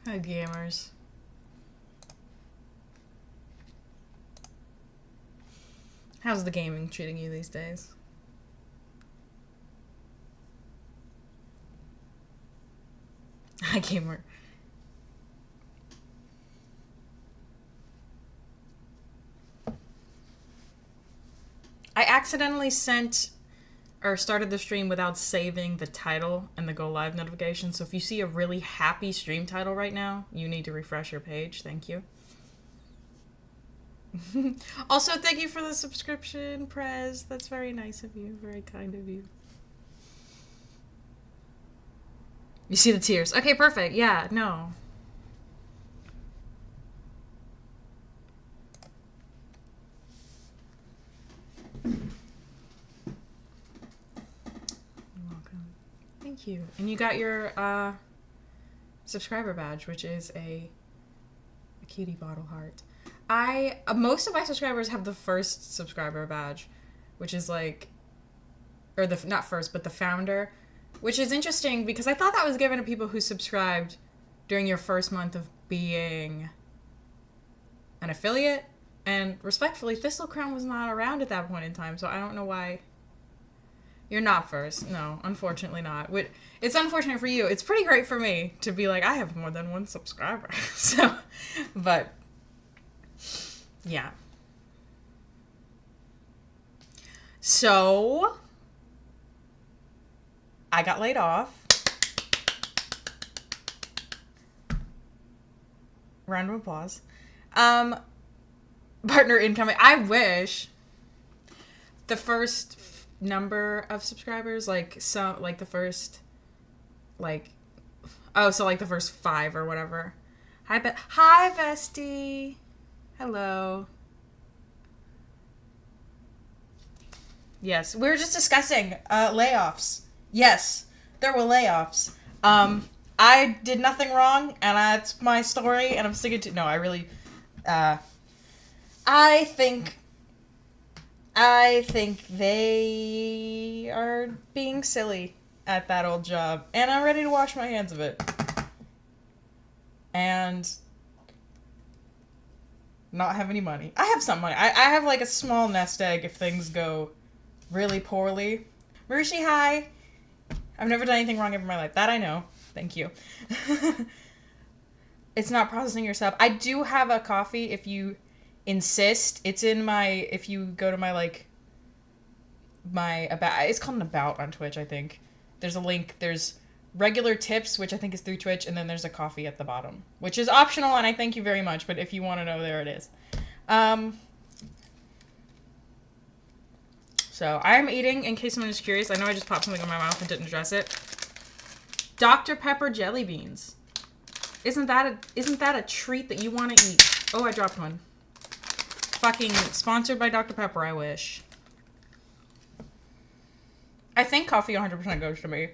Hi, gamers. How's the gaming treating you these days? Hi, gamer. I accidentally sent or started the stream without saving the title and the go live notification. So if you see a really happy stream title right now, you need to refresh your page. Thank you. Also, thank you for the subscription, Prez. That's very nice of you. Very kind of you. You see the tears. Okay, perfect. Yeah, no. Welcome. Thank you. And you got your subscriber badge, which is a cutie bottle heart. Most of my subscribers have the first subscriber badge, which is like, or the not first, but the founder, which is interesting because I thought that was given to people who subscribed during your first month of being an affiliate. And respectfully, Thistle Crown was not around at that point in time, so I don't know why. You're not first. No, unfortunately not. It's unfortunate for you. It's pretty great for me to be like, I have more than one subscriber. So, but, yeah. So, I got laid off. Round of applause. Partner incoming. I wish the first number of subscribers, like the first, like, oh, so like the first 5 or whatever. Hi, Bestie. Hello. Yes, we were just discussing layoffs. Yes, there were layoffs. I did nothing wrong, and that's my story, and I'm sticking to. No, I really. I think they are being silly at that old job, and I'm ready to wash my hands of it. And not have any money. I have some money. I have like a small nest egg if things go really poorly. Marushi, hi. I've never done anything wrong ever in my life. That I know. Thank you. It's not processing your sub. I do have a coffee if you insist. It's in my, if you go to my, like, my about, it's called an about on Twitch, I think. There's a link. There's regular tips, which I think is through Twitch, and then there's a coffee at the bottom, which is optional, and I thank you very much, but if you want to know, there it is. So, I am eating, in case someone is curious. I know I just popped something in my mouth and didn't address it. Dr. Pepper jelly beans. Isn't that a treat that you want to eat? Oh, I dropped one. Fucking sponsored by Dr. Pepper, I wish. I think coffee 100% goes to me.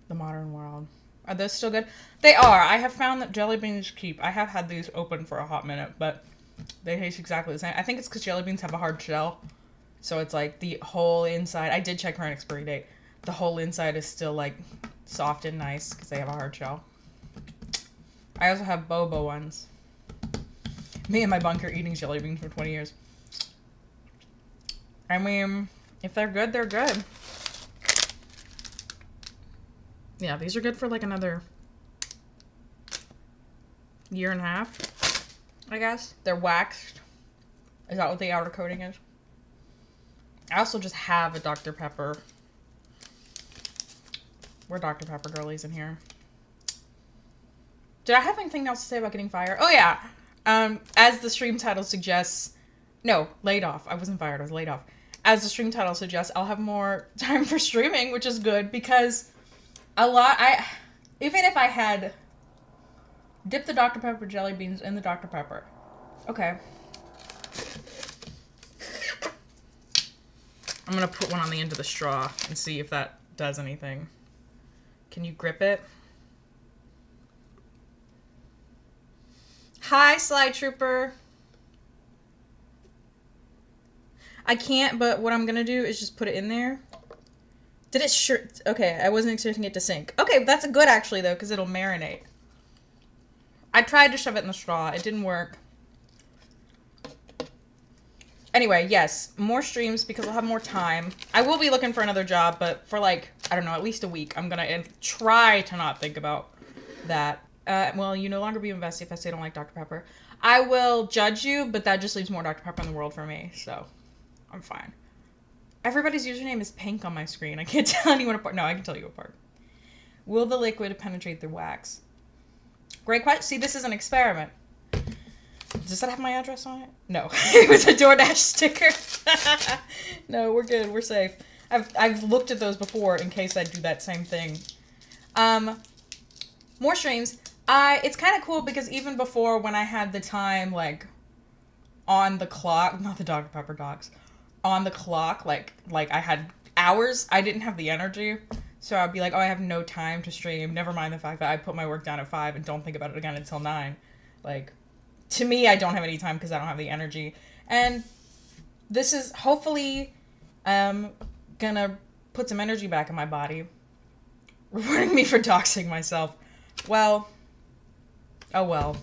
The modern world. Are those still good? They are. I have found that jelly beans keep. I have had these open for a hot minute, but they taste exactly the same. I think it's because jelly beans have a hard shell. So it's like the whole inside. I did check current expiry date. The whole inside is still like soft and nice because they have a hard shell. I also have boba ones. Me and my bunker eating jelly beans for 20 years. I mean, if they're good, they're good. Yeah, these are good for like another year and a half, I guess. They're waxed. Is that what the outer coating is? I also just have a Dr. Pepper. We're Dr. Pepper girlies in here. Did I have anything else to say about getting fired? Oh, yeah. As the stream title suggests... No, laid off. I wasn't fired. I was laid off. As the stream title suggests, I'll have more time for streaming, which is good because even if I had dipped the Dr. Pepper jelly beans in the Dr. Pepper. Okay. I'm going to put one on the end of the straw and see if that does anything. Can you grip it? Hi, Slide Trooper. I can't, but what I'm going to do is just put it in there Did it sure? Okay, I wasn't expecting it to sink. Okay, that's good actually though, because it'll marinate. I tried to shove it in the straw. It didn't work. Anyway, yes, more streams because I'll have more time. I will be looking for another job, but for like, I don't know, at least a week. I'm gonna try to not think about that. Well, you no longer be invested if I say I don't like Dr. Pepper. I will judge you, but that just leaves more Dr. Pepper in the world for me, so I'm fine. Everybody's username is pink on my screen. I can't tell anyone apart. No, I can tell you apart. Will the liquid penetrate the wax? Great question. See, this is an experiment. Does that have my address on it? No. It was a DoorDash sticker. No, we're good. We're safe. I've looked at those before in case I do that same thing. More streams. It's kind of cool because even before when I had the time, like, on the clock, not the Dr. Pepper docs, on the clock, like I had hours, I didn't have the energy. So I'd be like, oh, I have no time to stream. Never mind the fact that I put my work down at 5 and don't think about it again until 9. Like, to me, I don't have any time because I don't have the energy. And this is hopefully gonna put some energy back in my body. Rewarding me for doxing myself. Well. Oh well.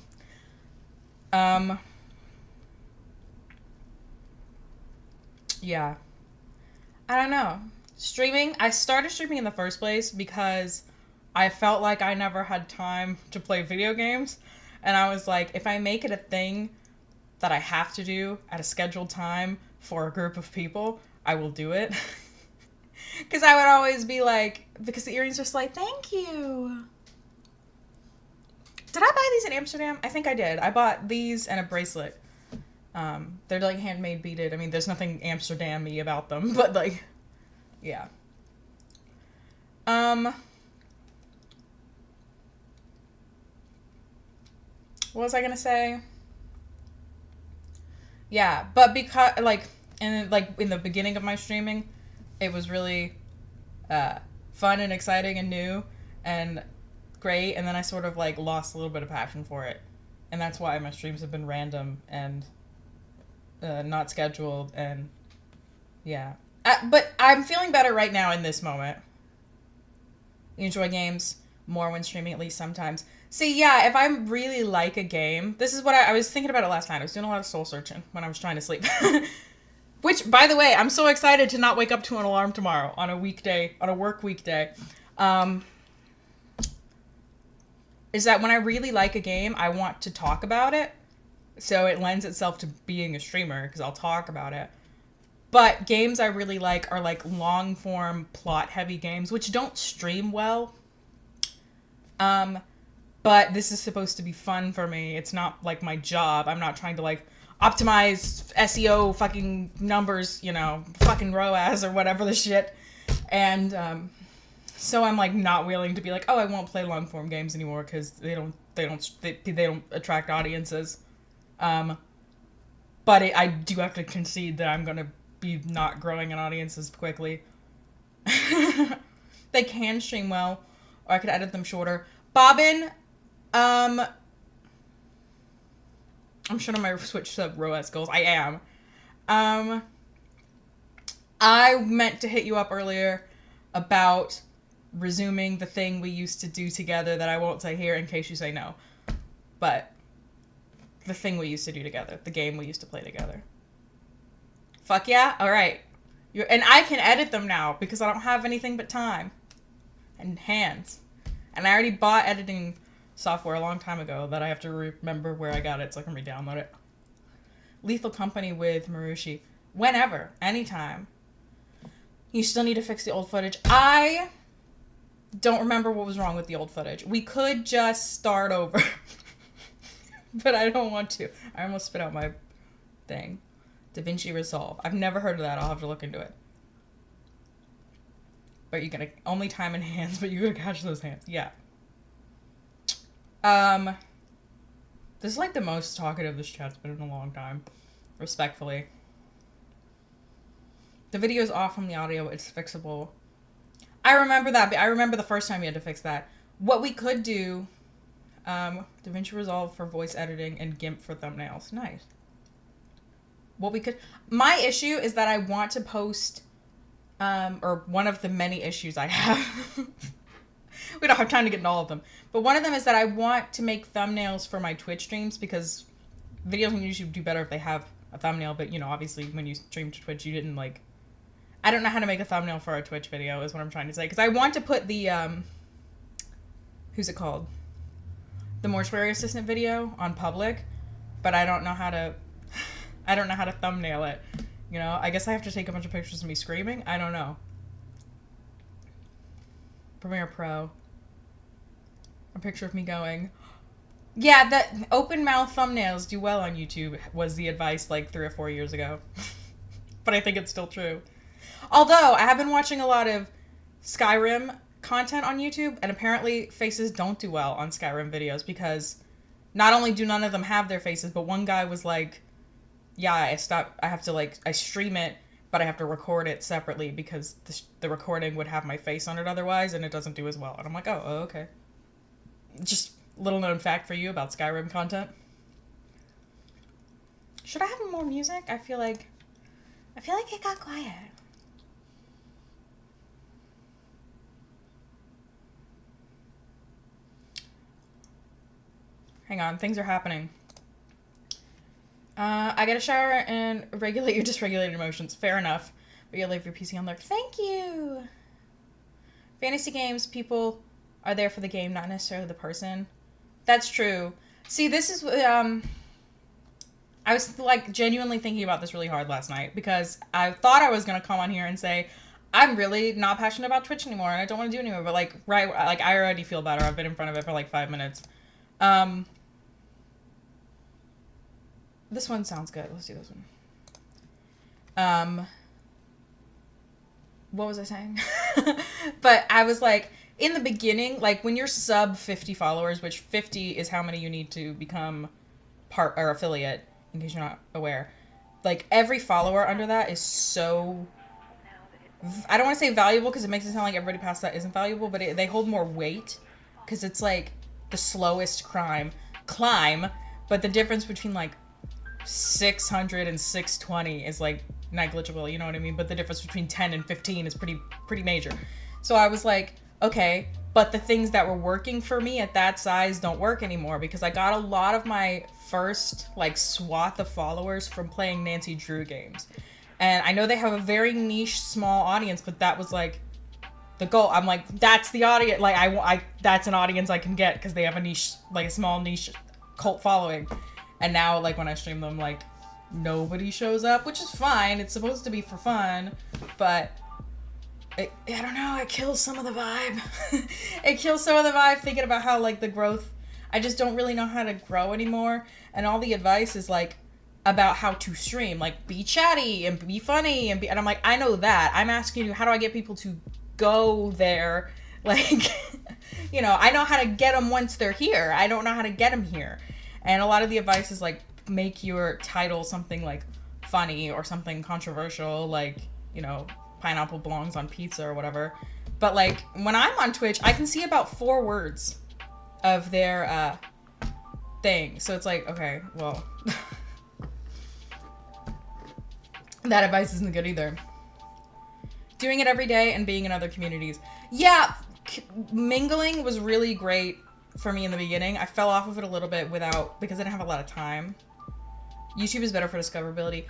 Yeah. I don't know. Streaming, I started streaming in the first place because I felt like I never had time to play video games. And I was like, if I make it a thing that I have to do at a scheduled time for a group of people, I will do it. Because I would always be like, because the earrings are just like, thank you. Did I buy these in Amsterdam? I think I did. I bought these and a bracelet. They're like handmade beaded. I mean, there's nothing Amsterdam-y about them, but like, yeah. What was I gonna say? Yeah, but because, like, and like in the beginning of my streaming, it was really fun and exciting and new and great, and then I sort of like lost a little bit of passion for it, and that's why my streams have been random and not scheduled, and yeah. But I'm feeling better right now in this moment. You enjoy games more when streaming, at least sometimes. See, yeah, if I really like a game, this is what I was thinking about it last night. I was doing a lot of soul searching when I was trying to sleep. Which, by the way, I'm so excited to not wake up to an alarm tomorrow on a weekday, on a work weekday. Is that when I really like a game, I want to talk about it. So it lends itself to being a streamer, because I'll talk about it. But games I really like are like long-form, plot-heavy games, which don't stream well. But this is supposed to be fun for me. It's not like my job. I'm not trying to like optimize SEO fucking numbers, you know, fucking ROAS or whatever the shit. And so I'm like not willing to be like, oh, I won't play long form games anymore because they don't attract audiences. But I do have to concede that I'm gonna be not growing an audience as quickly. They can stream well, or I could edit them shorter. Bobbin, I'm sure I might switch to ROAS goals. I am. I meant to hit you up earlier about resuming the thing we used to do together that I won't say here in case you say no. But the thing we used to do together, the game we used to play together. Fuck yeah? All right. And I can edit them now because I don't have anything but time and hands. And I already bought editing software a long time ago that I have to remember where I got it so I can re-download it. Lethal Company with Marushi. Whenever. Anytime. You still need to fix the old footage. I don't remember what was wrong with the old footage. We could just start over. But I don't want to. I almost spit out my thing. DaVinci Resolve. I've never heard of that. I'll have to look into it. But you're gonna only time and hands, but you're gonna catch those hands. Yeah. This is like the most talkative this chat's been in a long time. Respectfully. The video is off from the audio. It's fixable. I remember that. I remember the first time you had to fix that. What we could do, DaVinci Resolve for voice editing and GIMP for thumbnails. Nice. What we could... My issue is that I want to post or one of the many issues I have. We don't have time to get into all of them. But one of them is that I want to make thumbnails for my Twitch streams because videos on YouTube do better if they have a thumbnail. But, you know, obviously when you stream to Twitch, you didn't, like... I don't know how to make a thumbnail for a Twitch video is what I'm trying to say. Because I want to put the, who's it called? The mortuary assistant video on public. But I don't know how to... I don't know how to thumbnail it. You know, I guess I have to take a bunch of pictures of me screaming. I don't know. Premiere Pro. A picture of me going, yeah, that open mouth thumbnails do well on YouTube was the advice like 3 or 4 years ago. But I think it's still true. Although, I have been watching a lot of Skyrim content on YouTube, and apparently faces don't do well on Skyrim videos because not only do none of them have their faces, but one guy was like, yeah, I have to, like, I stream it, but I have to record it separately because the recording would have my face on it otherwise, and it doesn't do as well. And I'm like, oh, okay. Just little known fact for you about Skyrim content. Should I have more music? I feel like it got quiet. Hang on, things are happening. I get a shower and regulate your dysregulated emotions. Fair enough. But you leave your PC on lurk. Thank you! Fantasy games, people are there for the game, not necessarily the person. That's true. See, this is, I was, like, genuinely thinking about this really hard last night, because I thought I was gonna come on here and say, I'm really not passionate about Twitch anymore, and I don't want to do it anymore, but, like, right, like, I already feel better. I've been in front of it for, like, 5 minutes. This one sounds good. Let's do this one. What was I saying? But I was like, in the beginning, like when you're sub 50 followers, which 50 is how many you need to become part or affiliate, in case you're not aware, like every follower under that is so, I don't want to say valuable because it makes it sound like everybody past that isn't valuable, but they hold more weight because it's like the slowest climb, but the difference between like 600 and 620 is like negligible, you know what I mean? But the difference between 10 and 15 is pretty major. So I was like, okay, but the things that were working for me at that size don't work anymore because I got a lot of my first like swath of followers from playing Nancy Drew games. And I know they have a very niche small audience, but that was like the goal. I'm like, that's the audience, like I that's an audience I can get because they have a niche, like a small niche cult following. And now, like, when I stream them, like, nobody shows up, which is fine. It's supposed to be for fun, but I don't know, it kills some of the vibe. It kills some of the vibe thinking about how, like, the growth, I just don't really know how to grow anymore. And all the advice is, like, about how to stream. Like, be chatty and be funny. And I'm like, I know that. I'm asking you, how do I get people to go there? Like, you know, I know how to get them once they're here. I don't know how to get them here. And a lot of the advice is, like, make your title something, like, funny or something controversial, like, you know, pineapple belongs on pizza or whatever. But, like, when I'm on Twitch, I can see about 4 words of their, thing. So it's like, okay, well, that advice isn't good either. Doing it every day and being in other communities. Yeah, mingling was really great for me in the beginning. I fell off of it a little bit because I didn't have a lot of time. YouTube is better for discoverability.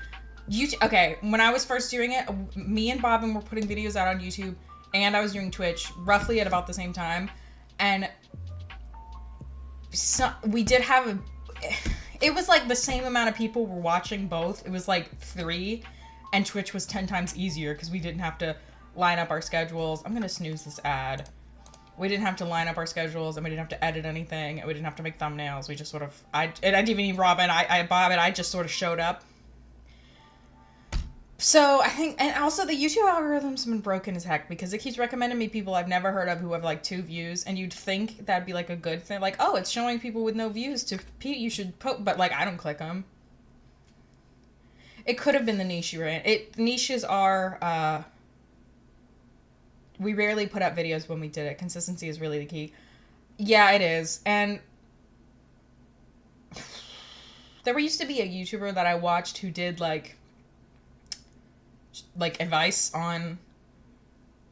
Okay, when I was first doing it, me and Bobbin were putting videos out on YouTube, and I was doing Twitch roughly at about the same time, and we did have it was like the same amount of people were watching both. It was like 3, and Twitch was 10 times easier because we didn't have to line up our schedules. I'm gonna snooze this ad. We didn't have to line up our schedules, and we didn't have to edit anything, and we didn't have to make thumbnails. We just sort of, I didn't even need Robin, I just sort of showed up. So I think, and also the YouTube algorithm's been broken as heck because it keeps recommending me people I've never heard of who have like 2 views, and you'd think that'd be like a good thing. Like, oh, it's showing people with no views you should but like, I don't click them. It could have been the niche you were in. Niches are, we rarely put out videos when we did it. Consistency is really the key. Yeah, it is. And there used to be a YouTuber that I watched who did like advice on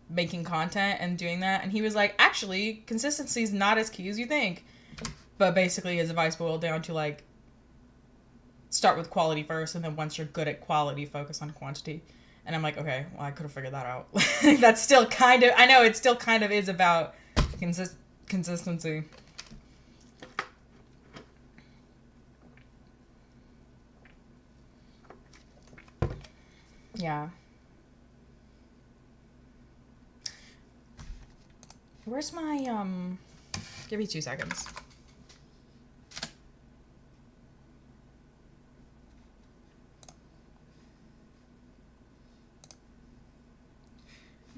making content and doing that, and he was like, actually, consistency is not as key as you think. But basically his advice boiled down to like, start with quality first, and then once you're good at quality, focus on quantity. And I'm like, okay, well, I could have figured that out. That's still kind of, I know it still kind of is about consistency. Yeah. Where's my, give me 2 seconds.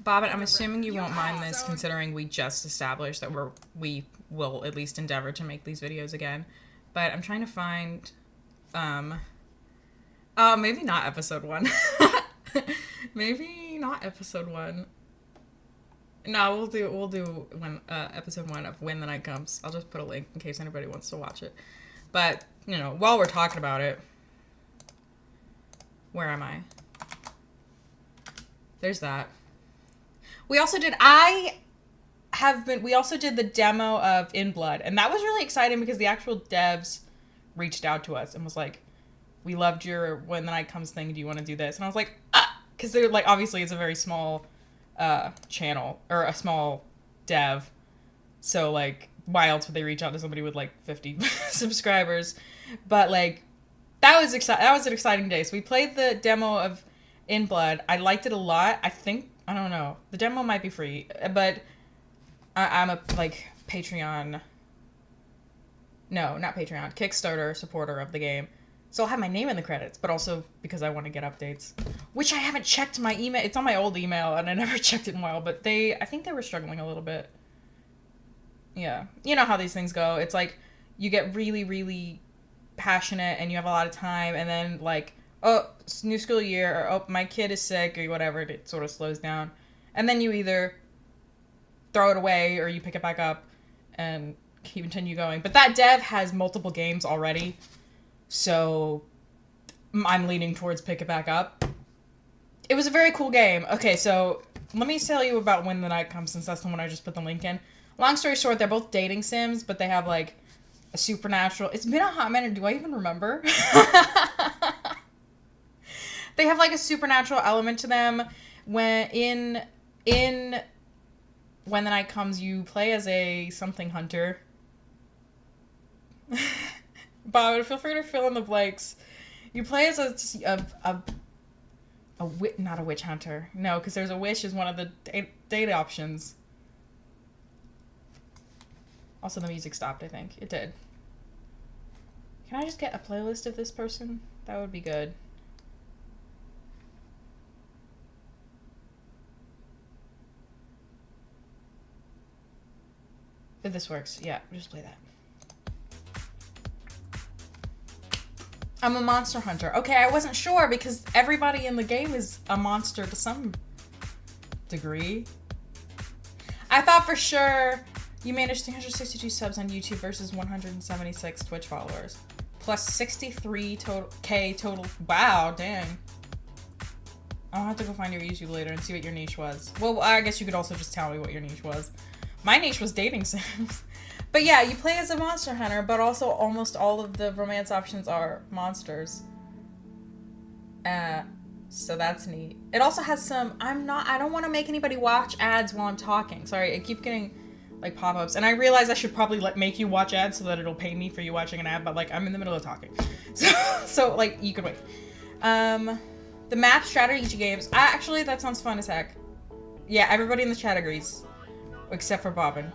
Bobbin, I'm assuming you won't mind this, considering we just established that we will at least endeavor to make these videos again. But I'm trying to find, oh, maybe not episode 1. Maybe not episode 1. No, we'll do when episode 1 of When the Night Comes. I'll just put a link in case anybody wants to watch it. But, you know, while we're talking about it, where am I? There's that. We also did the demo of In Blood, and that was really exciting because the actual devs reached out to us and was like, we loved your When the Night Comes thing, do you want to do this? And I was like, because they're like, obviously it's a very small channel, or a small dev, so like, why else would they reach out to somebody with like 50 subscribers? But like, that was an exciting day. So we played the demo of In Blood. I liked it a lot. I don't know. The demo might be free, but I'm a, like, Patreon... No, not Patreon. Kickstarter supporter of the game. So I'll have my name in the credits, but also because I want to get updates. Which I haven't checked my email. It's on my old email, and I never checked it in a while, but I think they were struggling a little bit. Yeah. You know how these things go. It's like, you get really, really passionate, and you have a lot of time, and then, like... oh, new school year, or oh, my kid is sick, or whatever, it sort of slows down. And then you either throw it away, or you pick it back up and continue going. But that dev has multiple games already, so I'm leaning towards pick it back up. It was a very cool game. Okay, so let me tell you about When the Night Comes, since that's the one I just put the link in. Long story short, they're both dating sims, but they have, like, a supernatural... It's been a hot minute, do I even remember? They have, like, a supernatural element to them. When in When the Night Comes, you play as a something hunter. Bob, feel free to fill in the blanks. You play as not a witch hunter. No, because there's a witch is one of the date options. Also, the music stopped, I think. It did. Can I just get a playlist of this person? That would be good. If this works, yeah, just play that. I'm a monster hunter. Okay, I wasn't sure because everybody in the game is a monster to some degree. I thought for sure you managed 362 subs on YouTube versus 176 Twitch followers. Plus 63 total. Wow, dang. I'll have to go find your YouTube later and see what your niche was. Well, I guess you could also just tell me what your niche was. My niche was dating sims. But yeah, you play as a monster hunter, but also almost all of the romance options are monsters. So that's neat. It also has some, I don't want to make anybody watch ads while I'm talking. Sorry, I keep getting like pop-ups. And I realize I should probably make you watch ads so that it'll pay me for you watching an ad, but like I'm in the middle of talking. So like you could wait. The map strategy games, actually that sounds fun as heck. Yeah, everybody in the chat agrees. Except for Bobbin.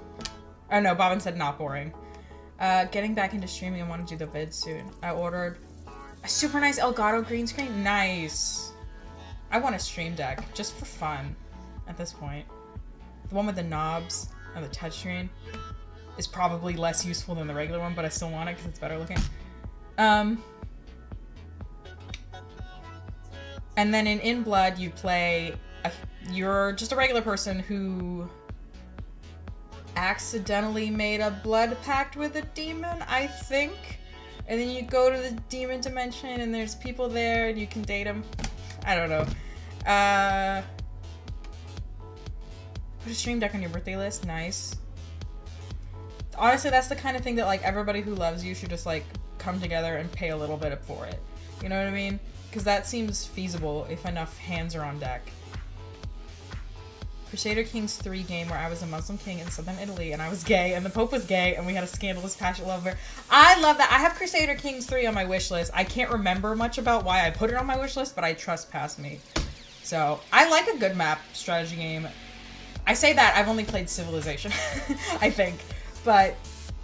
Oh no, Bobbin said not boring. Getting back into streaming, I want to do the vid soon. I ordered a super nice Elgato green screen. Nice. I want a stream deck, just for fun, at this point. The one with the knobs and the touchscreen is probably less useful than the regular one, but I still want it because it's better looking. And then in Blood, you play, you're just a regular person who accidentally made a blood pact with a demon, I think. And then you go to the demon dimension and there's people there and you can date them. I don't know. Put a stream deck on your birthday list. Nice. Honestly, that's the kind of thing that, like, everybody who loves you should just, like, come together and pay a little bit for it. You know what I mean? Because that seems feasible if enough hands are on deck. Crusader Kings 3 game where I was a Muslim king in southern Italy and I was gay and the Pope was gay and we had a scandalous passionate love affair. I love that. I have Crusader Kings 3 on my wish list. I can't remember much about why I put it on my wish list, but I trust past me. So, I like a good map strategy game. I say that, I've only played Civilization, I think. But,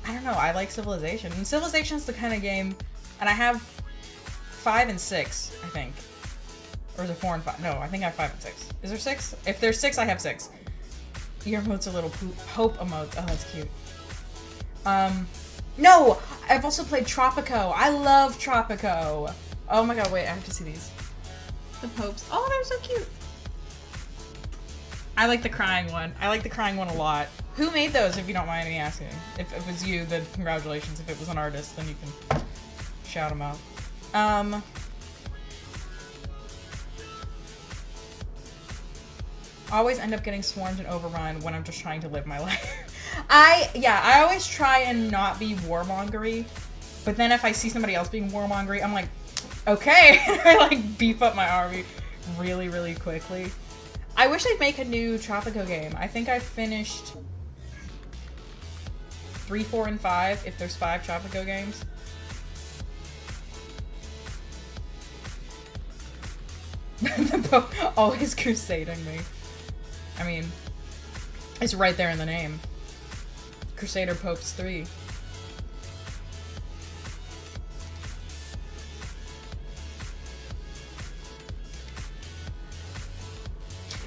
I don't know, I like Civilization. And Civilization's the kind of game, and I have 5 and 6, I think. Or is it 4 and 5? No, I think I have 5 and 6. Is there 6? If there's 6, I have 6. Your emote's a little Pope emote. Oh, that's cute. No! I've also played Tropico. I love Tropico. Oh my god, wait, I have to see these. The Popes. Oh, they're so cute. I like the crying one. I like the crying one a lot. Who made those, if you don't mind me asking? If it was you, then congratulations. If it was an artist, then you can shout them out. Always end up getting swarmed and overrun when I'm just trying to live my life. I always try and not be warmongery, but then if I see somebody else being warmongery, I'm like, okay. I like beef up my army really, really quickly. I wish they'd make a new Tropico game. I think I finished 3, 4, and 5, if there's 5 Tropico games. The Pope always crusading me. I mean, it's right there in the name. Crusader Popes 3.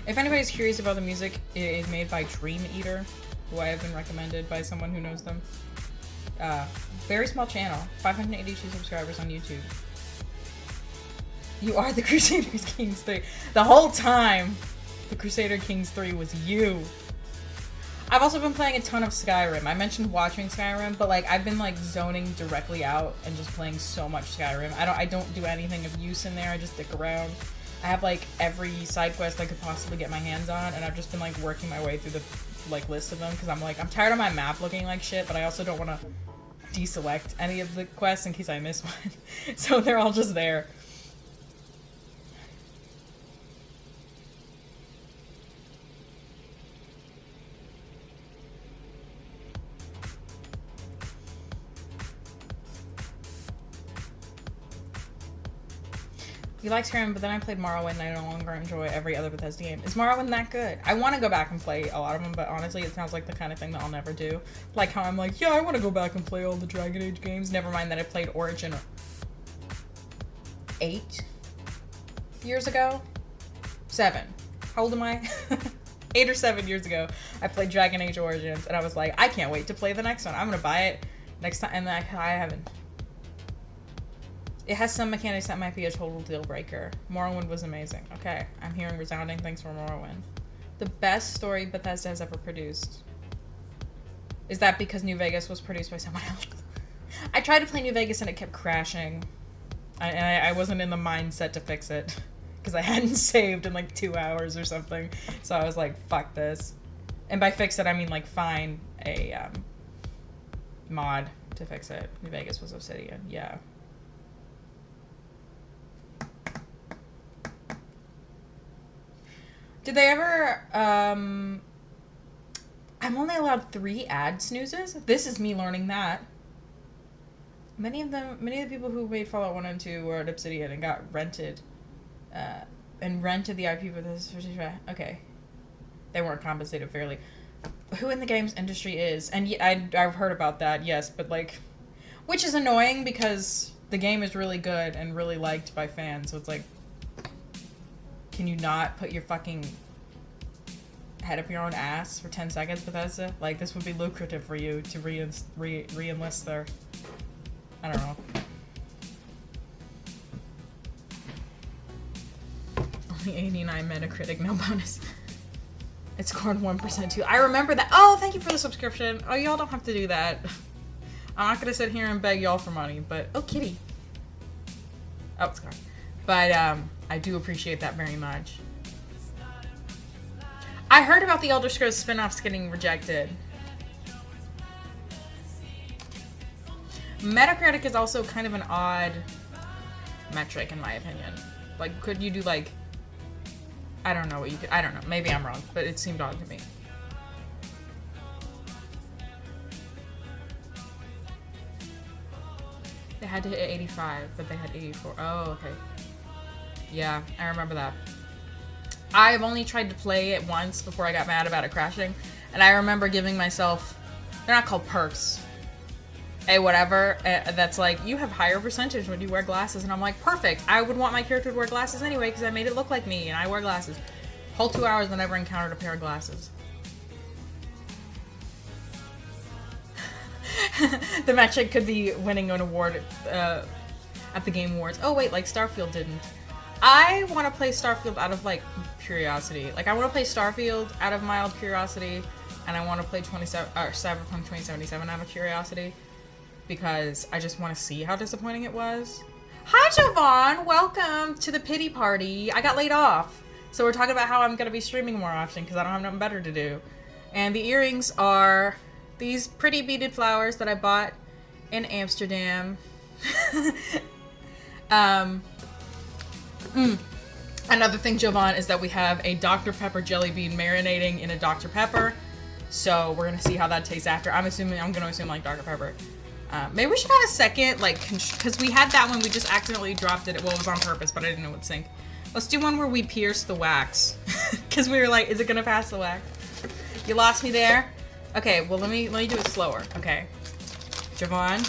If anybody's curious about the music, it is made by Dream Eater, who I have been recommended by someone who knows them. Very small channel, 582 subscribers on YouTube. You are the Crusader Kings 3. The whole time, the Crusader Kings 3 was you. I've also been playing a ton of Skyrim. I mentioned watching Skyrim, but like I've been like zoning directly out and just playing so much Skyrim. I don't do anything of use in there. I just dick around. I have like every side quest I could possibly get my hands on, and I've just been like working my way through the like list of them because I'm like I'm tired of my map looking like shit, but I also don't want to deselect any of the quests in case I miss one. So they're all just there. You like Skyrim, but then I played Morrowind and I no longer enjoy every other Bethesda game. Is Morrowind that good? I want to go back and play a lot of them, but honestly, it sounds like the kind of thing that I'll never do. Like how I'm like, yeah, I want to go back and play all the Dragon Age games. Never mind that I played Origin 8 years ago? 7. How old am I? 8 or 7 years ago, I played Dragon Age Origins, and I was like, I can't wait to play the next one. I'm gonna buy it next time, and I haven't. It has some mechanics that might be a total deal breaker. Morrowind was amazing. Okay, I'm hearing resounding things from Morrowind. The best story Bethesda has ever produced. Is that because New Vegas was produced by someone else? I tried to play New Vegas and it kept crashing. I wasn't in the mindset to fix it. Because I hadn't saved in like 2 hours or something. So I was like, fuck this. And by fix it, I mean like find a mod to fix it. New Vegas was Obsidian, yeah. Did they ever, I'm only allowed 3 ad snoozes? This is me learning that. Many of the people who made Fallout 1 and 2 were at Obsidian and got rented, and rented the IP for this. Okay. They weren't compensated fairly. Who in the games industry is, and I've heard about that, yes, but like, which is annoying because the game is really good and really liked by fans, so it's like, can you not put your fucking head up your own ass for 10 seconds, Bethesda? Like, this would be lucrative for you to re-enlist their... I don't know. Only 89 Metacritic, no bonus. It scored 1% too. I remember that. Oh, thank you for the subscription. Oh, y'all don't have to do that. I'm not gonna sit here and beg y'all for money, but... Oh, kitty. Oh, sorry. But, I do appreciate that very much. I heard about the Elder Scrolls spin-offs getting rejected. Metacritic is also kind of an odd metric in my opinion. Like, could you do like, I don't know what you could, I don't know, maybe I'm wrong, but it seemed odd to me. They had to hit 85, but they had 84. Oh, okay. Yeah, I remember that. I've only tried to play it once before I got mad about it crashing, and I remember giving myself, they're not called perks, a whatever, that's like, you have higher percentage when you wear glasses, and I'm like, perfect, I would want my character to wear glasses anyway, because I made it look like me, and I wear glasses. Whole 2 hours I never encountered a pair of glasses. The metric could be winning an award at the Game Awards. Oh wait, like Starfield didn't. I want to play Starfield out of like curiosity. Like I want to play Starfield out of mild curiosity, and I want to play Cyberpunk 2077 out of curiosity, because I just want to see how disappointing it was. Hi Jovan, welcome to the pity party. I got laid off, so we're talking about how I'm gonna be streaming more often because I don't have nothing better to do. And the earrings are these pretty beaded flowers that I bought in Amsterdam. Another thing, Jovan, is that we have a Dr. Pepper jelly bean marinating in a Dr. Pepper. So we're gonna see how that tastes after. I'm gonna assume like Dr. Pepper. Maybe we should have a second, like, because we had that one, we just accidentally dropped it. Well, it was on purpose, but I didn't know it would sink. Let's do one where we pierce the wax. Because we were like, is it gonna pass the wax? You lost me there? Okay, well, let me do it slower, okay? Jovan,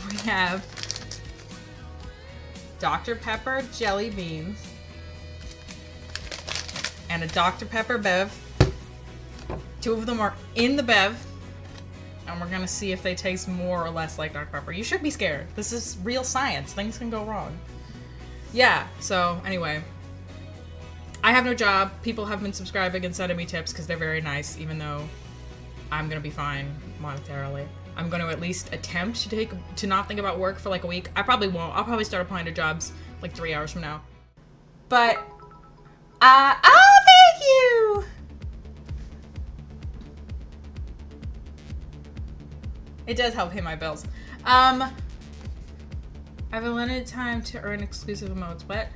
we have Dr. Pepper jelly beans and a Dr. Pepper bev. Two of them are in the bev, and we're gonna see if they taste more or less like Dr. Pepper. You should be scared. This is real science. Things can go wrong. Yeah, so anyway. I have no job. People have been subscribing and sending me tips because they're very nice, even though I'm gonna be fine monetarily. I'm gonna at least attempt to not think about work for like a week. I probably won't. I'll probably start applying to jobs like 3 hours from now. But, oh, thank you! It does help pay my bills. I have a limited time to earn exclusive emotes. What?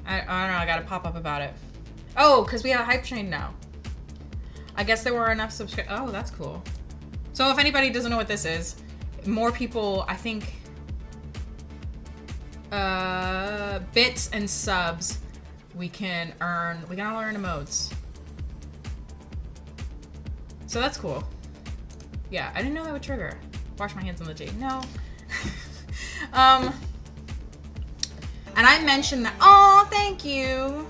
I don't know, I got a pop-up about it. Oh, because we have a hype train now. I guess there were enough subscribers. Oh, that's cool. So if anybody doesn't know what this is, more people, I think, bits and subs, we can all earn emotes. So that's cool. Yeah, I didn't know that would trigger. Wash my hands on the tea. No. And I mentioned that. Oh, thank you.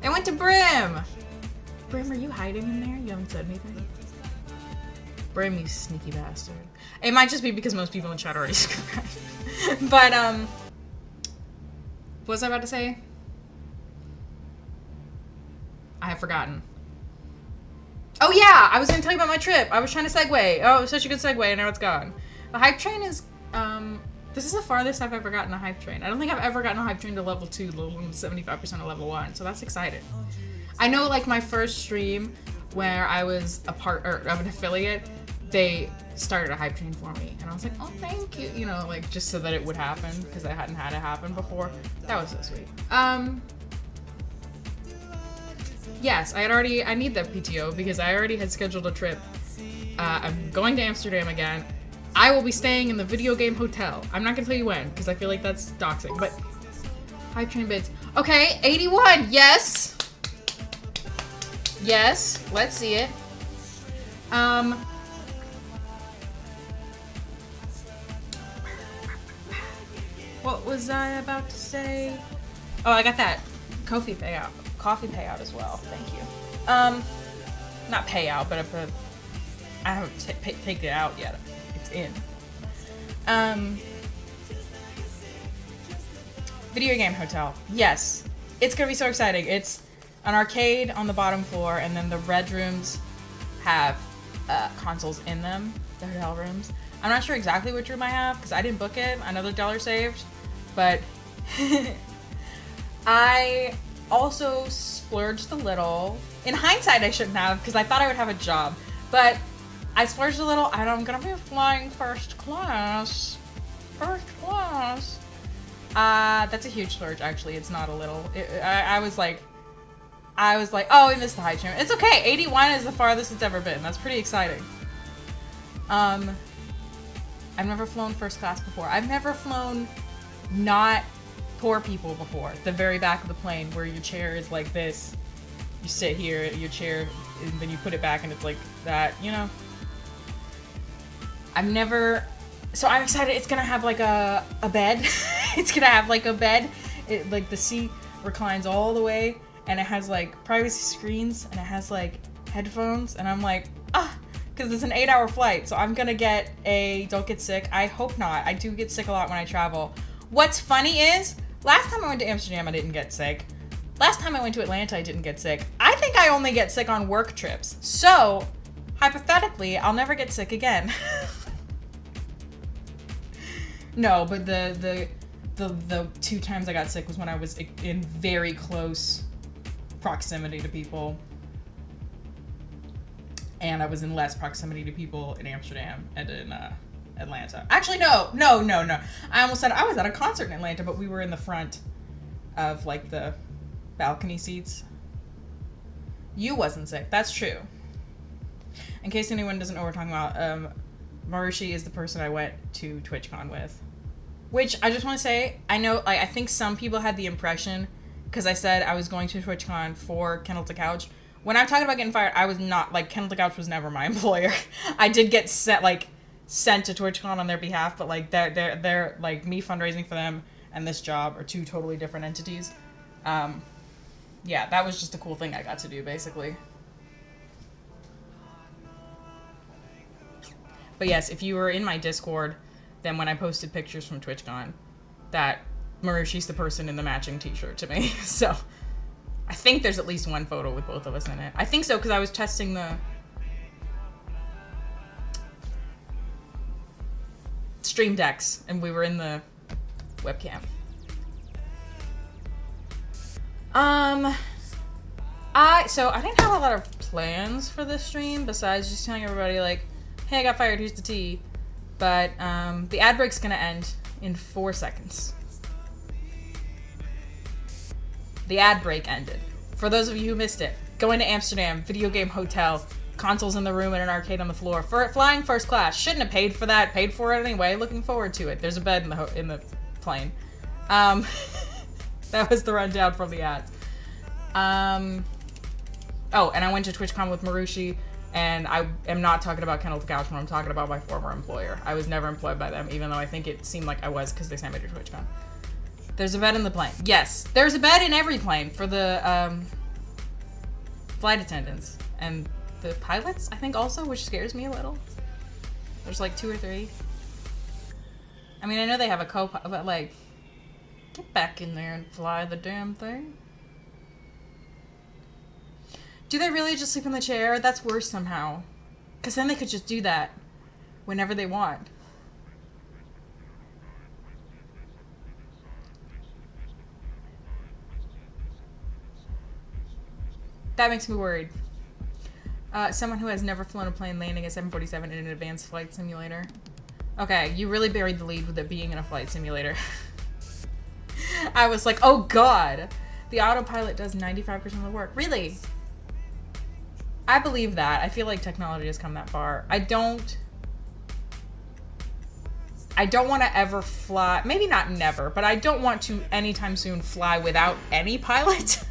They went to Brim. Brim, are you hiding in there? You haven't said anything. Brim, you sneaky bastard. It might just be because most people in chat already subscribed. But, what was I about to say? I have forgotten. Oh yeah, I was gonna tell you about my trip. I was trying to segue. Oh, it was such a good segue, and now it's gone. The hype train is, this is the farthest I've ever gotten a hype train. I don't think I've ever gotten a hype train to level 2, let alone 75% of level 1, so that's exciting. I know, like, my first stream where I was a part of an affiliate, they started a hype train for me, and I was like, oh, thank you, you know, like, just so that it would happen, because I hadn't had it happen before. That was so sweet. Yes, I need that PTO, because I already had scheduled a trip. I'm going to Amsterdam again. I will be staying in the video game hotel. I'm not gonna tell you when, because I feel like that's doxing, but hype train bids. Okay, 81, yes! Yes, let's see it. What was I about to say? Oh, I got that coffee payout as well, thank you. Not payout, but I haven't taken it out yet. It's in. Video game hotel. Yes. It's gonna be so exciting. It's an arcade on the bottom floor, and then the red rooms have consoles in them, the hotel rooms. I'm not sure exactly which room I have, because I didn't book it. Another dollar saved. But I also splurged a little. In hindsight, I shouldn't have, because I thought I would have a job. But I splurged a little, and I'm gonna be flying first class. First class. That's a huge splurge, actually. It's not a little. I was like, oh, we missed the high jump. It's okay. 81 is the farthest it's ever been. That's pretty exciting. I've never flown first class before. I've never flown not poor people before. The very back of the plane where your chair is like this. You sit here at your chair and then you put it back and it's like that, you know? I've never... So I'm excited. It's gonna have like a bed. It's gonna have like a bed. Like the seat reclines all the way and it has like privacy screens and it has like headphones and I'm like, because it's an 8-hour flight, so I'm gonna don't get sick. I hope not. I do get sick a lot when I travel. What's funny is, last time I went to Amsterdam, I didn't get sick. Last time I went to Atlanta, I didn't get sick. I think I only get sick on work trips. So, hypothetically, I'll never get sick again. No, but the 2 times I got sick was when I was in very close proximity to people. And I was in less proximity to people in Amsterdam and in Atlanta. Actually, no. I almost said I was at a concert in Atlanta, but we were in the front of like the balcony seats. You wasn't sick. That's true. In case anyone doesn't know what we're talking about, Marushi is the person I went to TwitchCon with. Which I just want to say, I know, I think some people had the impression, because I said I was going to TwitchCon for Kendall to Couch. When I'm talking about getting fired, I was not, like, Kendall to Couch was never my employer. I did get sent to TwitchCon on their behalf, but, like, they're like, me fundraising for them and this job are 2 totally different entities. Yeah, that was just a cool thing I got to do, basically. But yes, if you were in my Discord, then when I posted pictures from TwitchCon, that Marushi's the person in the matching t-shirt to me. So, I think there's at least one photo with both of us in it. I think so, because I was testing the Stream Decks, and we were in the webcam. So I didn't have a lot of plans for this stream, besides just telling everybody, like, hey, I got fired, here's the tea. But, the ad break's gonna end in 4 seconds. The ad break ended. For those of you who missed it, going to Amsterdam, video game hotel, consoles in the room and an arcade on the floor. Flying first class. Shouldn't have paid for that. Paid for it anyway. Looking forward to it. There's a bed in the plane. That was the rundown from the ads. Oh, and I went to TwitchCon with Marushi, and I am not talking about Kendall to Couch when I'm talking about my former employer. I was never employed by them, even though I think it seemed like I was because they sent me to TwitchCon. There's a bed in the plane. Yes, there's a bed in every plane for the flight attendants and the pilots, I think also, which scares me a little. There's like 2 or 3. I mean, I know they have a co-pilot, but like, get back in there and fly the damn thing. Do they really just sleep in the chair? That's worse somehow. Because then they could just do that whenever they want. That makes me worried. Someone who has never flown a plane landing a 747 in an advanced flight simulator. Okay, you really buried the lead with it being in a flight simulator. I was like, oh god. The autopilot does 95% of the work. Really? I believe that. I feel like technology has come that far. I don't want to ever fly. Maybe not never, but I don't want to anytime soon fly without any pilot.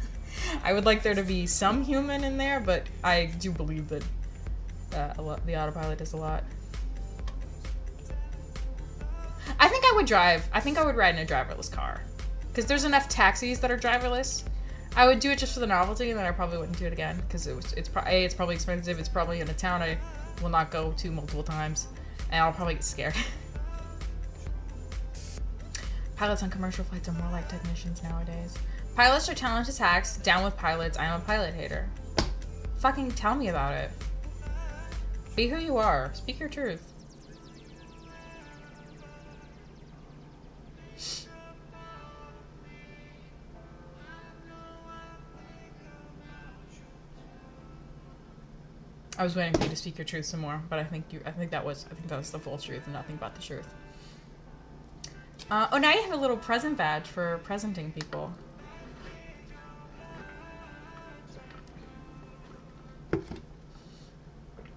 I would like there to be some human in there, but I do believe that the autopilot does a lot. I think I would drive. I think I would ride in a driverless car. Because there's enough taxis that are driverless. I would do it just for the novelty, and then I probably wouldn't do it again. Because it's probably expensive. It's probably in a town I will not go to multiple times. And I'll probably get scared. Pilots on commercial flights are more like technicians nowadays. Pilots are talented hacks. Down with pilots. I am a pilot hater. Fucking tell me about it. Be who you are. Speak your truth. I was waiting for you to speak your truth some more, but I think that was the full truth and nothing but the truth. Oh, now you have a little present badge for presenting people.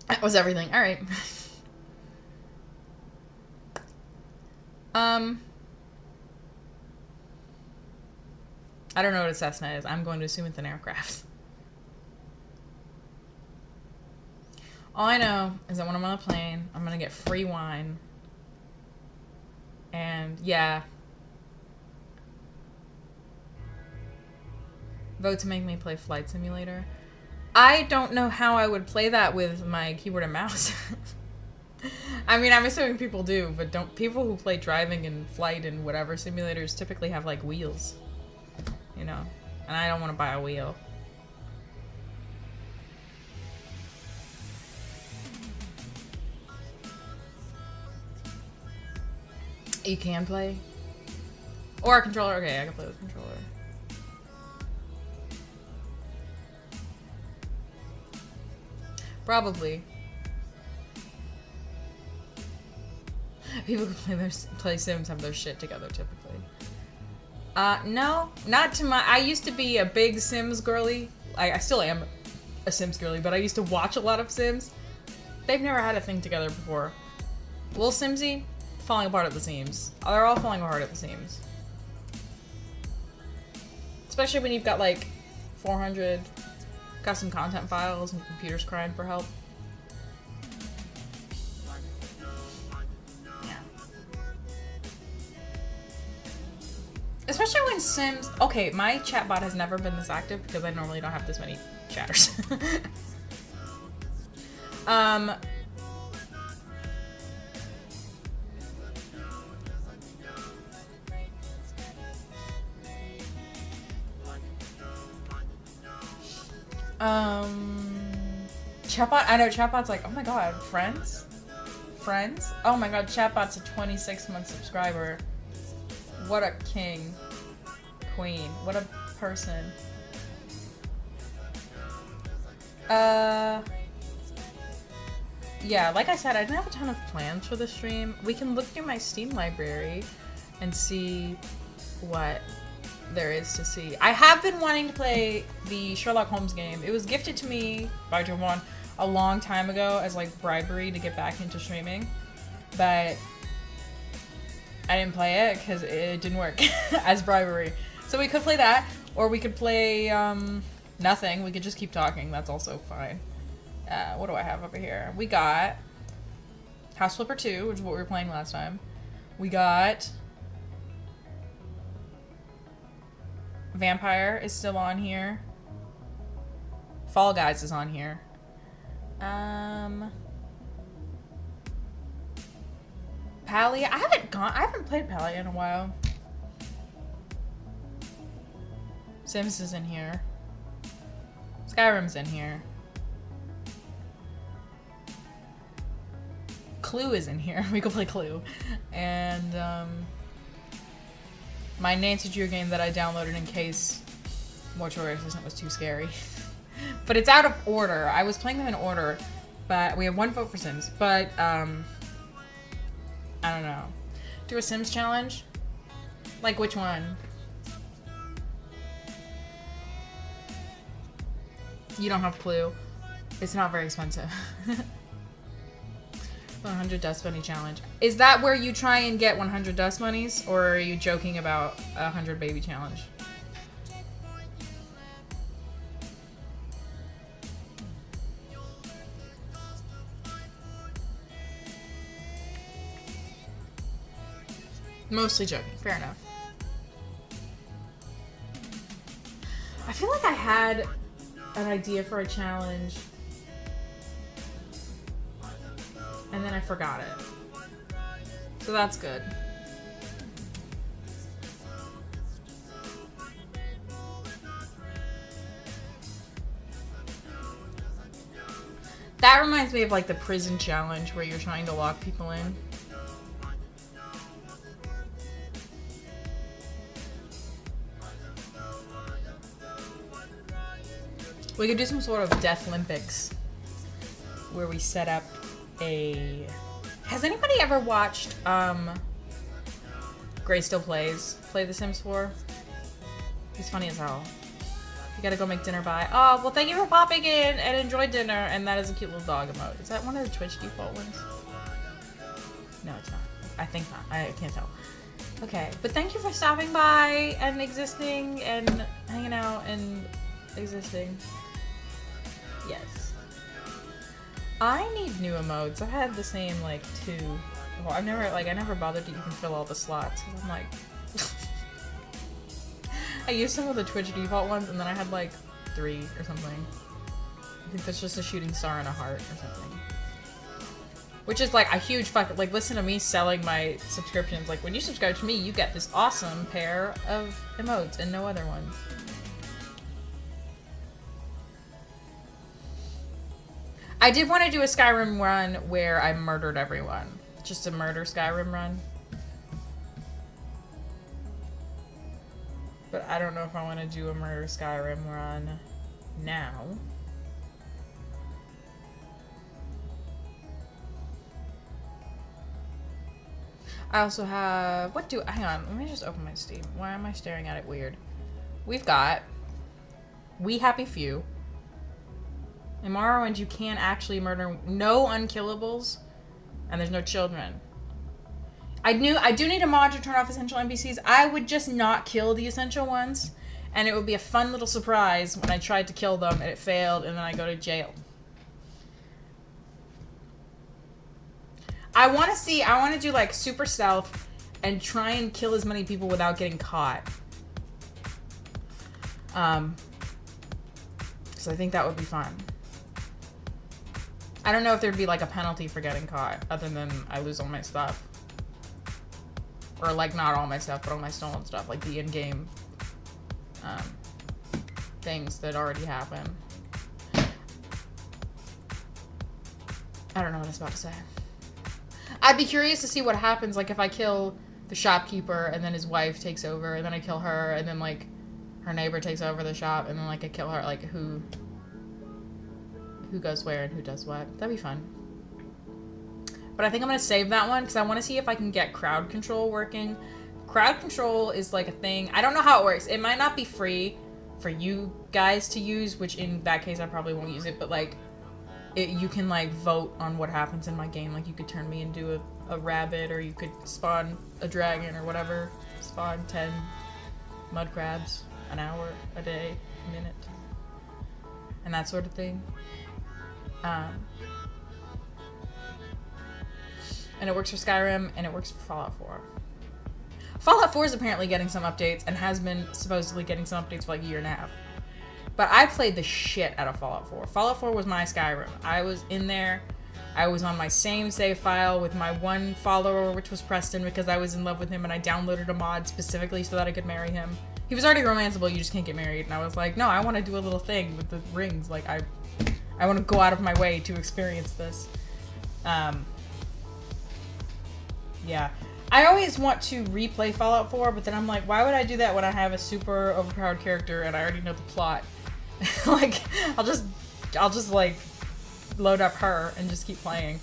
That was everything. All right. I don't know what a Cessna is. I'm going to assume it's an aircraft. All I know is that when I'm on a plane, I'm gonna get free wine. And yeah. Vote to make me play Flight Simulator. I don't know how I would play that with my keyboard and mouse. I mean, I'm assuming people do, but don't people who play driving and flight and whatever simulators typically have like wheels, you know? And I don't want to buy a wheel. You can play? Or a controller? Okay, I can play with a controller. Probably. People who play Sims have their shit together, typically. No, not to my... I used to be a big Sims girly. I still am a Sims girly, but I used to watch a lot of Sims. They've never had a thing together before. Little Simsy, falling apart at the seams. They're all falling apart at the seams. Especially when you've got like 400 custom content files and computers crying for help. Yeah. Especially when Sims... Okay, my chatbot has never been this active because I normally don't have this many chatters. Chatbot, I know Chatbot's like, oh my god, friends? Friends? Oh my god, Chatbot's a 26-month subscriber. What a king. Queen. What a person. Yeah, like I said, I didn't have a ton of plans for the stream. We can look through my Steam library and see what there is to see. I have been wanting to play the Sherlock Holmes game. It was gifted to me by Javon a long time ago as like bribery to get back into streaming, but I didn't play it because it didn't work as bribery. So we could play that, or we could play nothing. We could just keep talking. That's also fine. What do I have over here? We got House Flipper 2, which is what we were playing last time. We got Vampire is still on here. Fall Guys is on here. Palia. I haven't played Palia in a while. Sims is in here. Skyrim's in here. Clue is in here. We could play Clue. And my Nancy Drew game that I downloaded in case Mortuary Assistant was too scary. But it's out of order. I was playing them in order, but we have one vote for Sims. But I don't know. Do a Sims challenge? Like which one? You don't have Clue. It's not very expensive. 100 dust bunny challenge. Is that where you try and get 100 dust bunnies, or are you joking about 100 baby challenge? Mostly joking. Fair enough. I feel like I had an idea for a challenge and then I forgot it. So that's good. That reminds me of like the prison challenge where you're trying to lock people in. We could do some sort of Death Olympics. where we set up a... Has anybody ever watched Gray Still Play The Sims 4? He's funny as hell. You gotta go make dinner, bye. Oh, well, thank you for popping in and enjoy dinner. And that is a cute little dog emote. Is that one of the Twitch default ones? No, it's not. I think not. I can't tell. Okay, but thank you for stopping by and existing and hanging out and existing. Yes. I need new emotes. I've had the same, like, 2. Well, I never bothered to even fill all the slots. Cause I'm like... I used some of the Twitch default ones, and then I had, like, 3 or something. I think that's just a shooting star and a heart or something. Which is, like, a huge fuck... Like, listen to me selling my subscriptions. Like, when you subscribe to me, you get this awesome pair of emotes and no other ones. I did want to do a Skyrim run where I murdered everyone. Just a murder Skyrim run. But I don't know if I want to do a murder Skyrim run now. I also have... Hang on, let me just open my Steam. Why am I staring at it weird? We've got... We Happy Few. In Morrowind, you can't actually murder... No unkillables. And there's no children. I do need a mod to turn off essential NPCs. I would just not kill the essential ones. And it would be a fun little surprise when I tried to kill them and it failed and then I go to jail. I want to do like super stealth and try and kill as many people without getting caught. Because I think that would be fun. I don't know if there'd be like a penalty for getting caught other than I lose all my stuff. Or like not all my stuff, but all my stolen stuff, like the in-game things that already happen. I don't know what I was about to say. I'd be curious to see what happens, like if I kill the shopkeeper and then his wife takes over, and then I kill her, and then like her neighbor takes over the shop, and then like I kill her, like who goes where and who does what. That'd be fun. But I think I'm going to save that one because I want to see if I can get crowd control working. Crowd control is like a thing. I don't know how it works. It might not be free for you guys to use, which in that case I probably won't use it. But like, you can like vote on what happens in my game. Like you could turn me into a rabbit, or you could spawn a dragon or whatever. Spawn 10 mud crabs an hour, a day, a minute. And that sort of thing. And it works for Skyrim, and it works for Fallout 4. Fallout 4 is apparently getting some updates, and has been supposedly getting some updates for like a year and a half. But I played the shit out of Fallout 4. Fallout 4 was my Skyrim. I was in there. I was on my same save file with my one follower, which was Preston, because I was in love with him, and I downloaded a mod specifically so that I could marry him. He was already romanceable, you just can't get married. And I was like, no, I want to do a little thing with the rings. Like, I want to go out of my way to experience this. Yeah. I always want to replay Fallout 4, but then I'm like, why would I do that when I have a super overpowered character and I already know the plot? Like, I'll just like load up her and just keep playing.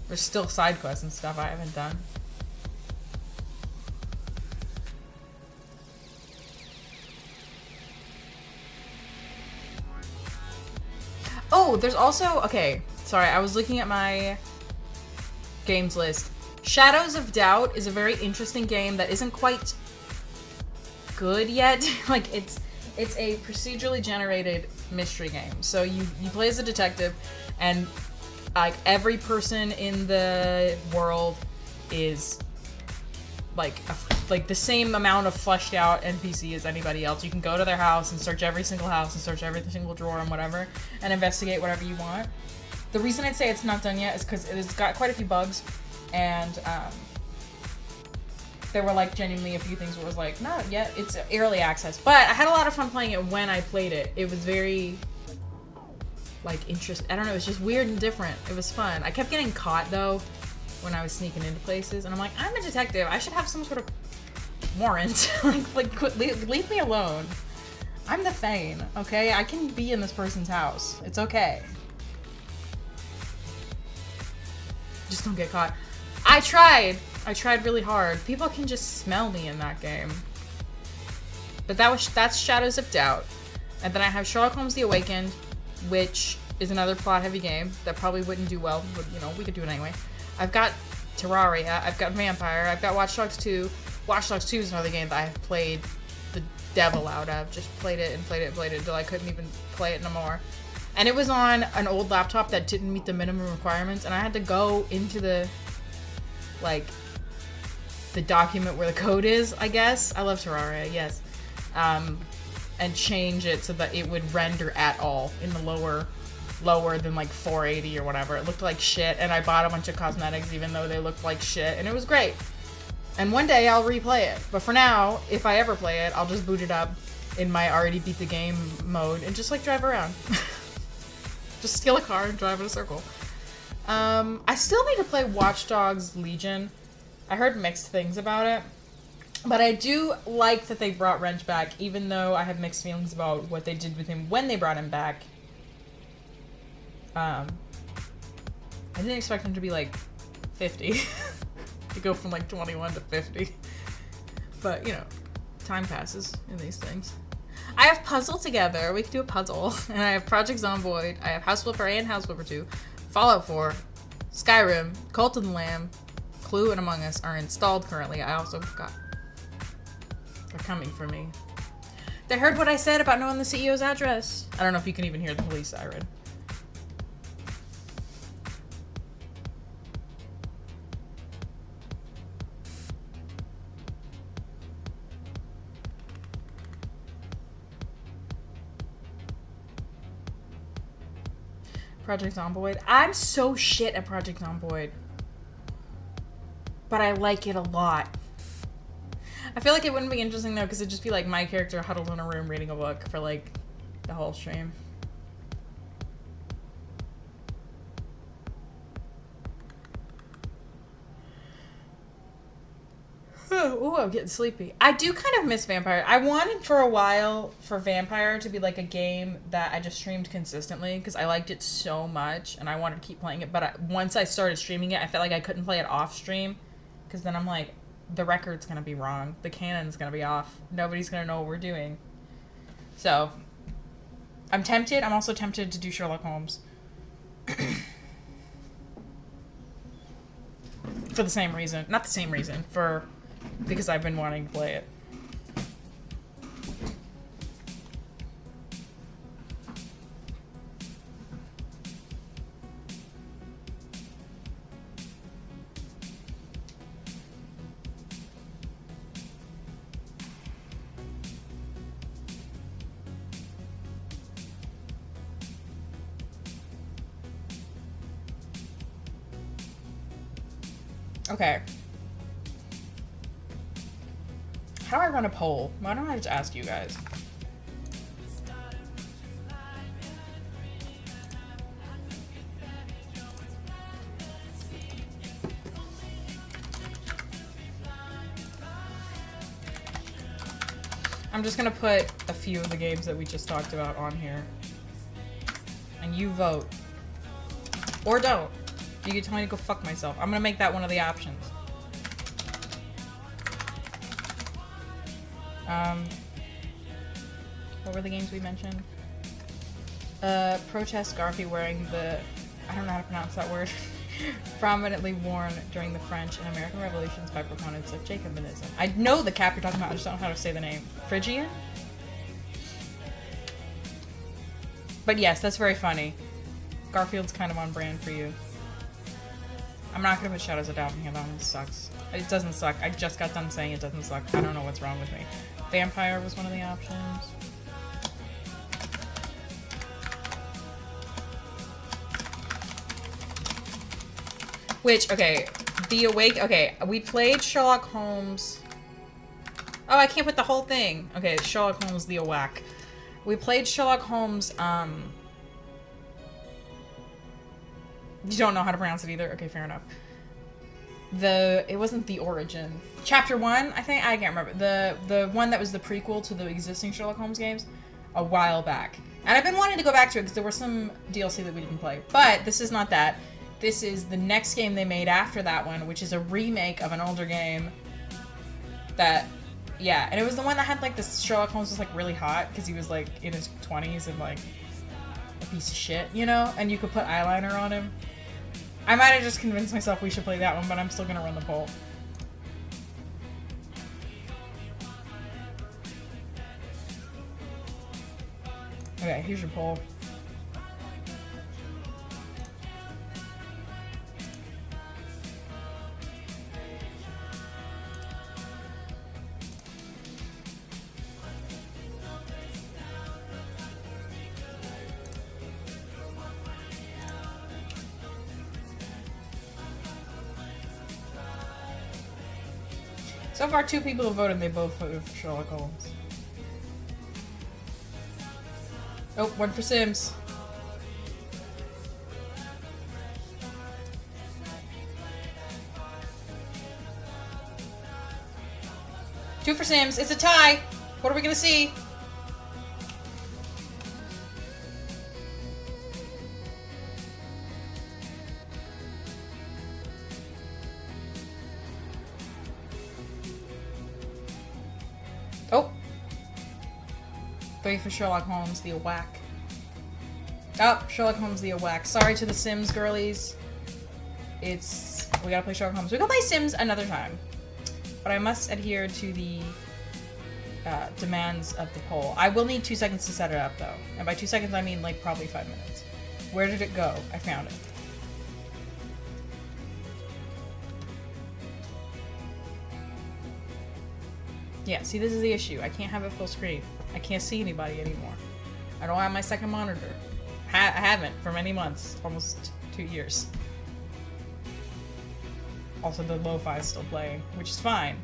There's still side quests and stuff I haven't done. Oh, there's also, okay, sorry, I was looking at my games list. Shadows of Doubt is a very interesting game that isn't quite good yet. Like, it's a procedurally generated mystery game. So you play as a detective, and like every person in the world is like the same amount of fleshed out NPC as anybody else. You can go to their house and search every single house and search every single drawer and whatever, and investigate whatever you want. The reason I'd say it's not done yet is because it's got quite a few bugs, and there were like genuinely a few things where it was like, not yet, it's early access. But I had a lot of fun playing it when I played it. It was very like interesting. I don't know, it was just weird and different. It was fun. I kept getting caught though when I was sneaking into places, and I'm like, I'm a detective. I should have some sort of warrant. leave me alone. I'm the Thane, okay? I can be in this person's house. It's okay. Just don't get caught. I tried. I tried really hard. People can just smell me in that game. But that's Shadows of Doubt. And then I have Sherlock Holmes The Awakened, which is another plot-heavy game that probably wouldn't do well, but, you know, we could do it anyway. I've got Terraria, I've got Vampire, I've got Watch Dogs 2. Watch Dogs 2 is another game that I have played the devil out of. Just played it and played it and played it until I couldn't even play it no more. And it was on an old laptop that didn't meet the minimum requirements, and I had to go into the, like, the document where the code is, I guess. I love Terraria, yes. And change it so that it would render at all in the lower than like 480 or whatever. It looked like shit, and I bought a bunch of cosmetics even though they looked like shit, and it was great. And one day I'll replay it. But for now, if I ever play it, I'll just boot it up in my already beat the game mode and just like drive around. Just steal a car and drive in a circle. I still need to play Watch Dogs Legion. I heard mixed things about it. But I do like that they brought Wrench back, even though I have mixed feelings about what they did with him when they brought him back. I didn't expect him to be like 50. To go from like 21 to 50. But, you know, time passes in these things. I have Puzzle Together. We can do a puzzle. And I have Project Zomboid. I have House Flipper and House Flipper 2. Fallout 4. Skyrim. Cult of the Lamb. Clue and Among Us are installed currently. I also got... They're coming for me. They heard what I said about knowing the CEO's address. I don't know if you can even hear the police siren. Project Zomboid. I'm so shit at Project Zomboid. But I like it a lot. I feel like it wouldn't be interesting though, because it'd just be like my character huddled in a room reading a book for like the whole stream. Ooh, I'm getting sleepy. I do kind of miss Vampire. I wanted for a while for Vampire to be like a game that I just streamed consistently because I liked it so much and I wanted to keep playing it. But once I started streaming it, I felt like I couldn't play it off stream because then I'm like, the record's going to be wrong. The canon's going to be off. Nobody's going to know what we're doing. So, I'm tempted. I'm also tempted to do Sherlock Holmes. For the same reason. Not the same reason. Because I've been wanting to play it. Okay. How do I run a poll? Why don't I just ask you guys? I'm just gonna put a few of the games that we just talked about on here. And you vote. Or don't. You can tell me to go fuck myself. I'm gonna make that one of the options. What were the games we mentioned? Protest Garfield wearing the... I don't know how to pronounce that word. Prominently worn during the French and American Revolutions by proponents of Jacobinism. I know the cap you're talking about, I just don't know how to say the name. Phrygian? But yes, that's very funny. Garfield's kind of on brand for you. I'm not gonna put Shadows of Doubt in here, that one sucks. It doesn't suck. I just got done saying it doesn't suck. I don't know what's wrong with me. Vampire was one of the options. Which, okay, okay, we played Sherlock Holmes. Oh, I can't put the whole thing. Okay, Sherlock Holmes The Awake. We played Sherlock Holmes, you don't know how to pronounce it either? Okay, fair enough. It wasn't The Origin. Chapter 1, I think? I can't remember. The one that was the prequel to the existing Sherlock Holmes games a while back. And I've been wanting to go back to it because there were some DLC that we didn't play. But this is not that. this is the next game they made after that one, which is a remake of an older game that, yeah, and it was the one that had, like, this Sherlock Holmes was, like, really hot, because he was, like, in his 20s and, like, a piece of shit, you know? And you could put eyeliner on him. I might have just convinced myself we should play that one, but I'm still gonna run the poll. Okay, here's your poll. So far, 2 people have voted, and they both voted for Sherlock Holmes. Oh, 1 for Sims. Two for Sims. It's a tie. What are we gonna see? Oh. 3 for Sherlock Holmes, the whack. Oh, Sherlock Holmes, the whack. Sorry to the Sims girlies. We gotta play Sherlock Holmes. We can play Sims another time. But I must adhere to the demands of the poll. I will need 2 seconds to set it up, though. And by 2 seconds, I mean, like, probably 5 minutes. Where did it go? I found it. Yeah, see, this is the issue. I can't have it full screen. I can't see anybody anymore. I don't have my second monitor. I haven't for many months. Almost 2 years. Also, the lo-fi is still playing, which is fine.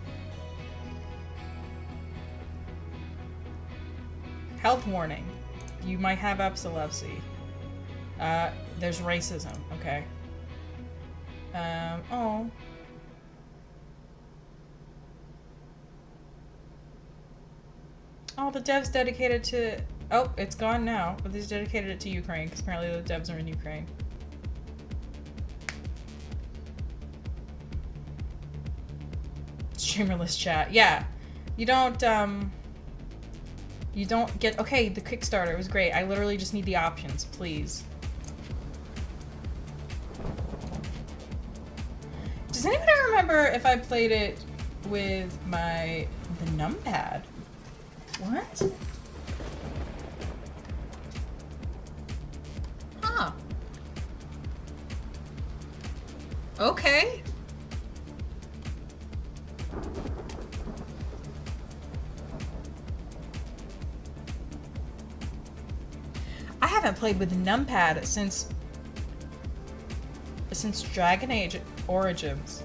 Health warning. You might have epilepsy. There's racism. Okay. Oh. Oh, the dev's dedicated to... Oh, it's gone now. But he's dedicated it to Ukraine, because apparently the devs are in Ukraine. Streamerless chat. Yeah. You don't get... Okay, the Kickstarter was great. I literally just need the options, please. Does anybody remember if I played it with the numpad? What? Huh. Okay. I haven't played with the numpad since Dragon Age Origins.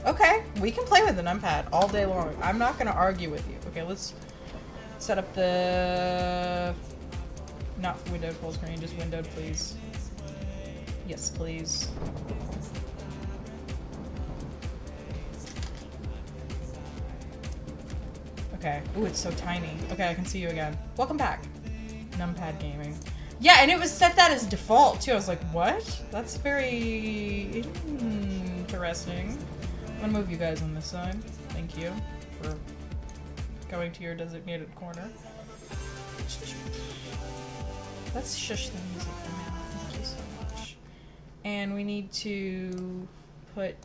Okay, we can play with the numpad all day long. I'm not gonna argue with you. Okay, let's set up the... Not windowed full screen, just windowed, please. Yes, please. Okay. Ooh, it's so tiny. Okay, I can see you again. Welcome back. Numpad gaming. Yeah, and it was set that as default, too. I was like, what? That's very interesting. I'm gonna move you guys on this side. Thank you for going to your designated corner. Let's shush the music for now. Thank you so much. And we need to put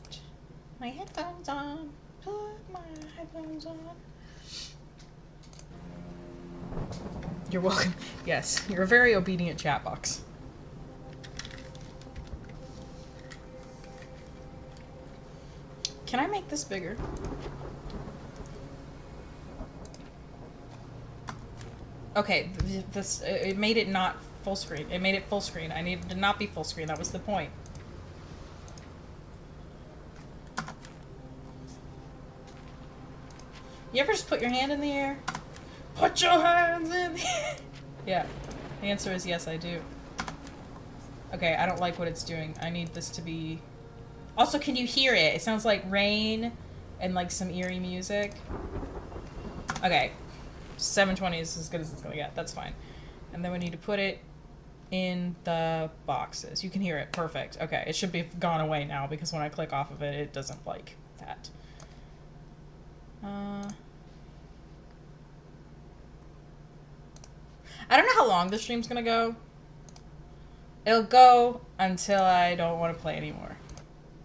my headphones on. Put my headphones on. You're welcome. Yes, you're a very obedient chat box. Can I make this bigger? Okay, this it made it not full screen. It made it full screen. I needed to not be full screen. That was the point. You ever just put your hand in the air? Put your hands in the air! Yeah, the answer is yes, I do. Okay, I don't like what it's doing. I need this to be... Also, can you hear it? It sounds like rain and like some eerie music. Okay, 720 is as good as it's gonna get. That's fine. And then we need to put it in the boxes. You can hear it. Perfect. Okay, it should be gone away now because when I click off of it, it doesn't like that. I don't know how long the stream's gonna go. It'll go until I don't want to play anymore.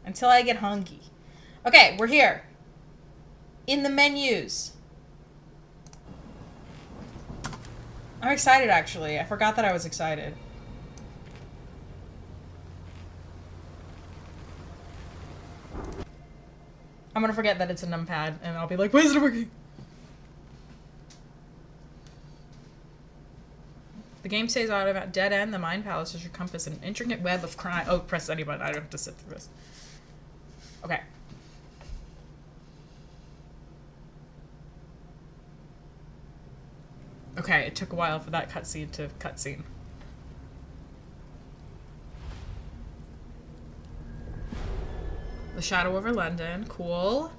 Until I get hungry. Okay, we're here. In the menus. I'm excited, actually. I forgot that I was excited. I'm gonna forget that it's a numpad, and I'll be like, why isn't it working? The game says out of dead end, the mind palace is your compass, an intricate web of crime. Oh, press any button. I don't have to sit through this. Okay. Okay, it took a while for that cutscene to cutscene. The shadow over London. Cool.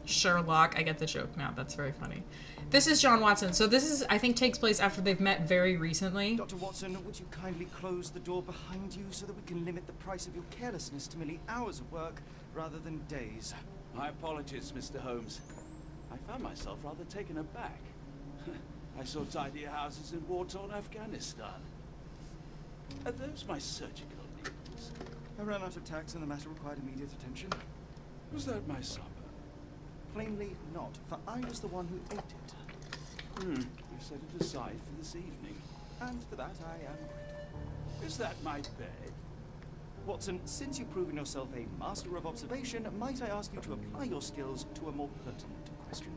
Sherlock. I get the joke now. That's very funny. This is John Watson. So this is, I think, takes place after they've met very recently. Dr. Watson, would you kindly close the door behind you so that we can limit the price of your carelessness to merely hours of work rather than days? My apologies, Mr. Holmes. I found myself rather taken aback. I saw tidier houses in war-torn Afghanistan. Are those my surgical needles? I ran out of tacks and the matter required immediate attention. Was that my supper? Plainly not, for I was the one who ate it. You set it aside for this evening. And for that I am grateful. Is that my bed? Watson, since you've proven yourself a master of observation, might I ask you to apply your skills to a more pertinent question?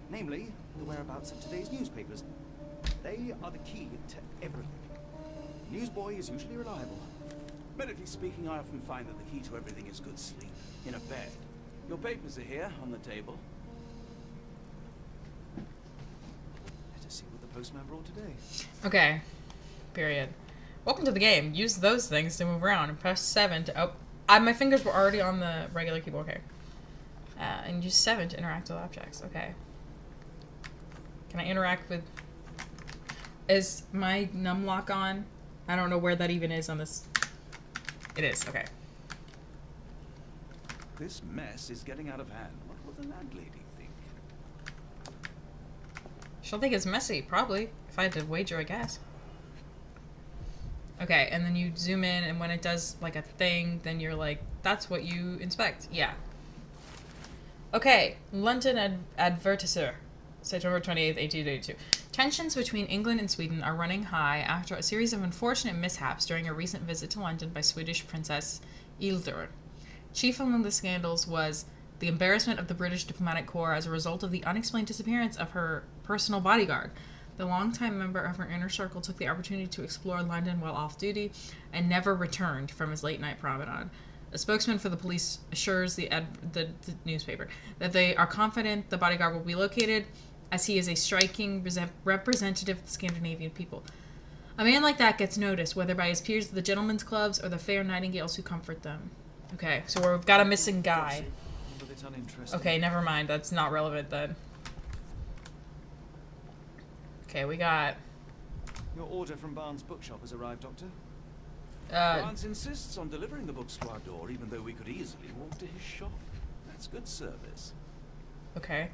Namely, the whereabouts of today's newspapers. They are the key to everything. Newsboy is usually reliable. Medically speaking, I often find that the key to everything is good sleep. In a bed. Your papers are here, on the table. Let us see what the postman brought today. Okay. Period. Welcome to the game. Use those things to move around and press 7 to... Oh, my fingers were already on the regular keyboard. Okay. And use 7 to interact with objects. Okay. Can I interact with... Is my numlock on? I don't know where that even is on this... It is. Okay. This mess is getting out of hand. What will the landlady think? She'll think it's messy, probably. If I had to wager, I guess. Okay, and then you zoom in, and when it does, like, a thing, then you're like, that's what you inspect. Yeah. Okay, London Advertiser, September 28th, 1882. Tensions between England and Sweden are running high after a series of unfortunate mishaps during a recent visit to London by Swedish Princess Hildur. Chief among the scandals was the embarrassment of the British diplomatic corps as a result of the unexplained disappearance of her personal bodyguard. The longtime member of her inner circle took the opportunity to explore London while off duty and never returned from his late-night promenade. A spokesman for the police assures the newspaper that they are confident the bodyguard will be located, as he is a striking representative of the Scandinavian people. A man like that gets noticed, whether by his peers at the gentlemen's clubs or the fair nightingales who comfort them. Okay, so we've got a missing guy. Okay, never mind. That's not relevant then. Okay, we got... Your order from Barnes' bookshop has arrived, Doctor. Barnes insists on delivering the books to our door, even though we could easily walk to his shop. That's good service. Okay.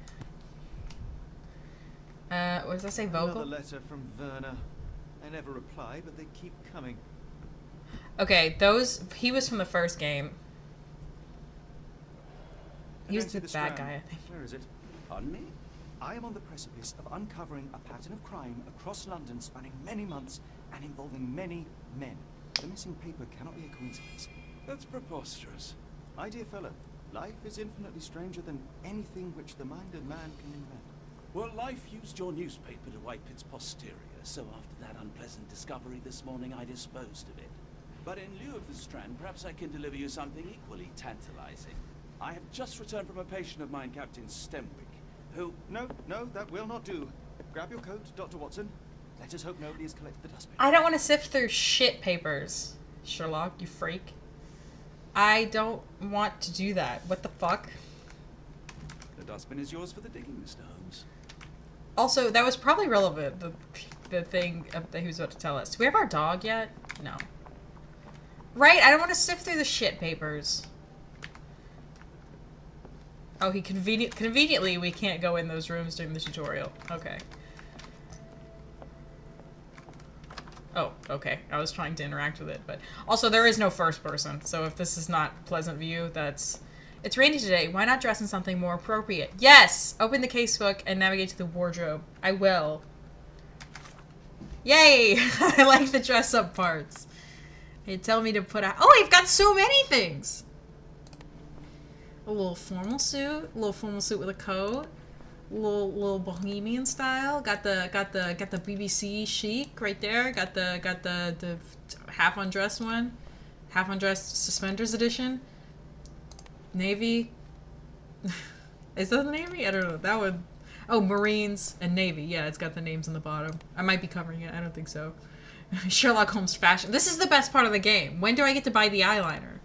What does that say, Vogel? Another letter from Werner. I never reply, but they keep coming. Okay, he was from the first game. He was the bad guy, I think. Where is it? Pardon me? I am on the precipice of uncovering a pattern of crime across London spanning many months and involving many men. The missing paper cannot be a coincidence. That's preposterous. My dear fellow, life is infinitely stranger than anything which the mind of man can invent. Well, life used your newspaper to wipe its posterior, so after that unpleasant discovery this morning, I disposed of it. But in lieu of the Strand, perhaps I can deliver you something equally tantalizing. I have just returned from a patient of mine, Captain Stemwick, who... No, that will not do. Grab your coat, Dr. Watson. Let us hope nobody has collected the dustbin. I don't want to sift through shit papers, Sherlock, you freak. I don't want to do that. What the fuck? The dustbin is yours for the digging, Mr. Holmes. Also, that was probably relevant, the thing that he was about to tell us. Do we have our dog yet? No. Right? I don't want to sift through the shit papers. Oh, conveniently we can't go in those rooms during the tutorial. Okay. Oh, okay. I was trying to interact with it, but also there is no first person, so if this is not pleasant view, that's... It's rainy today. Why not dress in something more appropriate? Yes! Open the casebook and navigate to the wardrobe. I will. Yay! I like the dress-up parts. They tell me to put out... Oh, I've got so many things! A little formal suit with a coat. Little bohemian style. Got the BBC chic right there. Got the half undressed one. Half undressed suspenders edition. Navy. Is that the Navy? I don't know. That one. Oh, Marines and Navy. Yeah, it's got the names on the bottom. I might be covering it. I don't think so. Sherlock Holmes fashion. This is the best part of the game. When do I get to buy the eyeliner?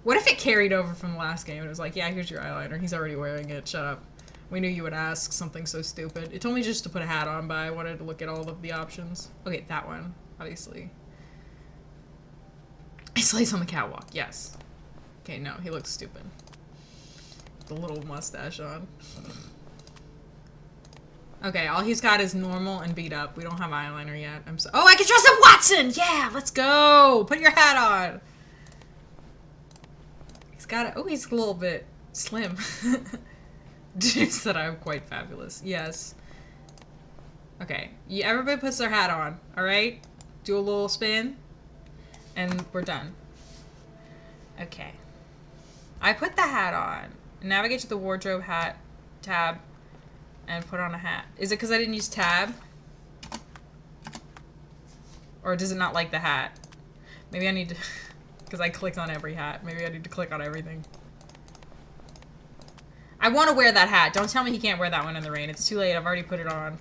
What if it carried over from the last game and it was like, yeah, here's your eyeliner. He's already wearing it. Shut up. We knew you would ask something so stupid. It told me just to put a hat on, but I wanted to look at all of the options. Okay, that one, obviously. He slays on the catwalk, yes. Okay, no, he looks stupid. The little mustache on. Okay, all he's got is normal and beat up. We don't have eyeliner yet. Oh, I can dress up Watson! Yeah, let's go! Put your hat on! He's got it. Oh, he's a little bit slim. Just that I'm quite fabulous. Yes. Okay. Yeah, everybody puts their hat on. Alright? Do a little spin. And we're done. Okay. I put the hat on. Navigate to the wardrobe hat tab. And put on a hat. Is it because I didn't use tab? Or does it not like the hat? Maybe I need to... Because I clicked on every hat. Maybe I need to click on everything. I want to wear that hat. Don't tell me he can't wear that one in the rain. It's too late. I've already put it on.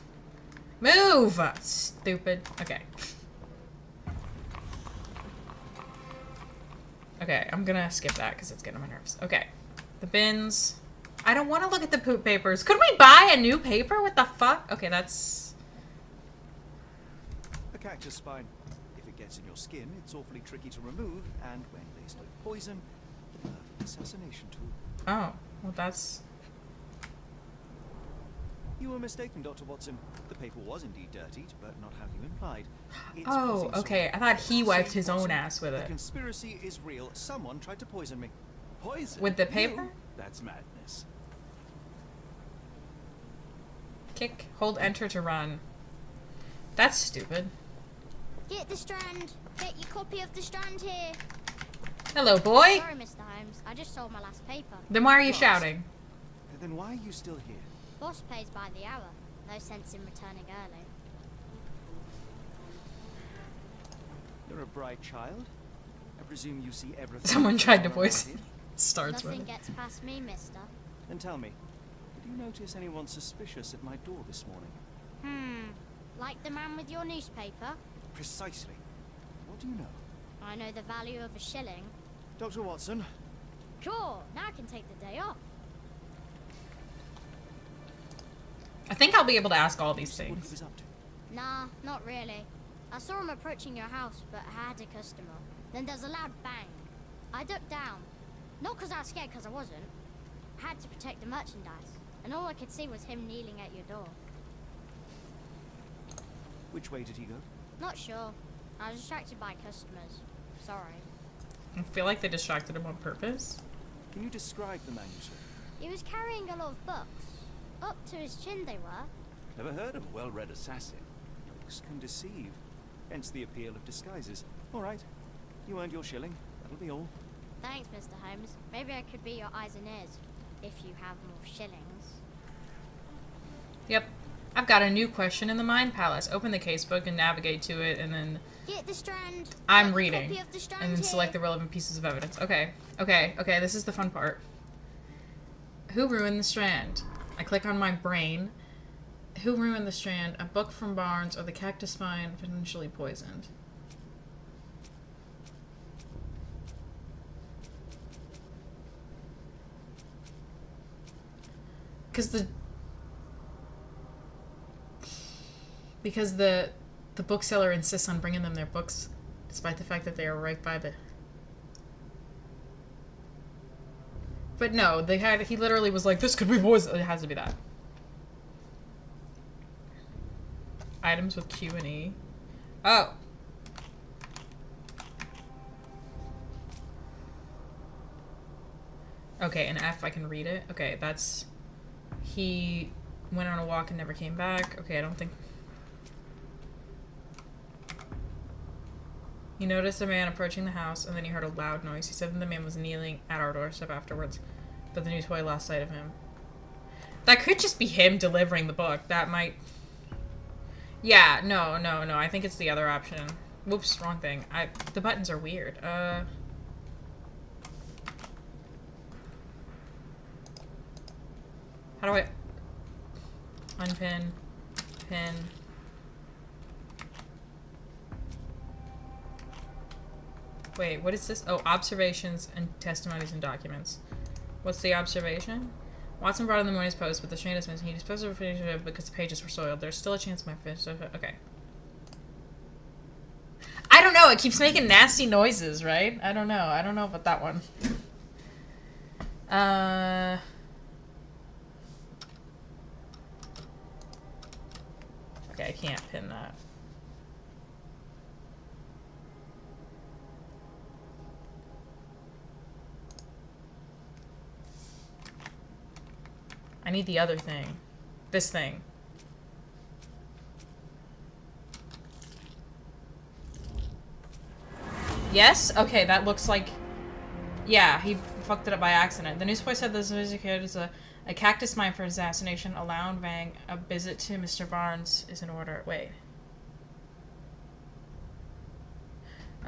Move! Stupid. Okay. Okay, I'm gonna skip that because it's getting on my nerves. Okay. The bins. I don't want to look at the poop papers. Could we buy a new paper? What the fuck? Okay, that's... A cactus spine. If it gets in your skin, it's awfully tricky to remove, and when laced with poison, the perfect assassination tool. Oh, well that's... You were mistaken, Dr. Watson. The paper was indeed dirtied, but not how you implied. It's Oh, poison okay. salt. I thought he wiped Same his own Watson. ass with The it. conspiracy is real. Someone tried to poison me. Poison? With the You? paper? That's madness. Kick. Hold enter to run. That's stupid. Get the Strand. Get your copy of the Strand here. Hello, boy. Sorry, Mr. Holmes. I just sold my last paper. Then why are you Boss. shouting? Then why are you still here? Boss pays by the hour. No sense in returning early. You're a bright child. I presume you see everything. Someone tried to that's going on voice. here. Starts Nothing running. gets past me, mister. Then tell me, did you notice anyone suspicious at my door this morning? Like the man with your newspaper? Precisely. What do you know? I know the value of a shilling. Dr. Watson, Cool. Now I can take the day off. I think I'll be able to ask all these what he things. was up to. Nah, not really. I saw him approaching your house, but I had a customer. Then there's a loud bang. I ducked down. Not because I was scared, because I wasn't. I had to protect the merchandise. And all I could see was him kneeling at your door. Which way did he go? Not sure. I was distracted by customers. Sorry. I feel like they distracted him on purpose. Can you describe the man you saw? He was carrying a lot of books. Up to his chin they were. Never heard of a well-read assassin. Looks can deceive. Hence the appeal of disguises. All right. You earned your shilling. That'll be all. Thanks, Mr. Holmes. Maybe I could be your eyes and ears. If you have more shillings. Yep. I've got a new question in the Mind Palace. Open the casebook and navigate to it, and then Get the Strand. I'm Get the reading. copy of the Strand And then select the here. relevant pieces of evidence. Okay. Okay. Okay. This is the fun part. Who ruined the Strand? I click on my brain. Who ruined the Strand? A book from Barnes or the cactus spine potentially poisoned? Because the bookseller insists on bringing them their books, despite the fact that they are right by the. But no, he literally was like, this could be poison. It has to be that. Items with Q and E. Oh. Okay, an F, I can read it. Okay, that's... He went on a walk and never came back. Okay, I don't think... He noticed a man approaching the house, and then he heard a loud noise. He said that the man was kneeling at our doorstep afterwards, but the newsboy lost sight of him. That could just be him delivering the book. That might... Yeah, no. I think it's the other option. Whoops, wrong thing. The buttons are weird. How do I... Unpin. Pin. Wait, what is this? Oh, observations and testimonies and documents. What's the observation? Watson brought in the morning's post, but the strain is missing. He disposed of it because the pages were soiled. There's still a chance my fish... Okay. I don't know. It keeps making nasty noises, right? I don't know. I don't know about that one. Okay, I can't pin that. I need the other thing. This thing. Yes? Okay, that looks like... Yeah, he fucked it up by accident. The newsboy said this kid is a cactus mine for assassination. Allowing Vang a visit to Mr. Barnes is in order. Wait.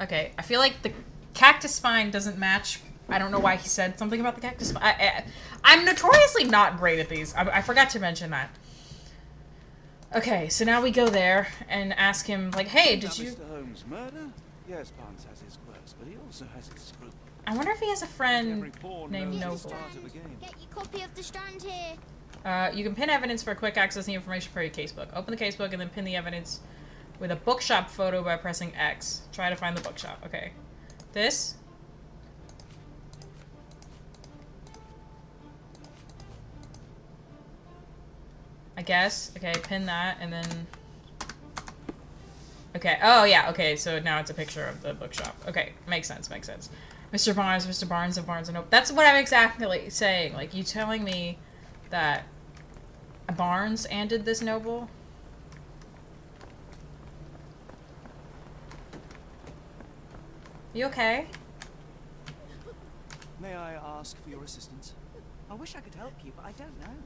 Okay, I feel like the cactus spine doesn't match. I don't know why he said something about the cactus spine. I'm notoriously not great at these. I forgot to mention that. Okay, so now we go there and ask him, like, hey, did you... Mr. Holmes' murder? Yes, Barnes has his quirks, but he also has his scruples. I wonder if he has a friend named Get Noble. your copy of the Strand here. You can pin evidence for quick access to the information for your casebook. Open the casebook and then pin the evidence with a bookshop photo by pressing X. Try to find the bookshop. Okay. This? I guess. Okay, pin that and then... Okay. Oh, yeah. Okay, so now it's a picture of the bookshop. Okay, makes sense, makes sense. Mr. Barnes of Barnes & Noble. That's what I'm exactly saying. Like, you telling me that Barnes did this Noble? You okay? May I ask for your assistance? I wish I could help you, but I don't know.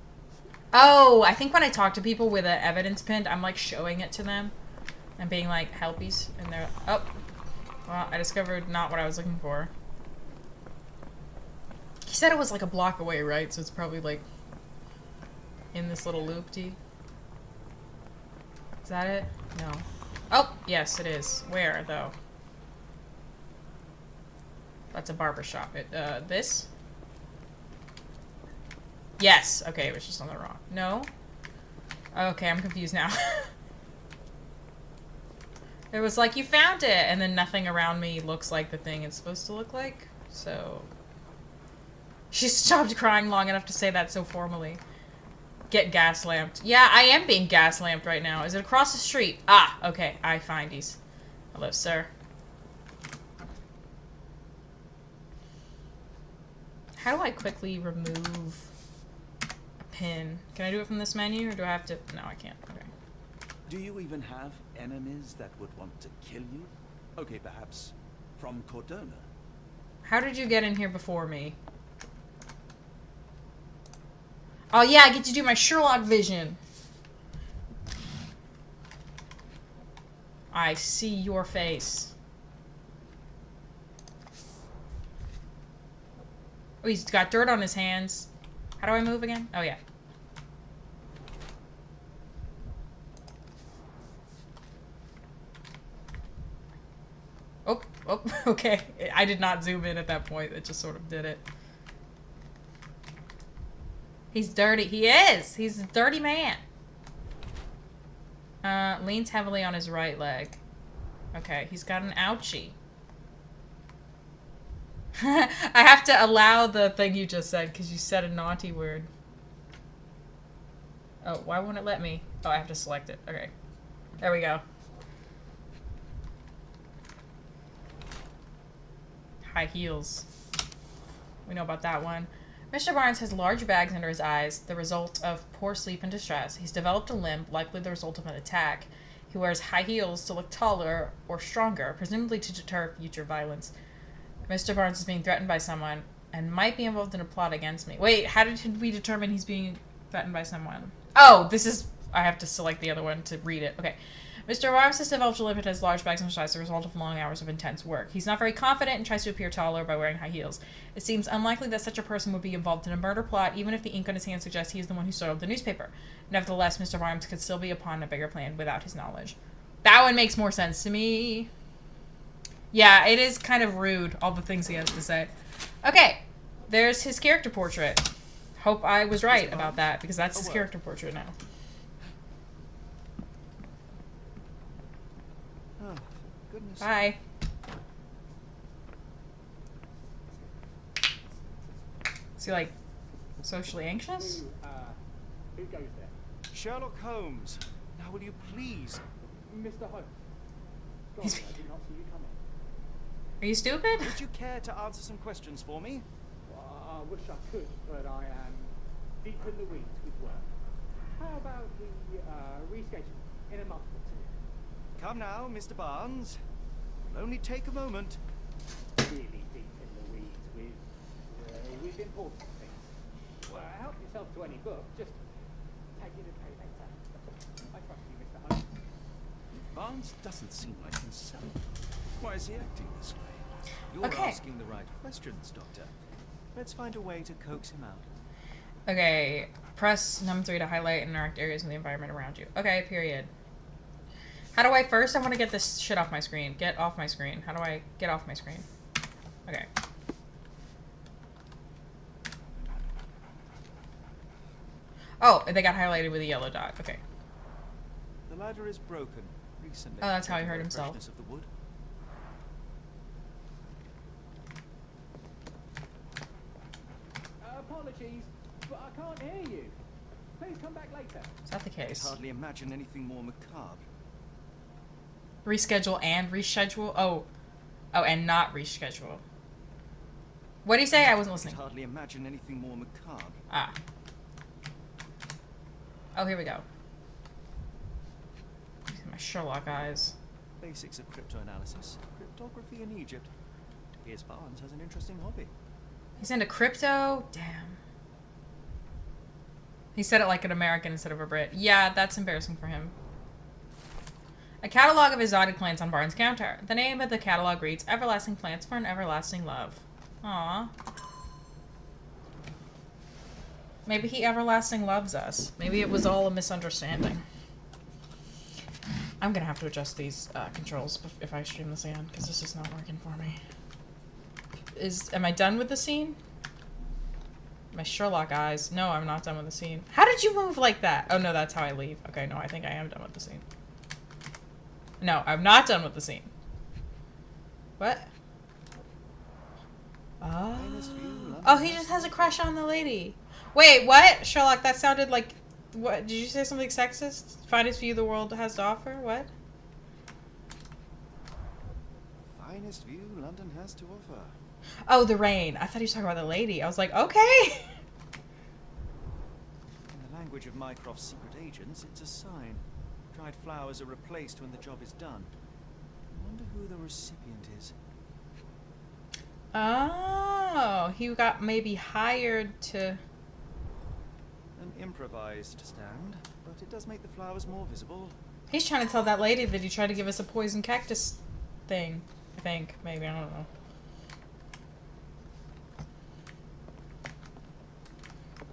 Oh, I think when I talk to people with an evidence pinned, I'm, like, showing it to them. And being like, helpies. And they're... Oh. Well, I discovered not what I was looking for. He said it was like a block away, right? So it's probably like in this little loop-de. Is that it? No. Oh, yes, it is. Where, though? That's a barber shop. This? Yes. Okay, it was just on the wrong. No? Okay, I'm confused now. It was like, you found it! And then nothing around me looks like the thing it's supposed to look like. So... She stopped crying long enough to say that so formally. Get gas-lamped. Yeah, I am being gas-lamped right now. Is it across the street? Ah, okay. I find these. Hello, sir. How do I quickly remove a pin? Can I do it from this menu, or do I have to... No, I can't. Okay. Do you even have enemies that would want to kill you? Okay, perhaps from Cordona. How did you get in here before me? Oh yeah, I get to do my Sherlock vision. I see your face. Oh, he's got dirt on his hands. How do I move again? Oh yeah. Oh, okay. I did not zoom in at that point. It just sort of did it. He's dirty. He is. He's a dirty man. Leans heavily on his right leg. Okay, he's got an ouchie. I have to allow the thing you just said because you said a naughty word. Oh, why won't it let me? Oh, I have to select it. Okay. There we go. High heels. We know about that one. Mr. Barnes has large bags under his eyes, the result of poor sleep and distress. He's developed a limp, likely the result of an attack. He wears high heels to look taller or stronger, presumably to deter future violence. Mr. Barnes is being threatened by someone and might be involved in a plot against me. Wait, how did we determine he's being threatened by someone? Oh, this is... I have to select the other one to read it. Okay. Mr. Barnes has developed a limp and has large bags on his eyes as a result of long hours of intense work. He's not very confident and tries to appear taller by wearing high heels. It seems unlikely that such a person would be involved in a murder plot, even if the ink on his hand suggests he is the one who soiled the newspaper. Nevertheless, Mr. Barnes could still be upon a bigger plan without his knowledge. That one makes more sense to me. Yeah, it is kind of rude, all the things he has to say. Okay, there's his character portrait. Hope I was right about that, because that's his character portrait now. Oh, goodness. Bye. Is he, like, socially anxious? Who goes there? Sherlock Holmes. Now will you please... Mr. Holmes. God, He's- I did not see you coming. Are you stupid? Would you care to answer some questions for me? Well, I wish I could, but I am deep in the weeds with work. How about we reschedule in a month or two? Come now, Mr. Barnes. It'll only take a moment. Really deep in the weeds with important things. Well, help yourself to any book. Just take it and pay later. I trust you, Mr. Holmes. Barnes doesn't seem like himself. Why is he acting this way? You're Okay. asking the right questions, Doctor. Let's find a way to coax him out. Okay, press num 3 to highlight and interact areas in the environment around you. Okay, period. How do I first? I want to get this shit off my screen. Get off my screen. How do I get off my screen? Okay. Oh, they got highlighted with a yellow dot. Okay. The ladder is broken recently. Oh, that's how he because hurt of the himself. freshness of the wood. Apologies, but I can't hear you. Please come back later. Is that the I case? hardly imagine anything more macabre. Reschedule and reschedule? Oh. Oh, and not reschedule. What did he say? I wasn't I listening. hardly imagine anything more macabre. Ah. Oh, here we go. My Sherlock eyes. Basics of cryptoanalysis. Cryptography in Egypt. It appears Barnes has an interesting hobby. He's into crypto? Damn. He said it like an American instead of a Brit. Yeah, that's embarrassing for him. A catalog of exotic plants on Barnes' counter. The name of the catalog reads, Everlasting Plants for an Everlasting Love. Aww. Maybe he everlasting loves us. Maybe it was all a misunderstanding. I'm gonna have to adjust these controls if I stream this again, because this is not working for me. Am I done with the scene? My Sherlock eyes. No, I'm not done with the scene. How did you move like that? Oh no, that's how I leave. Okay, no, I think I am done with the scene. No, I'm not done with the scene. What? Oh. Oh, he just has a crush on the lady. Wait, what? Sherlock, that sounded like... What? Did you say something sexist? Finest view the world has to offer? What? Finest view London has to offer. Oh, the rain. I thought he was talking about the lady. I was like, okay. In the language of Mycroft's secret agents, it's a sign. Dried flowers are replaced when the job is done. I wonder who the recipient is. Oh, he got maybe hired to... An improvised stand, but it does make the flowers more visible. He's trying to tell that lady that he tried to give us a poison cactus thing. I think. Maybe. I don't know.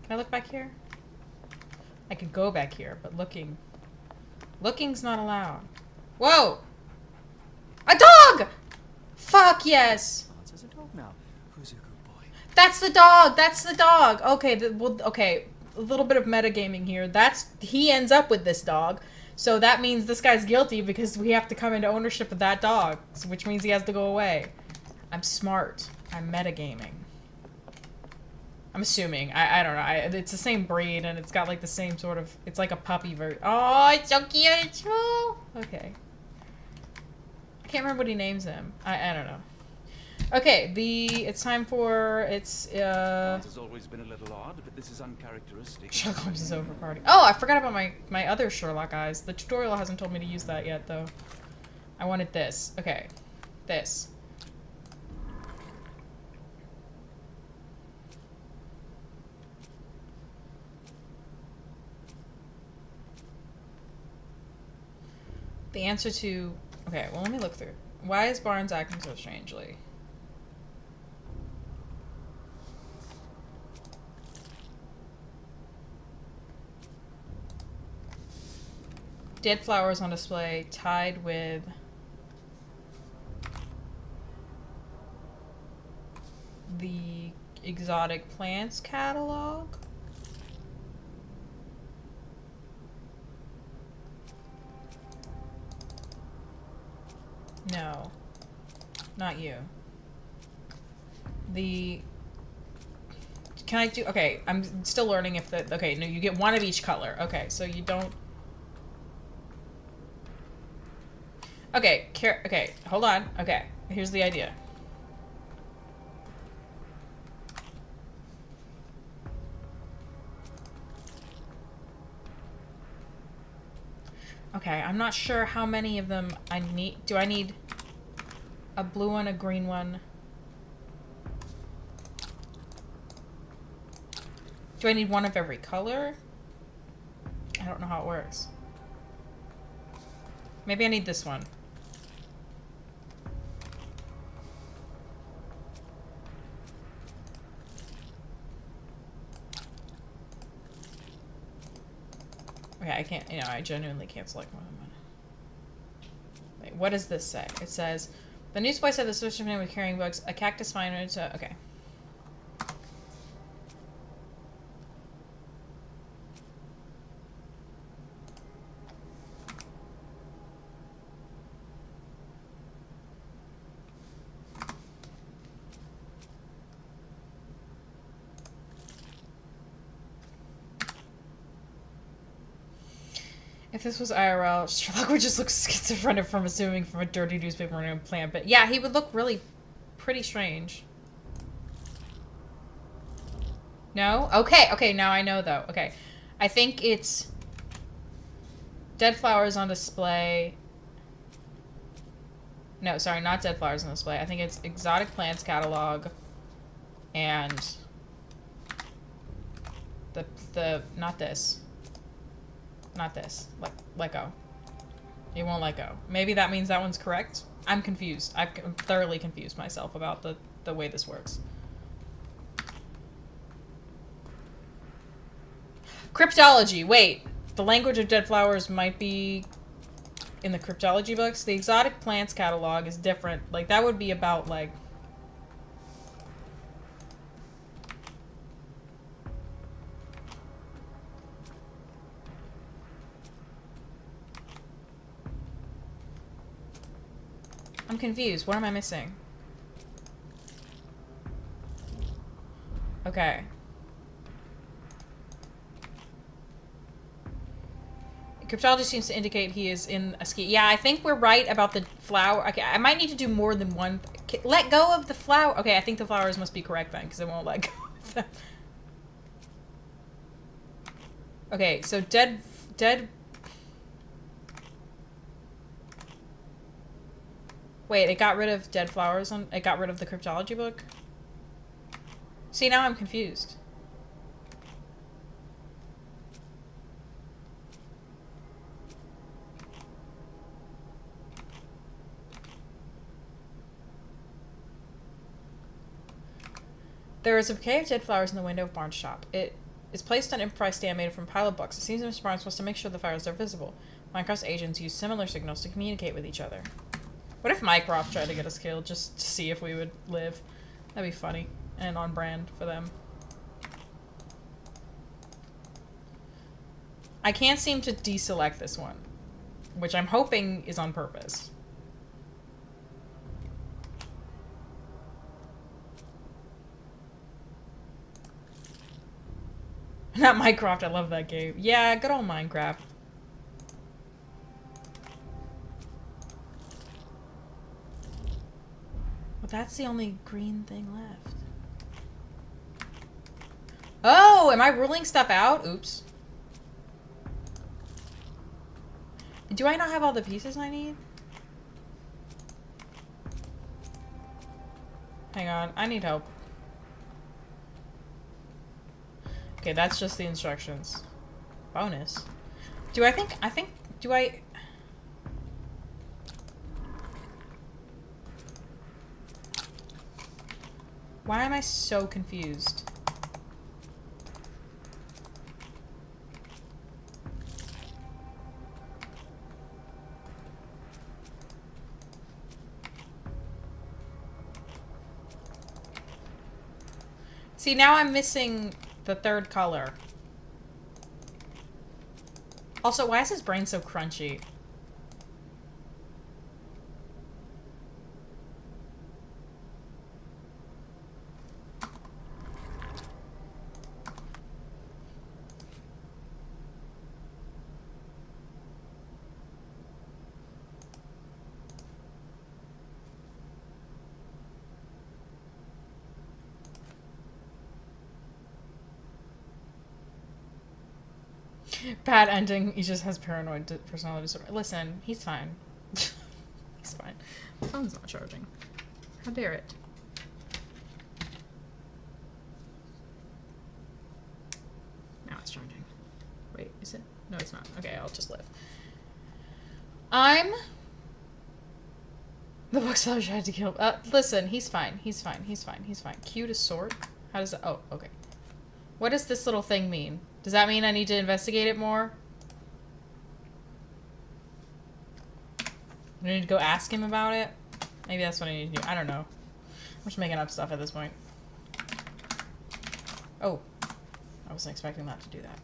Can I look back here? I could go back here, but looking's not allowed. Whoa! A dog! Fuck yes! Answers a dog now. Who's a good boy? That's the dog! That's the dog! Okay, okay. A little bit of metagaming here. He ends up with this dog. So that means this guy's guilty because we have to come into ownership of that dog. Which means he has to go away. I'm smart. I'm metagaming. I'm assuming. I don't know. It's the same breed and it's got like the same sort of... It's like a puppy version. Oh, it's so cute. It's cool. Okay. I can't remember what he names him. I don't know. Okay, it's time for... It's, It has always been a little odd, but this is uncharacteristic. Sherlock Holmes is over party. Oh, I forgot about my other Sherlock eyes. The tutorial hasn't told me to use that yet, though. I wanted this. Okay. This. The answer to... Okay, well, let me look through. Why is Barnes acting so strangely? Dead flowers on display, tied with... the exotic plants catalog? No. Not you. Can I do... Okay, I'm still learning if the... Okay, no, you get one of each color. Okay, so you don't... Okay, okay, hold on. Okay, here's the idea. Okay, I'm not sure how many of them I need. Do I need a blue one, a green one? Do I need one of every color? I don't know how it works. Maybe I need this one. Okay, I can't, I genuinely can't select one of them. Wait, what does this say? It says, the newsboy said the search man was carrying books, a cactus finder, okay. If this was IRL, Sherlock would just look schizophrenic from assuming from a dirty newspaper and a plant. But yeah, he would look really pretty strange. No? Okay, okay, now I know though. Okay. I think it's dead flowers on display. No, sorry, not dead flowers on display. I think it's exotic plants catalog and not this. Not this. Let go. It won't let go. Maybe that means that one's correct. I'm confused. I've thoroughly confused myself about the way this works. Cryptology. Wait. The language of dead flowers might be in the cryptology books. The exotic plants catalog is different. Like, that would be about, like... I'm confused. What am I missing? Okay. Cryptology seems to indicate he is in a ski. Yeah, I think we're right about the flower. Okay, I might need to do more than one. Let go of the flower. Okay, I think the flowers must be correct then, because it won't let go of them. Okay, so dead... Wait, it got rid of dead flowers on... It got rid of the cryptology book? See, now I'm confused. There is a bouquet of dead flowers in the window of Barnes' shop. It is placed on an improvised stand made from a pile of books. It seems that Mr. Barnes wants to make sure the flowers are visible. Minecraft agents use similar signals to communicate with each other. What if Mycroft tried to get us killed just to see if we would live? That'd be funny and on brand for them. I can't seem to deselect this one, which I'm hoping is on purpose. Not Minecraft, I love that game. Yeah, good old Minecraft. Well, that's the only green thing left. Oh, am I ruling stuff out? Oops. Do I not have all the pieces I need? Hang on, I need help. Okay, that's just the instructions. Bonus. Do I think, do I... Why am I so confused? See, now I'm missing the third color. Also, why is his brain so crunchy? Bad ending. He just has paranoid personality disorder. Listen, he's fine. He's fine. The phone's not charging. How dare it? Now it's charging. Wait, is it? No, it's not. Okay, I'll just live. I'm... The bookseller tried to kill... listen, he's fine. He's fine. He's fine. He's fine. Q to sort? How does that... Oh, okay. What does this little thing mean? Does that mean I need to investigate it more? I need to go ask him about it? Maybe that's what I need to do. I don't know. I'm just making up stuff at this point. Oh. I wasn't expecting that to do that.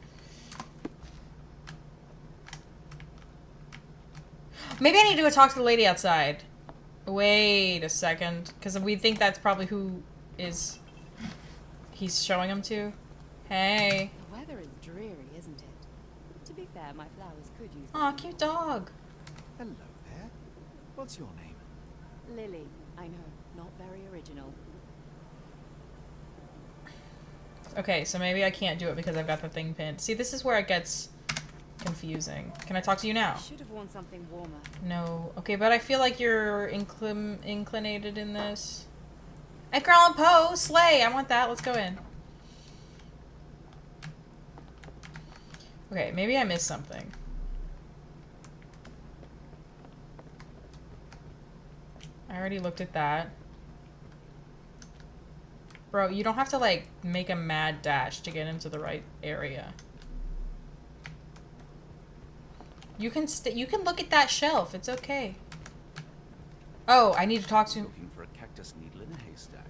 Maybe I need to go talk to the lady outside. Wait a second. Because we think that's probably who is... he's showing him to. Hey. The weather is dreary, isn't it? To be fair, my flowers could use... Aw, cute dog. Hello there. What's your name? Lily, I know, not very original. Okay, so maybe I can't do it because I've got the thing pinned. See, this is where it gets confusing. Can I talk to you now? Should have worn something warmer. No. Okay, but I feel like you're inclinated in this. Edgar Allan Poe! Slay! I want that. Let's go in. Okay, maybe I missed something. I already looked at that. Bro, you don't have to, like, make a mad dash to get into the right area. You can look at that shelf. It's okay. Oh, I need to talk to... Looking for a cactus needle in a haystack.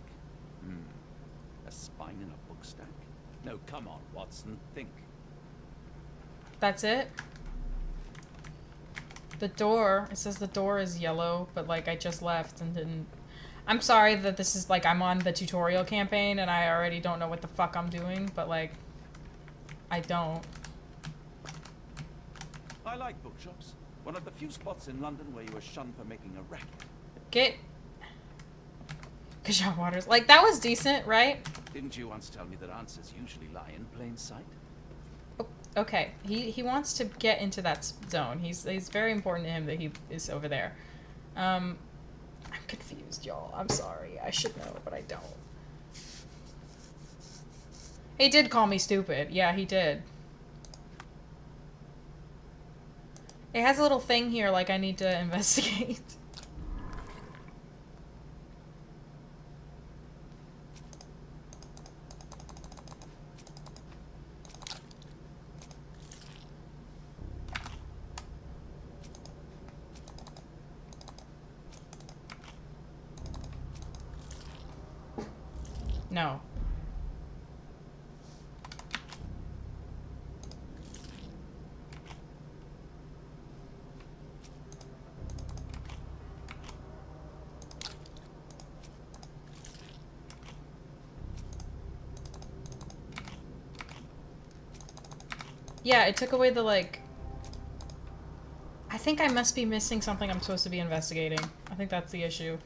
A spine in a book stack? No, come on, Watson, think. That's it? The door, it says the door is yellow, but like I just left and didn't... I'm sorry that this is like I'm on the tutorial campaign and I already don't know what the fuck I'm doing, but like, I don't. I like bookshops. One of the few spots in London where you are shunned for making a racket. Get... Good job, Waters. Like, that was decent, right? Didn't you once tell me that answers usually lie in plain sight? Okay, he wants to get into that zone. He's very important to him that he is over there. I'm confused, y'all. I'm sorry. I should know, but I don't. He did call me stupid. Yeah, he did. It has a little thing here like I need to investigate. No. Yeah, it took away the, like... I think I must be missing something I'm supposed to be investigating. I think that's the issue.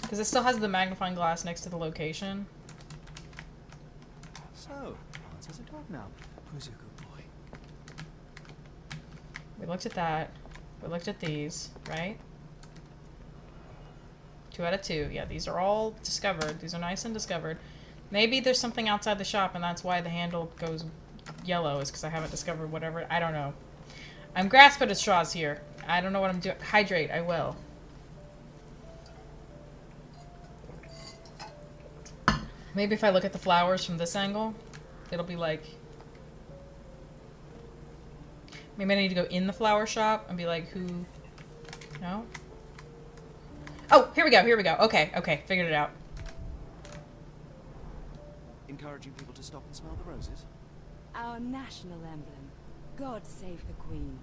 Because it still has the magnifying glass next to the location. So, answers a dog now. Who's a good boy? We looked at that. We looked at these, right? 2 out of 2. Yeah, these are all discovered. These are nice and discovered. Maybe there's something outside the shop and that's why the handle goes yellow, is because I haven't discovered whatever. I don't know. I'm grasping at straws here. I don't know what I'm doing. Hydrate, I will. Maybe if I look at the flowers from this angle, it'll be like... Maybe I need to go in the flower shop and be like, who... No? Oh, here we go, here we go. Okay, okay, figured it out. Encouraging people to stop and smell the roses? Our national emblem. God save the Queen.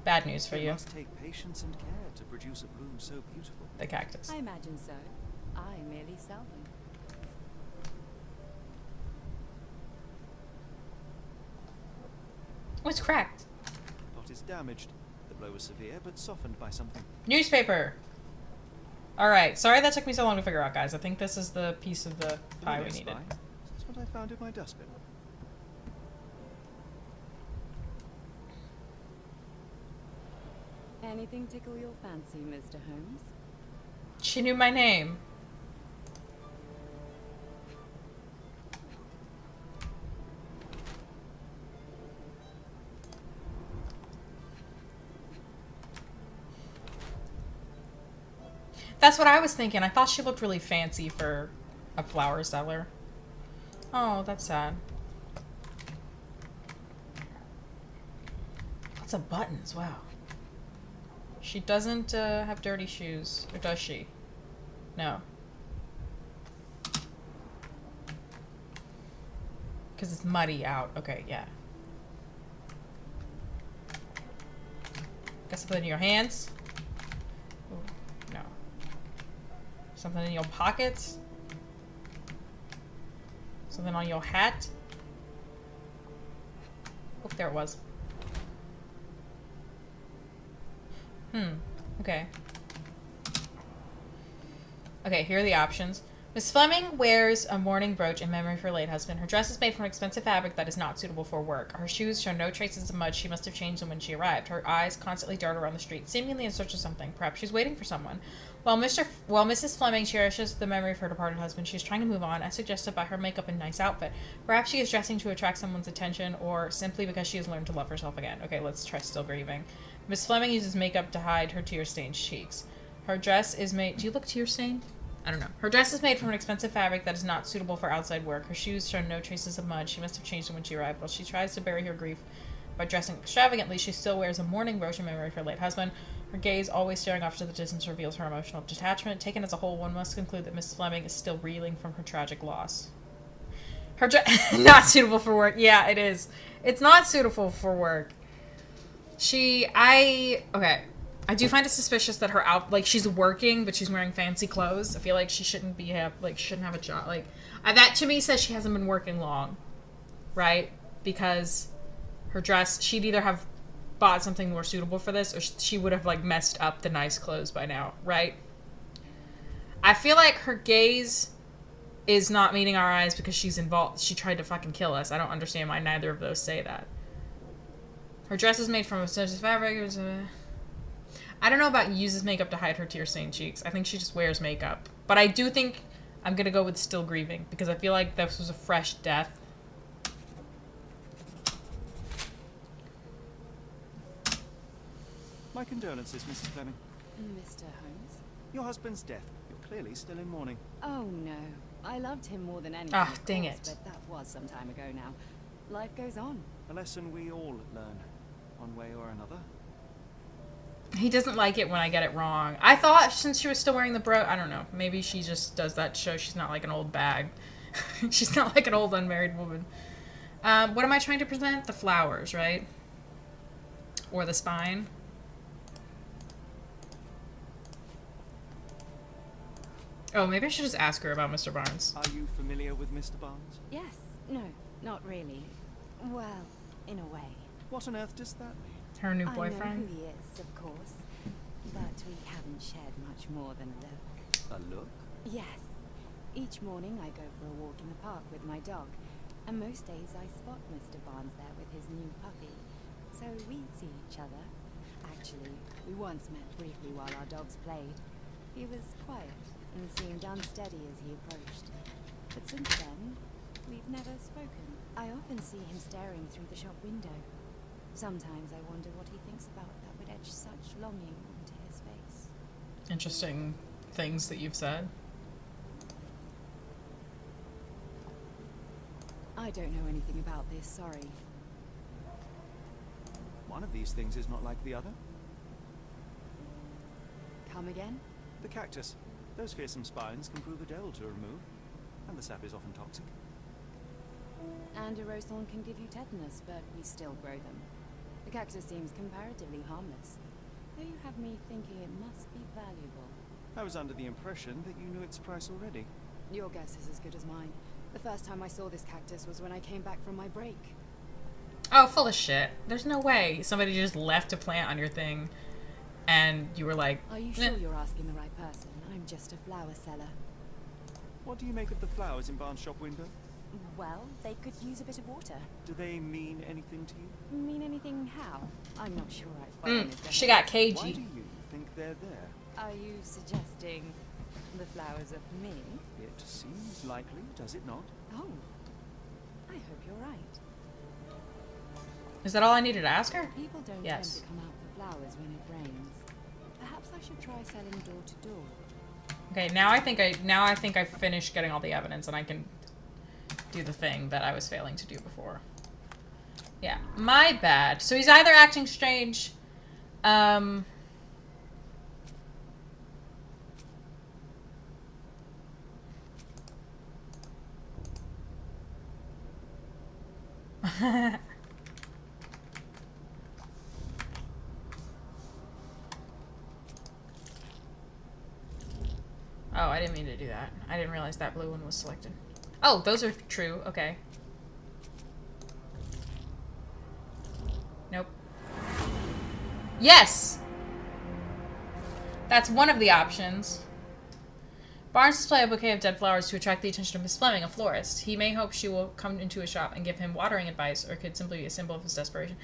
Bad news for It you. must take patience and care to produce a bloom so beautiful. The cactus. I imagine so. I merely sell them. Oh, it's cracked. The pot is damaged. The blow was severe, but softened by something. Newspaper! Alright, sorry that took me so long to figure out, guys. I think this is the piece of the pie we Familiar needed. spy. That's what I found in my dustbin. Anything tickle your fancy, Mr. Holmes? She knew my name. That's what I was thinking. I thought she looked really fancy for a flower seller. Oh, that's sad. Lots of buttons, wow. She doesn't have dirty shoes, or does she? No. Because it's muddy out. Okay, yeah. Got something in your hands? Ooh, no. Something in your pockets? Something on your hat? Oh, there it was. Okay. Okay, here are the options. Miss Fleming wears a mourning brooch in memory of her late husband. Her dress is made from expensive fabric that is not suitable for work. Her shoes show no traces of mud. She must have changed them when she arrived. Her eyes constantly dart around the street, seemingly in search of something. Perhaps she's waiting for someone. While Mrs. Fleming cherishes the memory of her departed husband, she is trying to move on, as suggested by her makeup and nice outfit. Perhaps she is dressing to attract someone's attention, or simply because she has learned to love herself again. Okay, let's try still grieving. Miss Fleming uses makeup to hide her tear-stained cheeks. Her dress is made... Do you look tear-stained? I don't know. Her dress is made from an expensive fabric that is not suitable for outside work. Her shoes show no traces of mud. She must have changed them when she arrived. While she tries to bury her grief by dressing extravagantly, she still wears a mourning brooch in memory of her late husband. Her gaze, always staring off to the distance, reveals her emotional detachment. Taken as a whole, one must conclude that Miss Fleming is still reeling from her tragic loss. Her dress... not suitable for work. Yeah, it is. It's not suitable for work. Okay. I do find it suspicious that her she's working, but she's wearing fancy clothes. I feel like she shouldn't have a job. That to me says she hasn't been working long, right? Because her dress, she'd either have bought something more suitable for this, or she would have messed up the nice clothes by now, right? I feel like her gaze is not meeting our eyes because she's involved. She tried to fucking kill us. I don't understand why neither of those say that. Her dress is made from expensive fabric. I don't know about uses makeup to hide her tear-stained cheeks. I think she just wears makeup. But I do think I'm going to go with still grieving, because I feel like this was a fresh death. My condolences, Mrs. Fleming. Mr. Holmes? Your husband's death. You're clearly still in mourning. Oh, no. I loved him more than anything, Ah, of dang course, it. but that was some time ago now. Life goes on. A lesson we all learn, one way or another. He doesn't like it when I get it wrong. I thought since she was still wearing the brooch, I don't know. Maybe she just does that to show she's not like an old bag. She's not like an old unmarried woman. What am I trying to present? The flowers, right? Or the spine? Oh, maybe I should just ask her about Mr. Barnes. Are you familiar with Mr. Barnes? Yes. No, not really. Well, in a way. What on earth does that mean? Her new I know boyfriend? who he is, of course. But we haven't shared much more than a look. A look? Yes. Each morning I go for a walk in the park with my dog. And most days I spot Mr. Barnes there with his new puppy. So we see each other. Actually, we once met briefly while our dogs played. He was quiet and seemed unsteady as he approached. But since then, we've never spoken. I often see him staring through the shop window. Sometimes I wonder what he thinks about that would etch such longing onto his face. Interesting things that you've said. I don't know anything about this, sorry. One of these things is not like the other. Come again? The cactus. Those fearsome spines can prove a dell to remove, and the sap is often toxic. And a rose thorn can give you tetanus, but we still grow them. The cactus seems comparatively harmless, though you have me thinking it must be valuable. I was under the impression that you knew its price already. Your guess is as good as mine. The first time I saw this cactus was when I came back from my break. Oh, full of shit. There's no way somebody just left a plant on your thing and you were like, Are you "Eh." sure you're asking the right person? I'm just a flower seller. What do you make of the flowers in Barnes' shop window? Well, they could use a bit of water. Do they mean anything to you? Mean anything how? I'm not sure I quite understand. She got Why cagey. do you think they're there? Are you suggesting the flowers are for me? It seems likely, does it not? Oh, I hope you're right. Is that all I needed to ask her? People don't Yes. tend to come out for flowers when it rains. Perhaps I should try selling door to door. Okay, now I think I've finished getting all the evidence and I can do the thing that I was failing to do before. Yeah, my bad. So he's either acting strange, Oh, I didn't mean to do that. I didn't realize that blue one was selected. Oh, those are true. Okay. Nope. Yes! That's one of the options. Barnes display a bouquet of dead flowers to attract the attention of Miss Fleming, a florist. He may hope she will come into his shop and give him watering advice, or it could simply be a symbol of his desperation.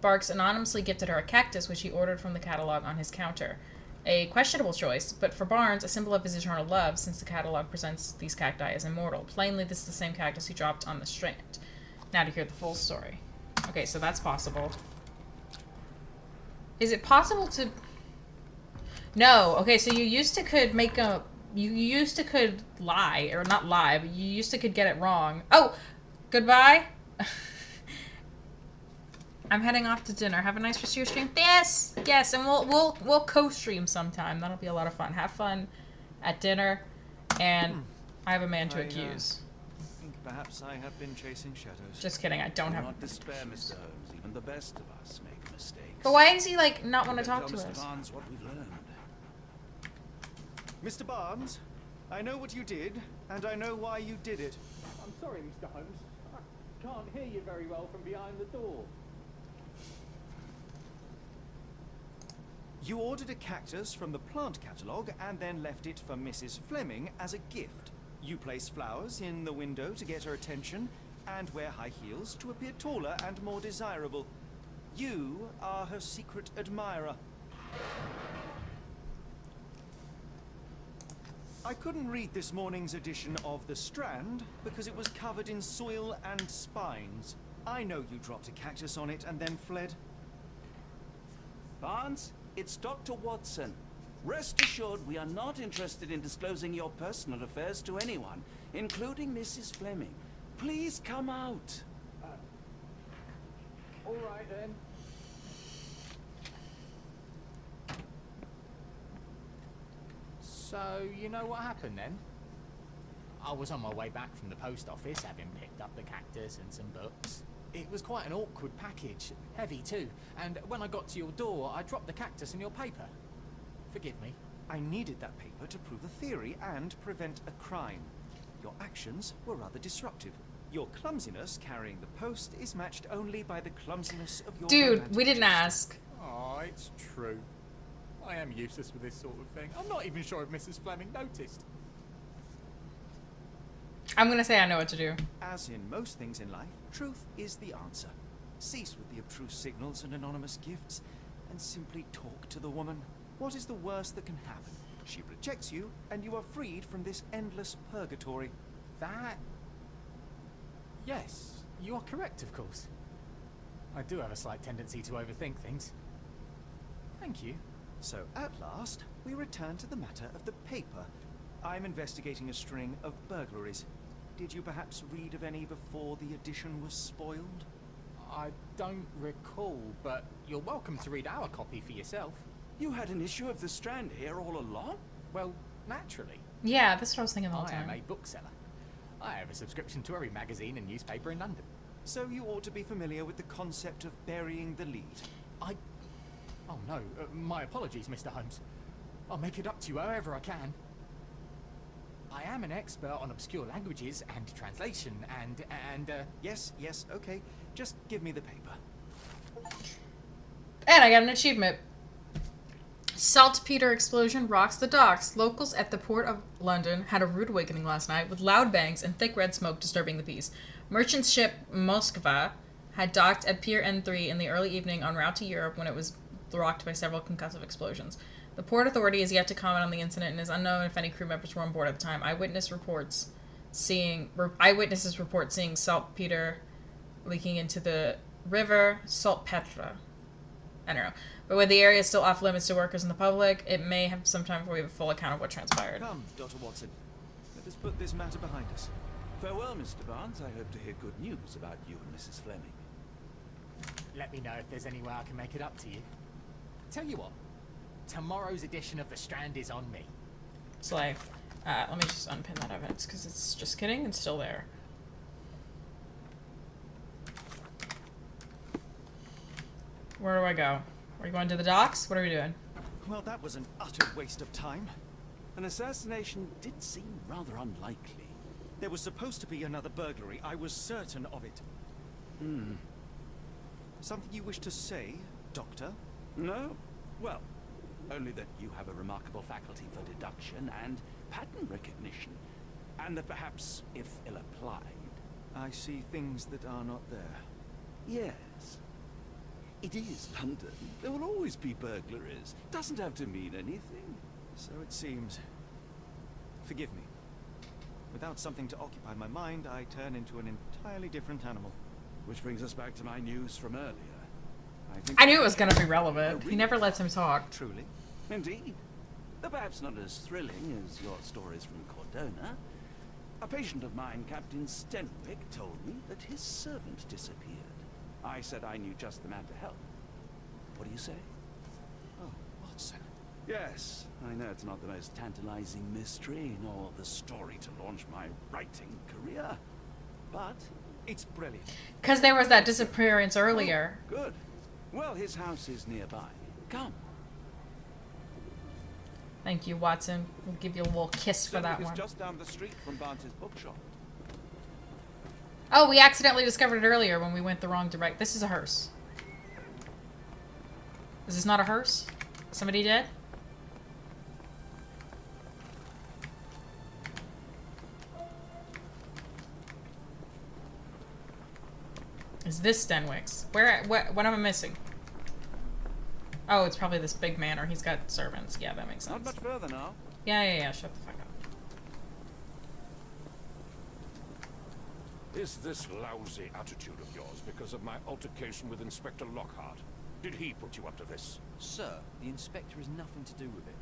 Barks anonymously gifted her a cactus, which he ordered from the catalog on his counter. A questionable choice, but for Barnes, a symbol of his eternal love, since the catalog presents these cacti as immortal. Plainly, this is the same cactus he dropped on the strand. Now to hear the full story. Okay, so that's possible. Is it possible to... No. Okay, so you used to could make a... You used to could lie, or not lie, but you used to could get it wrong. Oh! Goodbye! I'm heading off to dinner. Have a nice rest of your stream. Yes! Yes, and we'll co-stream sometime. That'll be a lot of fun. Have fun at dinner, and I have a man to accuse. I think perhaps I have been chasing shadows. Just kidding, I don't Do have... not despair, Mr. Holmes. Even the best of us make mistakes. But why does he, like, not want to Tell talk to Mr. us? Barnes what we've learned. Mr. Barnes, I know what you did, and I know why you did it. I'm sorry, Mr. Holmes. I can't hear you very well from behind the door. You ordered a cactus from the plant catalogue and then left it for Mrs. Fleming as a gift. You place flowers in the window to get her attention and wear high heels to appear taller and more desirable. You are her secret admirer. I couldn't read this morning's edition of The Strand because it was covered in soil and spines. I know you dropped a cactus on it and then fled. Barnes, it's Dr. Watson. Rest assured we are not interested in disclosing your personal affairs to anyone, including Mrs. Fleming. Please come out. All right, then. So, you know what happened then? I was on my way back from the post office, having picked up the cactus and some books. It was quite an awkward package, heavy too, and when I got to your door, I dropped the cactus in your paper. Forgive me. I needed that paper to prove a theory and prevent a crime. Your actions were rather disruptive. Your clumsiness carrying the post is matched only by the clumsiness of your Dude, romantic we didn't gesture. ask. Oh, it's true. I am useless with this sort of thing. I'm not even sure if Mrs. Fleming noticed. I'm gonna say I know what to do. As in most things in life, truth is the answer. Cease with the obtruse signals and anonymous gifts, and simply talk to the woman. What is the worst that can happen? She rejects you, and you are freed from this endless purgatory. That... Yes, you are correct, of course. I do have a slight tendency to overthink things. Thank you. So, at last, we return to the matter of the paper. I'm investigating a string of burglaries. Did you perhaps read of any before the edition was spoiled? I don't recall, but you're welcome to read our copy for yourself. You had an issue of The Strand here all along? Well, naturally. Yeah, that's what I was thinking the whole I am time. a bookseller. I have a subscription to every magazine and newspaper in London. So you ought to be familiar with the concept of burying the lead. Oh no, my apologies, Mr. Holmes. I'll make it up to you however I can. I am an expert on obscure languages and translation and Yes, okay. Just give me the paper. And I got an achievement. Saltpeter explosion rocks the docks. Locals at the Port of London had a rude awakening last night with loud bangs and thick red smoke disturbing the peace. Merchant ship Moskva had docked at Pier N3 in the early evening en route to Europe when it was rocked by several concussive explosions. The Port Authority is yet to comment on the incident and is unknown if any crew members were on board at the time. Eyewitnesses report seeing saltpeter leaking into the river Saltpetre. I don't know. But when the area is still off limits to workers and the public, it may have some time before we have a full account of what transpired. Come, Dr. Watson. Let us put this matter behind us. Farewell, Mr. Barnes. I hope to hear good news about you and Mrs. Fleming. let me know if there's any way I can make it up to you. Tell you what, tomorrow's edition of The Strand is on me. Slay. Let me just unpin that evidence because it's just kidding. It's still there. Where do I go? Are you going to the docks? What are we doing? Well, that was an utter waste of time. An assassination did seem rather unlikely. There was supposed to be another burglary. I was certain of it. Something you wish to say, Doctor? No? Well, only that you have a remarkable faculty for deduction and pattern recognition. And that perhaps, if ill-applied... I see things that are not there. Yes. It is London. There will always be burglaries. Doesn't have to mean anything. So it seems. Forgive me. Without something to occupy my mind, I turn into an entirely different animal. Which brings us back to my news from earlier. I knew it was going to be relevant. He never lets him talk. Truly? Indeed. Though perhaps not as thrilling as your stories from Cordona. A patient of mine, Captain Stenwick, told me that his servant disappeared. I said I knew just the man to help. What do you say? Oh, Watson. Yes, I know it's not the most tantalizing mystery, nor the story to launch my writing career. But it's brilliant. Because there was that disappearance earlier. Oh, good. Well, his house is nearby. Come. Thank you, Watson. We'll give you a little kiss for that Stenwick one. is just down the street from Barnes's bookshop. Oh, we accidentally discovered it earlier when we went the wrong direction. This is a hearse. Is this not a hearse? Somebody dead? Is this Stenwick's? What am I missing? Oh, it's probably this big man, or he's got servants. Yeah, that makes sense. Not much further now. Yeah, shut the fuck up. Is this lousy attitude of yours because of my altercation with Inspector Lockhart? Did he put you up to this? Sir, the inspector has nothing to do with it.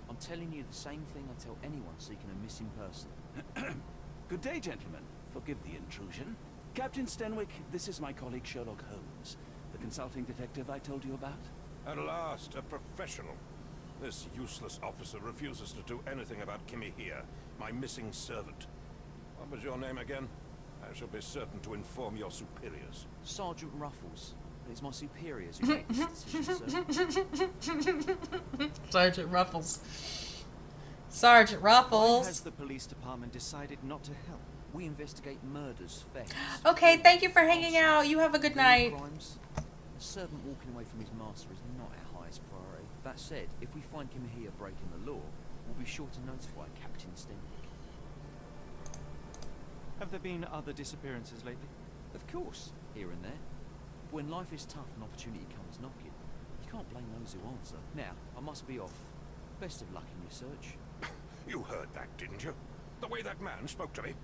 I'm telling you the same thing I tell anyone seeking a missing person. Good day, gentlemen. Forgive the intrusion. Captain Stenwick, this is my colleague Sherlock Holmes, the consulting detective I told you about. At last, a professional. This useless officer refuses to do anything about Kimmy here, my missing servant. What was your name again? I shall be certain to inform your superiors. Sergeant Ruffles. It's my superiors who make this decision, sir. Sergeant Ruffles. Sergeant Why has Ruffles. the police department decided not to help? We investigate murders, thefts. Okay, thank you for hanging out. You have a good real night. crimes. A servant walking away from his master is not our highest priority. That said, if we find him here breaking the law, we'll be sure to notify Captain Stenwick. Have there been other disappearances lately? Of course, here and there. When life is tough and opportunity comes knocking, you can't blame those who answer. Now, I must be off. Best of luck in your search. You heard that, didn't you? The way that man spoke to me.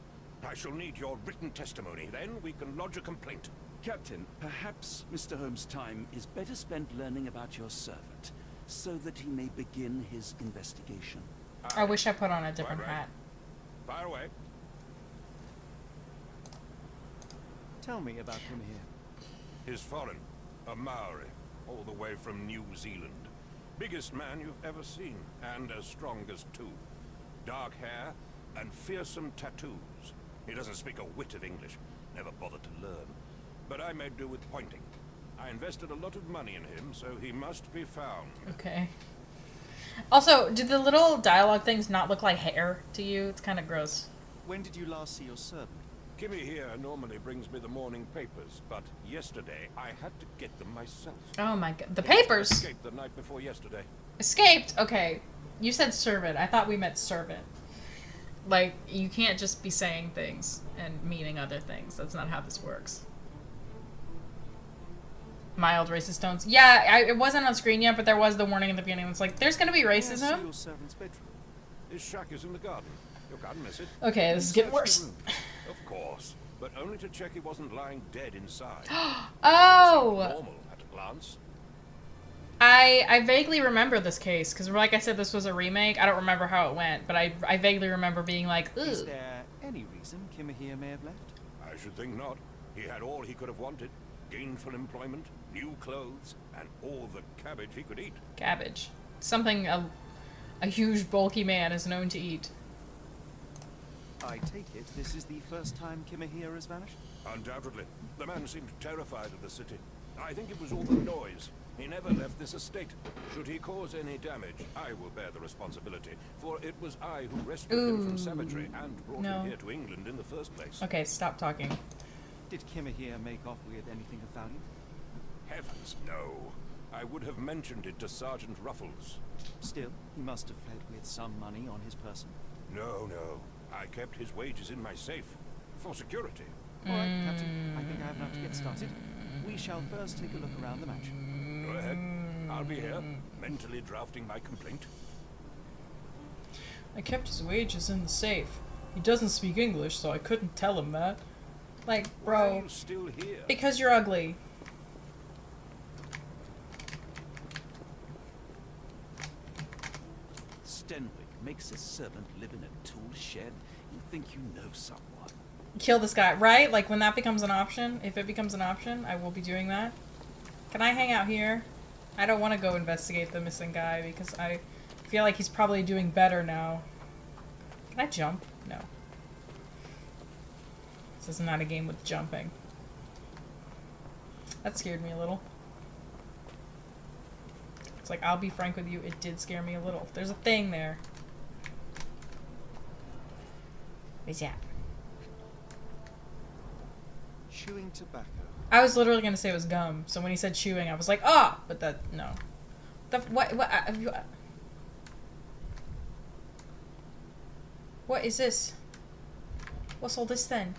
I shall need your written testimony. Then we can lodge a complaint. Captain, perhaps Mr. Holmes' time is better spent learning about your servant, so that he may begin his investigation. I wish I put on a different Quite right. hat. Fire away. Tell me about him here. He's foreign. A Maori. All the way from New Zealand. Biggest man you've ever seen. And as strong as two. Dark hair and fearsome tattoos. He doesn't speak a whit of English. Never bothered to learn. But I made do with pointing. I invested a lot of money in him, so he must be found. Okay. Also, do the little dialogue things not look like hair to you? It's kind of gross. When did you last see your servant? Kimmy here normally brings me the morning papers, but yesterday I had to get them myself. Oh my god. The He must have papers! escaped the night before yesterday. Escaped? Okay. You said servant. I thought we meant servant. Like, you can't just be saying things and meaning other things. That's not how this works. Mild racist tones. Yeah, it wasn't on screen yet, but there was the warning at the beginning. It's like, there's gonna be May I see racism. your servant's bedroom? His shack is in the garden. You can't miss it. Okay, this is getting Search worse. the room. Of course, but only to check he wasn't lying dead inside. Oh! Normal at a glance. I vaguely remember this case, because like I said, this was a remake. I don't remember how it went, but I vaguely remember being like, Is ooh. there any reason Kimmy here may have left? I should think not. He had all he could have wanted. Gainful employment, new clothes, and all the cabbage he could eat. Cabbage. Something a huge bulky man is known to eat. I take it this is the first time Kimmy here has vanished? Undoubtedly. The man seemed terrified of the city. I think it was all the noise. He never left this estate. Should he cause any damage, I will bear the responsibility, for it was I who rescued him from savagery and brought No. him here to England in the first place. Okay, stop talking. Did Kimmy here make off with anything of value? Heavens, no. I would have mentioned it to Sergeant Ruffles. Still, he must have fled with some money on his person. No. I kept his wages in my safe. For security. All right, Captain. I think I have enough to get started. We shall first take a look around the mansion. Go ahead. I'll be here, mentally drafting my complaint. I kept his wages in the safe. He doesn't speak English, so I couldn't tell him that. Like, Why are bro, you still here? because you're ugly. Stenwick makes his servant live in a tool shed. You think you know someone. Kill this guy, right? Like, when that becomes an option, if it becomes an option, I will be doing that. Can I hang out here? I don't want to go investigate the missing guy because I feel like he's probably doing better now. Can I jump? No. This is not a game with jumping. That scared me a little. It's like, I'll be frank with you, it did scare me a little. There's a thing there. Where's that? Chewing tobacco. I was literally gonna say it was gum, so when he said chewing, I was like, ah! But that, no. What is this? What's all this then?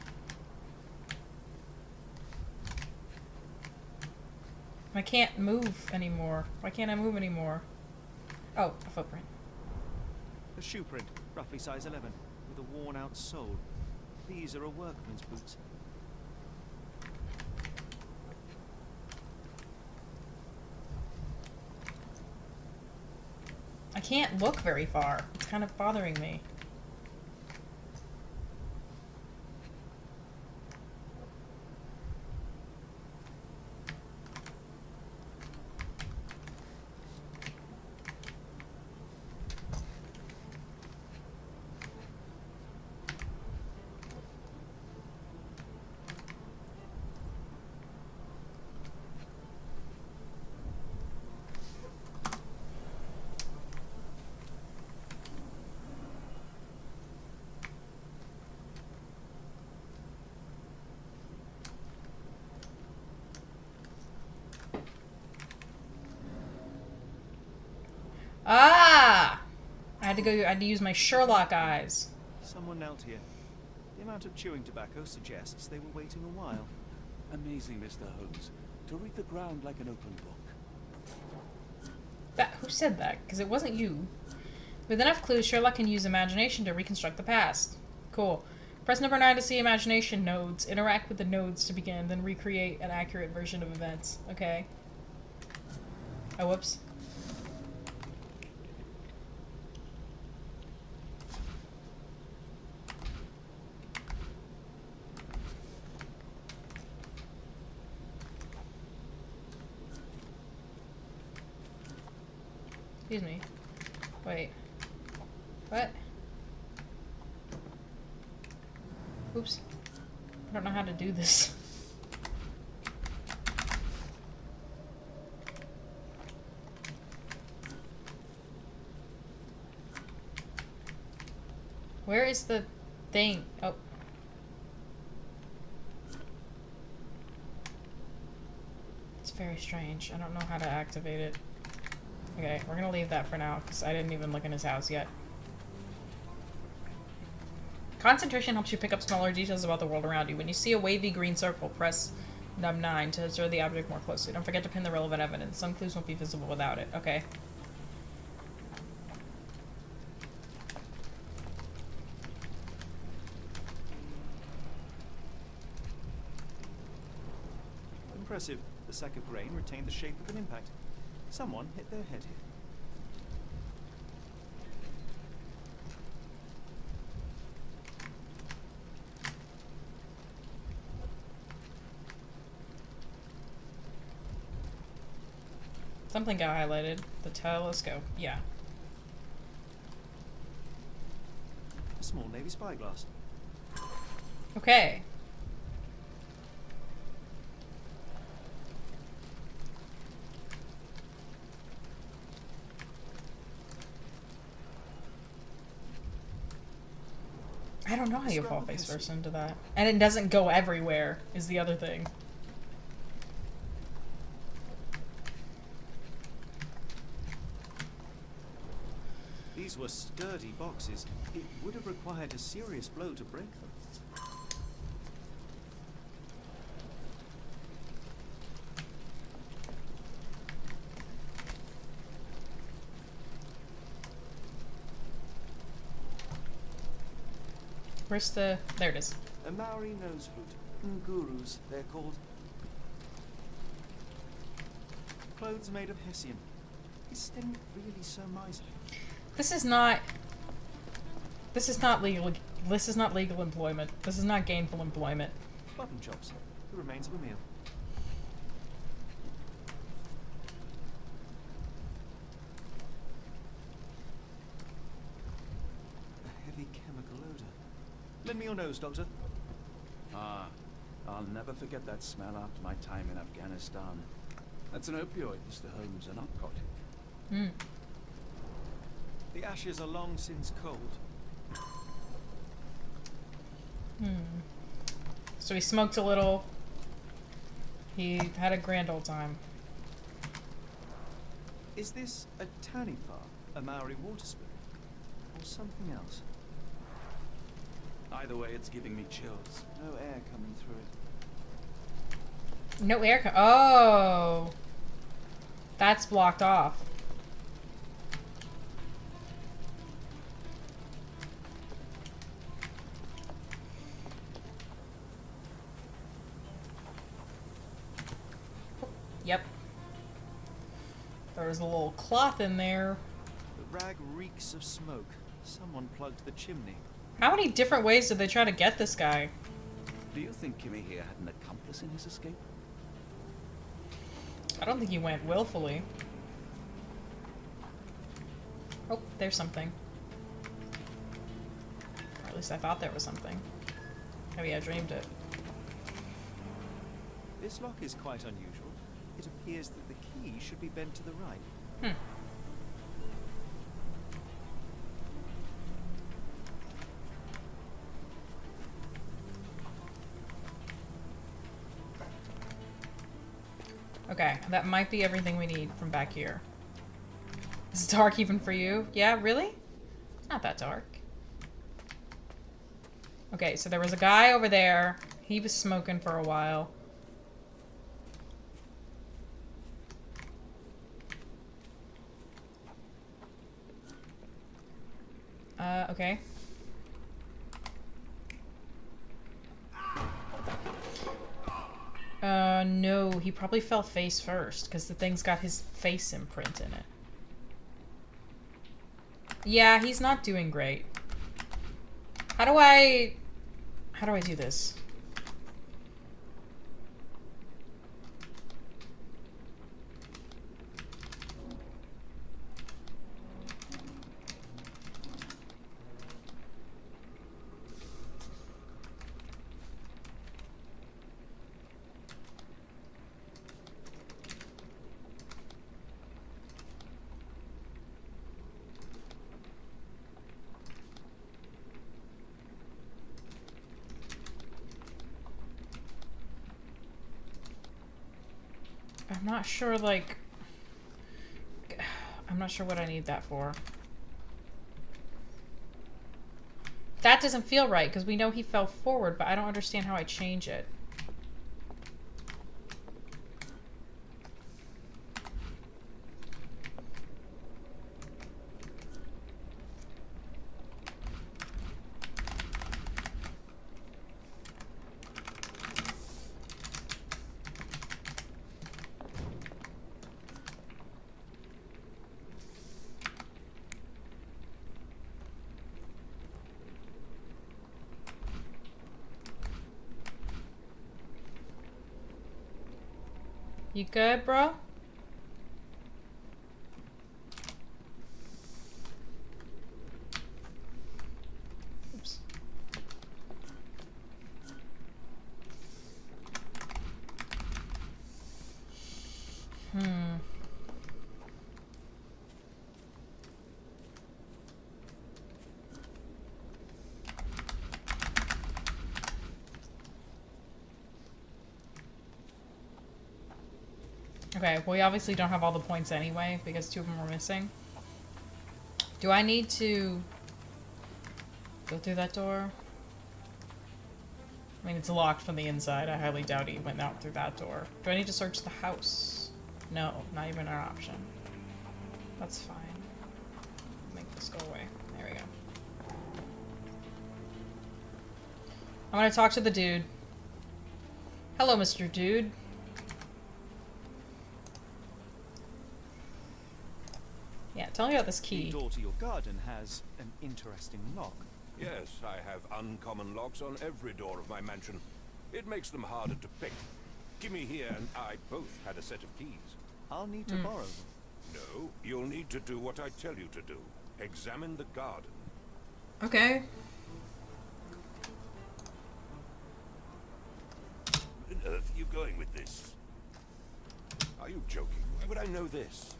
I can't move anymore. Why can't I move anymore? Oh, a footprint. A shoe print, roughly size 11, with a worn-out sole. These are a workman's boots. I can't look very far. It's kind of bothering me. Ah! I had to use my Sherlock eyes. Someone knelt here. The amount of chewing tobacco suggests they were waiting a while. Amazing, Mr. Holmes. To read the ground like an open book. Who said that? Because it wasn't you. With enough clues, Sherlock can use imagination to reconstruct the past. Cool. Press number 9 to see imagination nodes. Interact with the nodes to begin, then recreate an accurate version of events. Okay. Oh, whoops. Excuse me. Wait. What? Oops. I don't know how to do this. Where is the thing? Oh. It's very strange. I don't know how to activate it. Okay, we're gonna leave that for now, because I didn't even look in his house yet. Concentration helps you pick up smaller details about the world around you. When you see a wavy green circle, press num 9 to observe the object more closely. Don't forget to pin the relevant evidence. Some clues won't be visible without it. Okay. Impressive. The sack of grain retained the shape of an impact. Someone hit their head here. Something got highlighted. The telescope. Yeah. A small navy spyglass. Okay. I don't know how you fall face first into that. And it doesn't go everywhere, is the other thing. These were sturdy boxes. It would have required a serious blow to break them. Where's the... There it is. A Maori nose flute. Ngurus, they're called. Clothes made of hessian. Is Sten really so miserly? This is not... This is not legal... This is not legal employment. This is not gainful employment. Mutton chops. The remains of a meal. A heavy chemical odor. Lend me your nose, Doctor. Ah, I'll never forget that smell after my time in Afghanistan. That's an opioid, Mr. Holmes, a narcotic. Hmm. The ashes are long since cold. So he smoked a little. He had a grand old time. Is this a taniwha, a Maori water spirit, or something else? Either way, it's giving me chills. No air coming through it. No air oh! That's blocked off. Yep. There was a little cloth in there. The rag reeks of smoke. Someone plugged the chimney. How many different ways did they try to get this guy? Do you think Kimmy here had an accomplice in his escape? I don't think he went willfully. Oh, there's something. Or at least I thought there was something. Maybe I dreamed it. This lock is quite unusual. It appears that the key should be bent to the right. Hmm. Okay, that might be everything we need from back here. It's dark even for you. Yeah, really? It's not that dark. Okay, so there was a guy over there. He was smoking for a while. Okay. No, he probably fell face first, because the thing's got his face imprint in it. Yeah, he's not doing great. How do I do this? I'm not sure, like... I'm not sure what I need that for. That doesn't feel right, because we know he fell forward, but I don't understand how I change it. You good, bro? Oops. Okay, well, we obviously don't have all the points anyway, because 2 of them were missing. Do I need to go through that door? I mean, it's locked from the inside. I highly doubt he went out through that door. Do I need to search the house? No, not even an option. That's fine. Make this go away. There we go. I'm gonna talk to the dude. Hello, Mr. Dude. Yeah, tell me about this key. The door to your garden has an interesting lock. Yes, I have uncommon locks on every door of my mansion. It makes them harder to pick. Gimme here and I both had a set of keys. I'll need to borrow them. No, you'll need to do what I tell you to do. Examine the garden. Okay. Where on earth are you going with this? Are you joking? Why would I know this?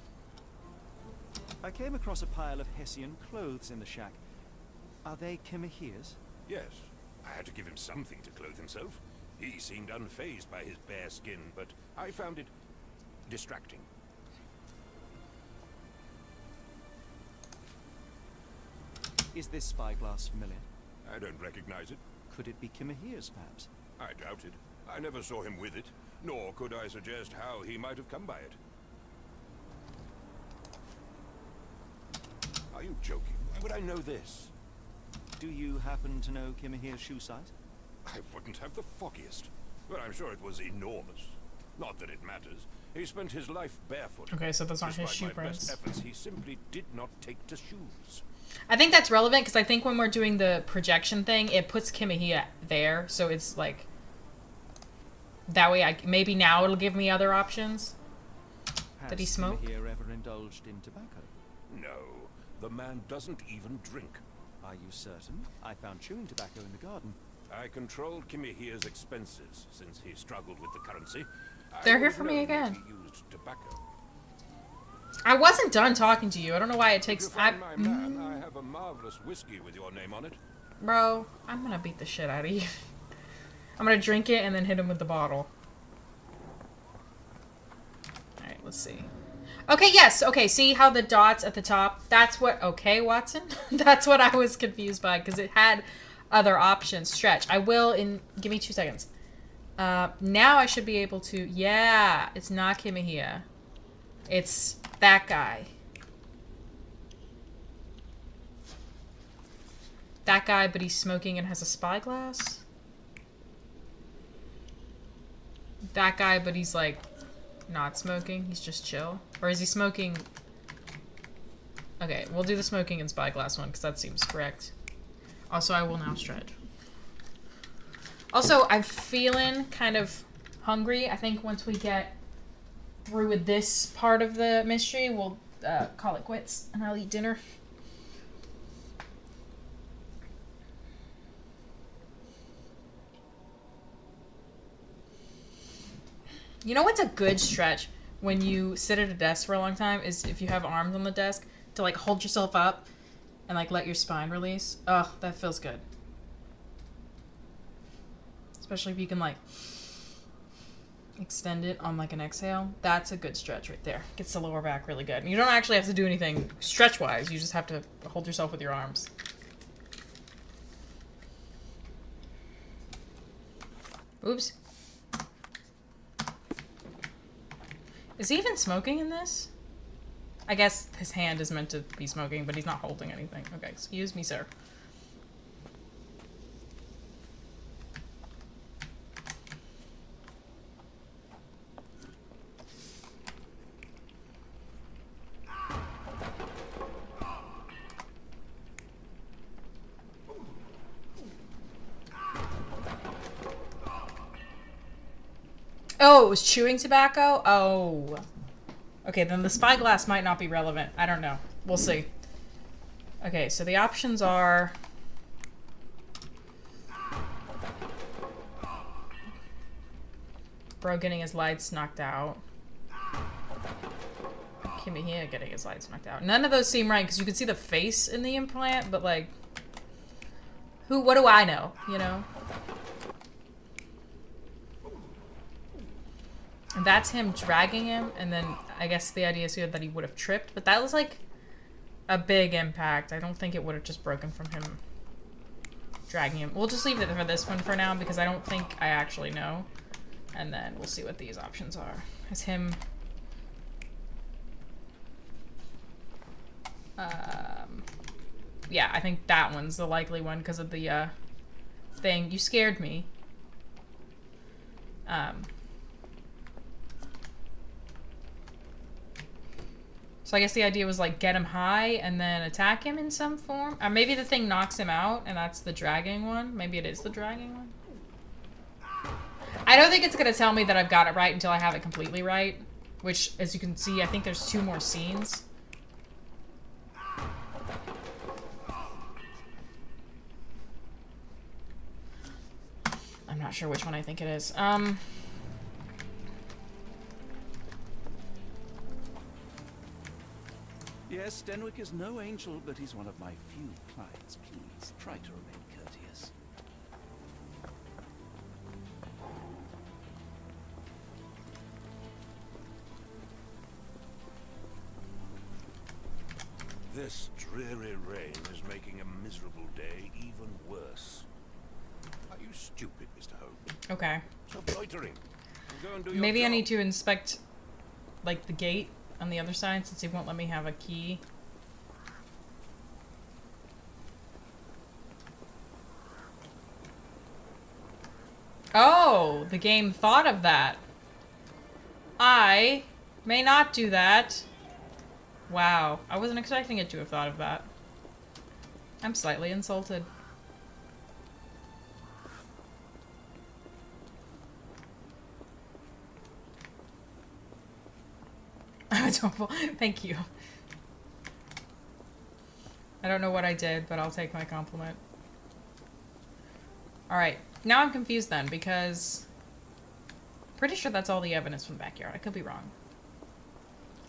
I came across a pile of Hessian clothes in the shack. Are they Kimahir's? Yes. I had to give him something to clothe himself. He seemed unfazed by his bare skin, but I found it distracting. Is this spyglass familiar? I don't recognize it. Could it be Kimahir's, perhaps? I doubt it. I never saw him with it, nor could I suggest how he might have come by it. Are you joking? Why would I know this? Do you happen to know Kimahir's shoe size? I wouldn't have the foggiest. But I'm sure it was enormous. Not that it matters. He spent his life barefoot. Okay, so those aren't his shoe Despite my best prints. efforts, he simply did not take to shoes. I think that's relevant because I think when we're doing the projection thing, it puts Kimahia there, so it's like that way. Maybe now it'll give me other options. Did he smoke? Has Kimahir ever indulged in tobacco? No, the man doesn't even drink. Are you certain? I found chewing tobacco in the garden. I controlled Kimahir's expenses since he struggled with the currency. They're I here would for me know again. that he used tobacco. I wasn't done talking to you. I don't know why it If takes. you find my man, I have a marvelous whiskey with your name on it. Bro, I'm gonna beat the shit out of you. I'm gonna drink it and then hit him with the bottle. Alright, let's see. Okay, yes. Okay, see how the dots at the top? That's what... Okay, Watson. That's what I was confused by, because it had other options. Stretch. I will in... Give me 2 seconds. Now I should be able to... Yeah, it's not Kimahia. It's that guy. That guy, but he's smoking and has a spyglass. That guy, but he's like... Not smoking. He's just chill. Or is he smoking... Okay, we'll do the smoking and spyglass one, because that seems correct. Also, I will now stretch. Also, I'm feeling kind of hungry. I think once we get through with this part of the mystery, we'll call it quits, and I'll eat dinner. You know what's a good stretch when you sit at a desk for a long time is if you have arms on the desk to like hold yourself up and like let your spine release. Oh, that feels good. Especially if you can like extend it on like an exhale. That's a good stretch right there. Gets the lower back really good. And you don't actually have to do anything stretch wise. You just have to hold yourself with your arms. Oops. Is he even smoking in this? I guess his hand is meant to be smoking, but he's not holding anything. Okay, excuse me, sir. Oh, it was chewing tobacco? Oh. Okay, then the spyglass might not be relevant. I don't know. We'll see. Okay, so the options are... Bro getting his lights knocked out. Kimahia getting his lights knocked out. None of those seem right, because you can see the face in the implant, but like... What do I know, you know? And that's him dragging him, and then I guess the idea is here that he would have tripped, but that was like a big impact. I don't think it would have just broken from him dragging him. We'll just leave it for this one for now because I don't think I actually know. And then we'll see what these options are. Is him... yeah, I think that one's the likely one because of the thing. You scared me. So I guess the idea was like get him high and then attack him in some form. Or maybe the thing knocks him out and that's the dragging one. Maybe it is the dragging one. I don't think it's going to tell me that I've got it right until I have it completely right. Which, as you can see, I think there's 2 more scenes. I'm not sure which one I think it is. Yes, Denwick is no angel, but he's one of my few clients. Please, try to remain courteous. This dreary rain is making a miserable day even worse. Are you stupid, Mr. Holmes? Okay. Stop loitering. Go and do your Maybe I job. need to inspect, like, the gate on the other side since he won't let me have a key. Oh, the game thought of that. I may not do that. Wow, I wasn't expecting it to have thought of that. I'm slightly insulted. Thank you. I don't know what I did, but I'll take my compliment. Alright, now I'm confused then, because... pretty sure that's all the evidence from the backyard. I could be wrong.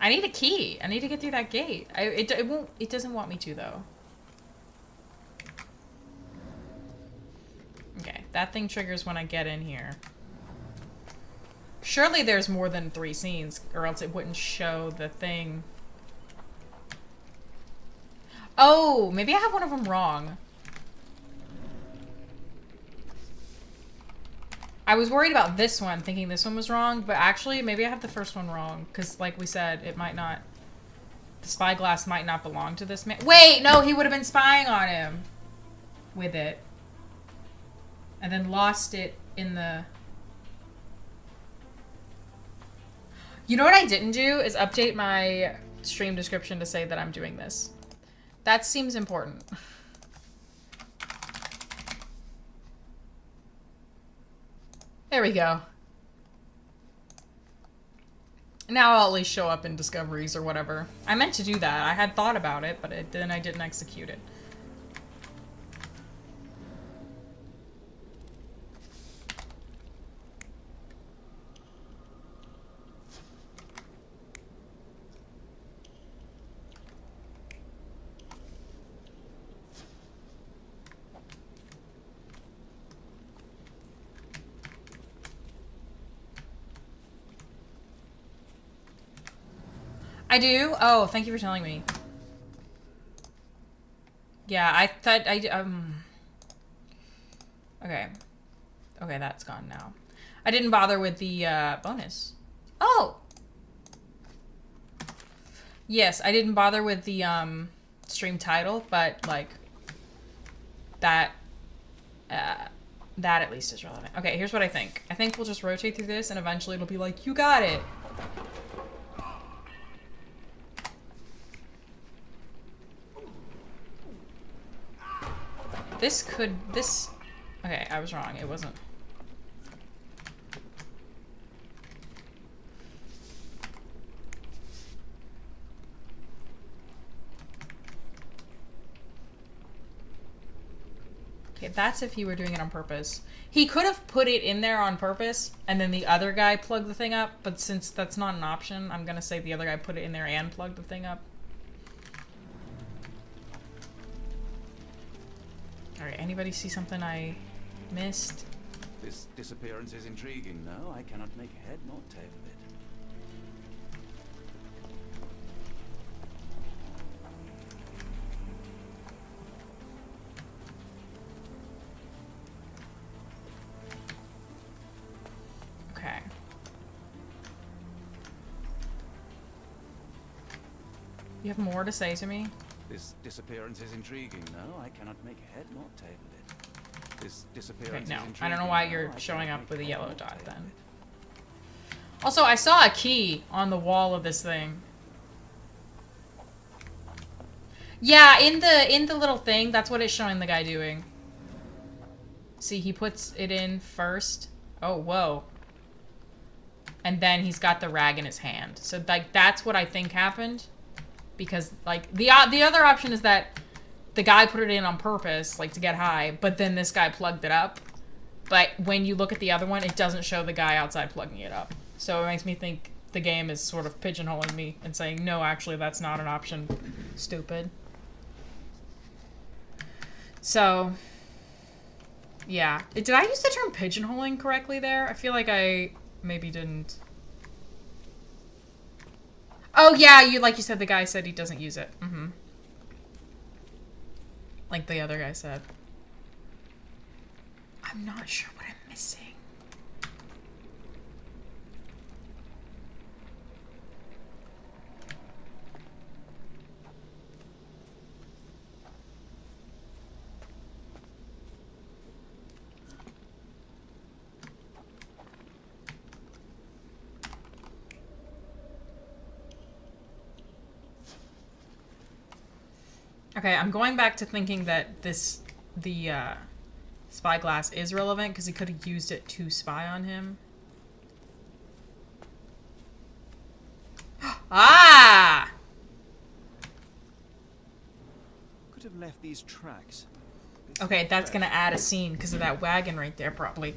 I need a key. I need to get through that gate. It doesn't want me to, though. Okay, that thing triggers when I get in here. Surely there's more than 3 scenes, or else it wouldn't show the thing. Oh, maybe I have one of them wrong. I was worried about this one, thinking this one was wrong, but actually maybe I have the first one wrong, because like we said, it might not... The spyglass might not belong to this man. Wait, no, he would have been spying on him with it. And then lost it in the... You know what I didn't do is update my stream description to say that I'm doing this. That seems important. There we go. Now I'll at least show up in discoveries or whatever. I meant to do that. I had thought about it, but then I didn't execute it. I do? Oh, thank you for telling me. Yeah, I thought okay. Okay, that's gone now. I didn't bother with the bonus. Oh! Yes, I didn't bother with the stream title, but like that that at least is relevant. Okay, here's what I think. I think we'll just rotate through this and eventually it'll be like, you got it. Okay, I was wrong. It wasn't. Okay, that's if he were doing it on purpose. He could have put it in there on purpose, and then the other guy plugged the thing up, but since that's not an option, I'm gonna say the other guy put it in there and plugged the thing up. Alright, anybody see something I missed? This disappearance is intriguing, no? I cannot make head nor tail of it. Okay. You have more to say to me? This disappearance is intriguing, no? I cannot make head nor tail of it. This disappearance Okay, no. is intriguing. I don't know why no, you're I showing cannot up with a make yellow head nor dot tail of then. it. Also, I saw a key on the wall of this thing. Yeah, in the little thing, that's what it's showing the guy doing. See, he puts it in first. Oh, whoa. And then he's got the rag in his hand. So, like, that's what I think happened. Because, like, the other option is that the guy put it in on purpose, like, to get high, but then this guy plugged it up. But when you look at the other one, it doesn't show the guy outside plugging it up. So it makes me think the game is sort of pigeonholing me and saying, no, actually, that's not an option. Stupid. So, yeah. Did I use the term pigeonholing correctly there? I feel like I maybe didn't. Oh, yeah, like you said, the guy said he doesn't use it. Mm-hmm. Like the other guy said. I'm not sure what I'm missing. Okay, I'm going back to thinking that the spyglass is relevant because he could have used it to spy on him. Ah! Could have left these tracks. Okay, that's gonna add a scene because of that wagon right there, probably.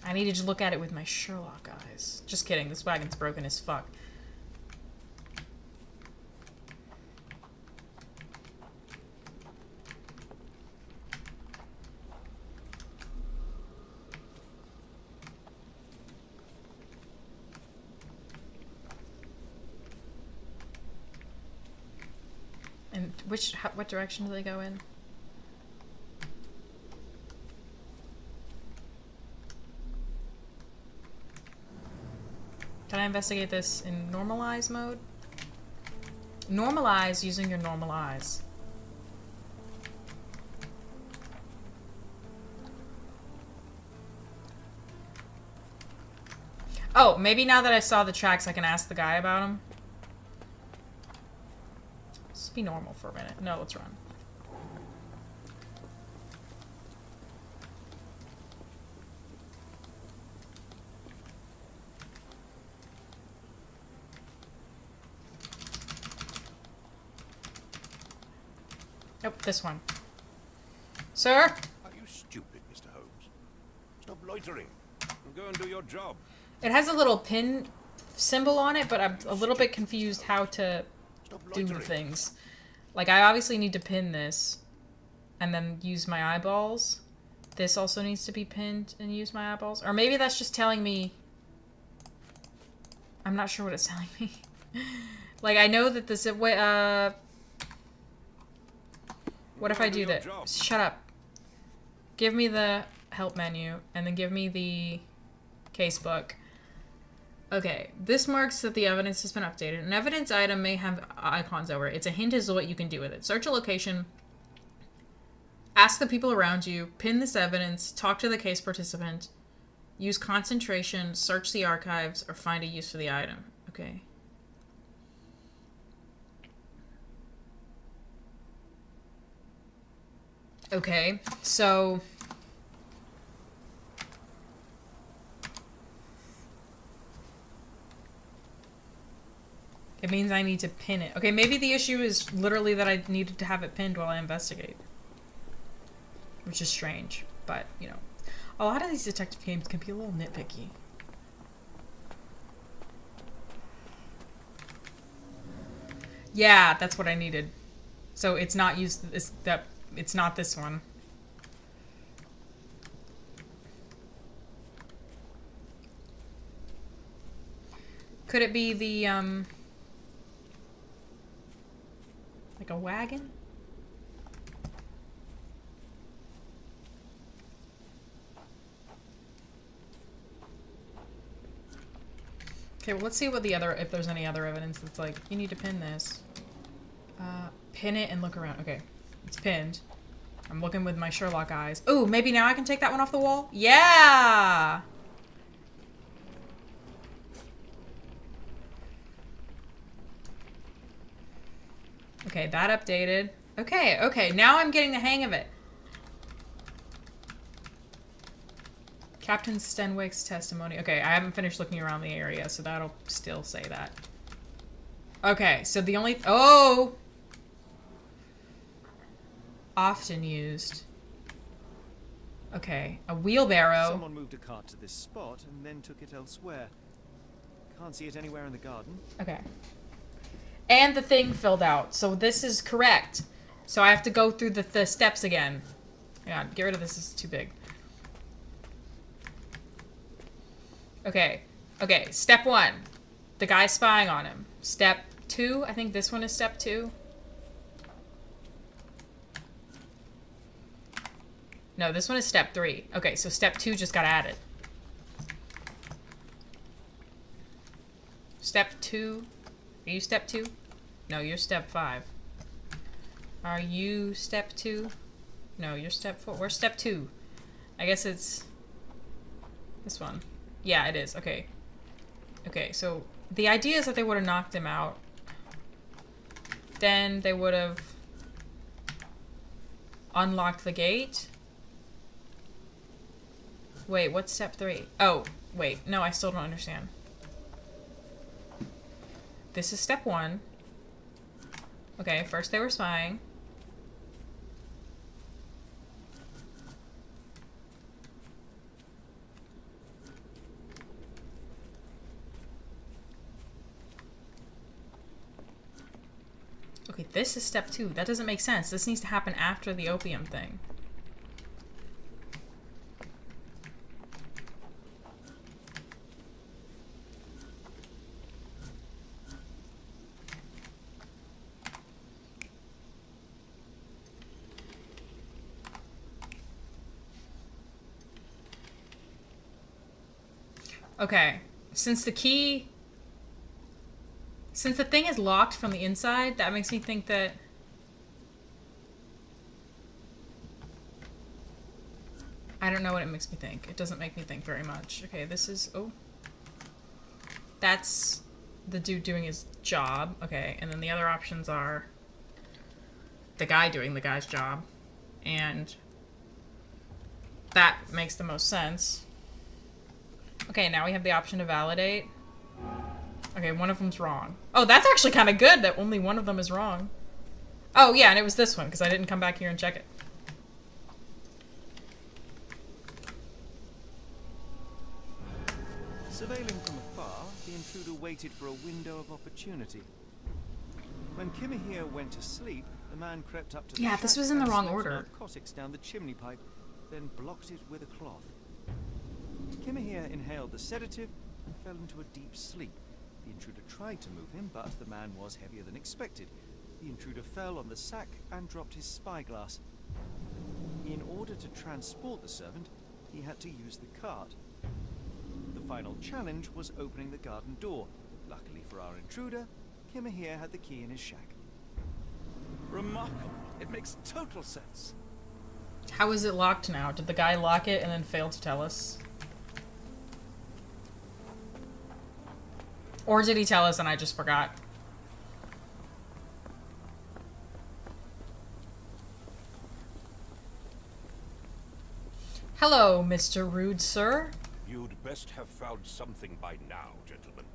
I needed to look at it with my Sherlock eyes. Just kidding, this wagon's broken as fuck. What direction do they go in? Can I investigate this in normalize mode? Normalize using your normal eyes. Oh, maybe now that I saw the tracks, I can ask the guy about them. Let's be normal for a minute. No, let's run. Nope, this one. Sir? Are you stupid, Mr. Holmes? Stop loitering and go and do your job. It has a little pin symbol on it, but I'm a little bit confused how to do the things. Like, I obviously need to pin this and then use my eyeballs. This also needs to be pinned and use my eyeballs. Or maybe that's just telling me... I'm not sure what it's telling me. Like, I know that this... what if I do that? Shut up. Give me the help menu, and then give me the casebook. Okay, this marks that the evidence has been updated. An evidence item may have icons over it. It's a hint as to what you can do with it. Search a location, ask the people around you, pin this evidence, talk to the case participant, use concentration, search the archives, or find a use for the item. Okay. Okay, so... it means I need to pin it. Okay, maybe the issue is literally that I needed to have it pinned while I investigate. Which is strange, but, you know. A lot of these detective games can be a little nitpicky. Yeah, that's what I needed. So it's not used, it's not this one. Could it be the, like a wagon? Okay, well, let's see what the other, if there's any other evidence that's like, you need to pin this. Pin it and look around. Okay, it's pinned. I'm looking with my Sherlock eyes. Ooh, maybe now I can take that one off the wall? Yeah! Okay, that updated. Okay, okay, now I'm getting the hang of it. Captain Stenwick's testimony. Okay, I haven't finished looking around the area, so that'll still say that. Okay, so the only... oh! Often used. Okay, a wheelbarrow. Someone moved a cart to this spot and then took it elsewhere. Can't see it anywhere in the garden. Okay. And the thing filled out. So this is correct. So I have to go through the steps again. Hang on, get rid of this. This is too big. Okay. Okay, step 1. The guy's spying on him. Step 2. I think this one is step 2. No, this one is step 3. Okay, so step 2 just got added. Step 2. Are you step 2? No, you're step 5. Are you step 2? No, you're step 4. We're step 2. I guess it's this one. Yeah, it is. Okay. Okay, so the idea is that they would have knocked him out. Then they would have unlocked the gate. Wait, what's step 3? Oh, wait. No, I still don't understand. This is step 1. Okay, first they were spying. Okay, this is step 2. That doesn't make sense. This needs to happen after the opium thing. Okay. Since the thing is locked from the inside, that makes me think that... I don't know what it makes me think. It doesn't make me think very much. Okay, this is... Oh. That's the dude doing his job. Okay, and then the other options are the guy doing the guy's job. And that makes the most sense. Okay, now we have the option to validate. Okay, one of them's wrong. Oh, that's actually kind of good that only one of them is wrong. Oh, yeah, and it was this one, because I didn't come back here and check it. Surveilling from afar, the intruder waited for a window of opportunity. When Kimahir went to sleep, the man crept up to the Yeah, this shack was in the and wrong slipped order. narcotics down the chimney pipe, then blocked it with a cloth. Kimahir inhaled the sedative and fell into a deep sleep. The intruder tried to move him, but the man was heavier than expected. The intruder fell on the sack and dropped his spyglass. In order to transport the servant, he had to use the cart. The final challenge was opening the garden door. Luckily for our intruder, Kimahir had the key in his shack. Remarkable. It makes total sense. How is it locked now? Did the guy lock it and then fail to tell us? Or did he tell us and I just forgot? Hello, Mr. Rude Sir. You'd best have found something by now, gentlemen.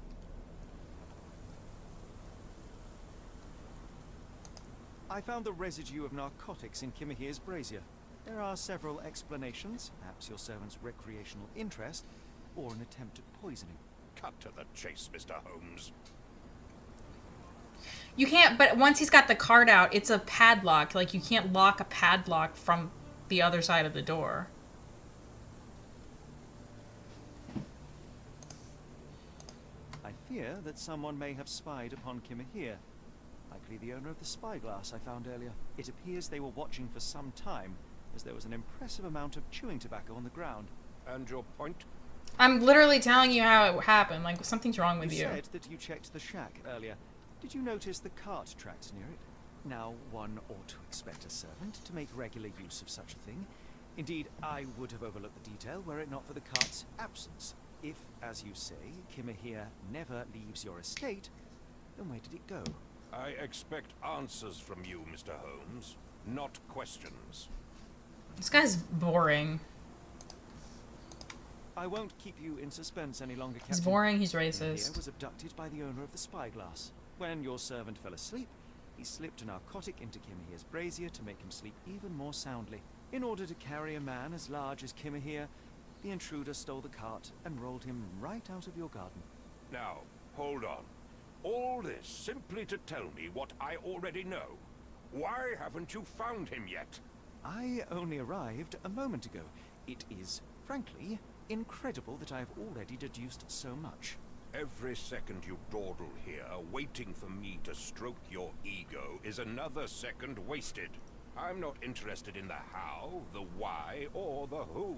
I found the residue of narcotics in Kimahir's brazier. There are several explanations, perhaps your servant's recreational interest, or an attempt at poisoning. Cut to the chase, Mr. Holmes. You can't, but once he's got the card out, it's a padlock. Like, you can't lock a padlock from the other side of the door. I fear that someone may have spied upon Kimahir. Likely the owner of the spyglass I found earlier. It appears they were watching for some time, as there was an impressive amount of chewing tobacco on the ground. And your point? I'm literally telling you how it happened. Like, something's wrong with you. You said that you checked the shack earlier. Did you notice the cart tracks near it? Now, one ought to expect a servant to make regular use of such a thing. Indeed, I would have overlooked the detail were it not for the cart's absence. If, as you say, Kimahir never leaves your estate, then where did it go? I expect answers from you, Mr. Holmes, not questions. This guy's boring. I won't keep you in suspense any longer, Captain. He's boring, he's Kimahir racist. was abducted by the owner of the spyglass. When your servant fell asleep, he slipped a narcotic into Kimahir's brazier to make him sleep even more soundly. In order to carry a man as large as Kimahir, the intruder stole the cart and rolled him right out of your garden. Now, hold on. All this simply to tell me what I already know. Why haven't you found him yet? I only arrived a moment ago. It is, frankly, incredible that I have already deduced so much. Every second you dawdle here, waiting for me to stroke your ego, is another second wasted. I'm not interested in the how, the why, or the who.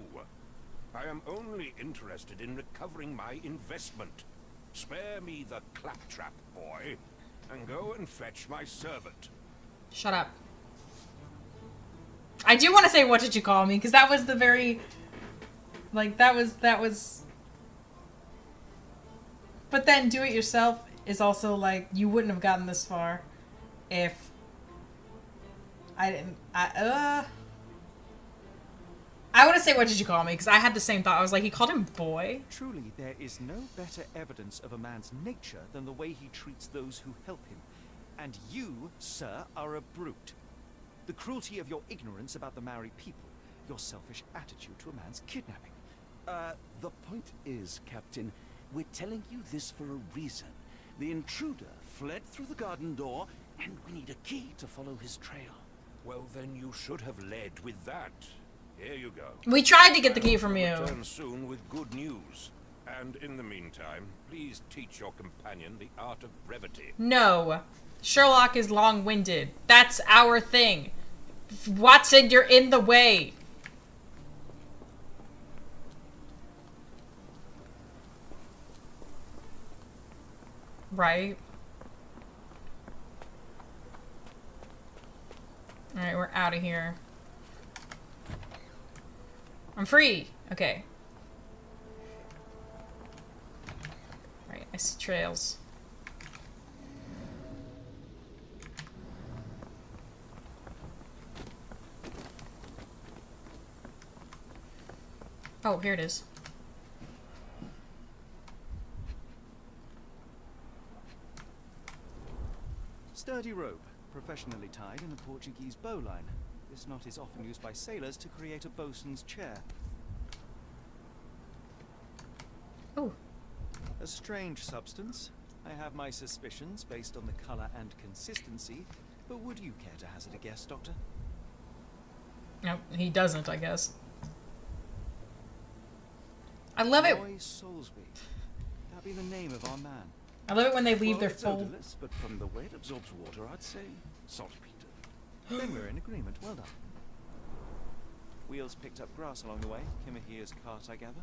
I am only interested in recovering my investment. Spare me the claptrap, boy, and go and fetch my servant. Shut up. I do want to say, what did you call me? Because that was the very... Like, that was... But then do it yourself is also like, you wouldn't have gotten this far if I didn't... I want to say, what did you call me? Because I had the same thought. I was like, he called him boy? Truly, there is no better evidence of a man's nature than the way he treats those who help him. And you, sir, are a brute. The cruelty of your ignorance about the Maori people, your selfish attitude to a man's kidnapping. The point is, Captain, we're telling you this for a reason. The intruder fled through the garden door, and we need a key to follow his trail. Well, then you should have led with that. Here you go. We tried to get the key from you. Return soon with good news. And in the meantime, please teach your companion the art of brevity. No. Sherlock is long-winded. That's our thing. Watson, you're in the way. Right? Alright, we're out of here. I'm free! Okay. Alright, I see trails. Oh, here it is. Sturdy rope, professionally tied in a Portuguese bowline. This knot is often used by sailors to create a bosun's chair. Oh. A strange substance. I have my suspicions based on the color and consistency, but would you care to hazard a guess, Doctor? No, he doesn't, I guess. I love it. Roy Soulsby. That be the name of our man. I love it when they leave Well, their it's full... odorless, but from the way it absorbs water, I'd say saltpeter. Then we're in agreement. Well done. Wheels picked up grass along the way. Kimahir's cart, I gather.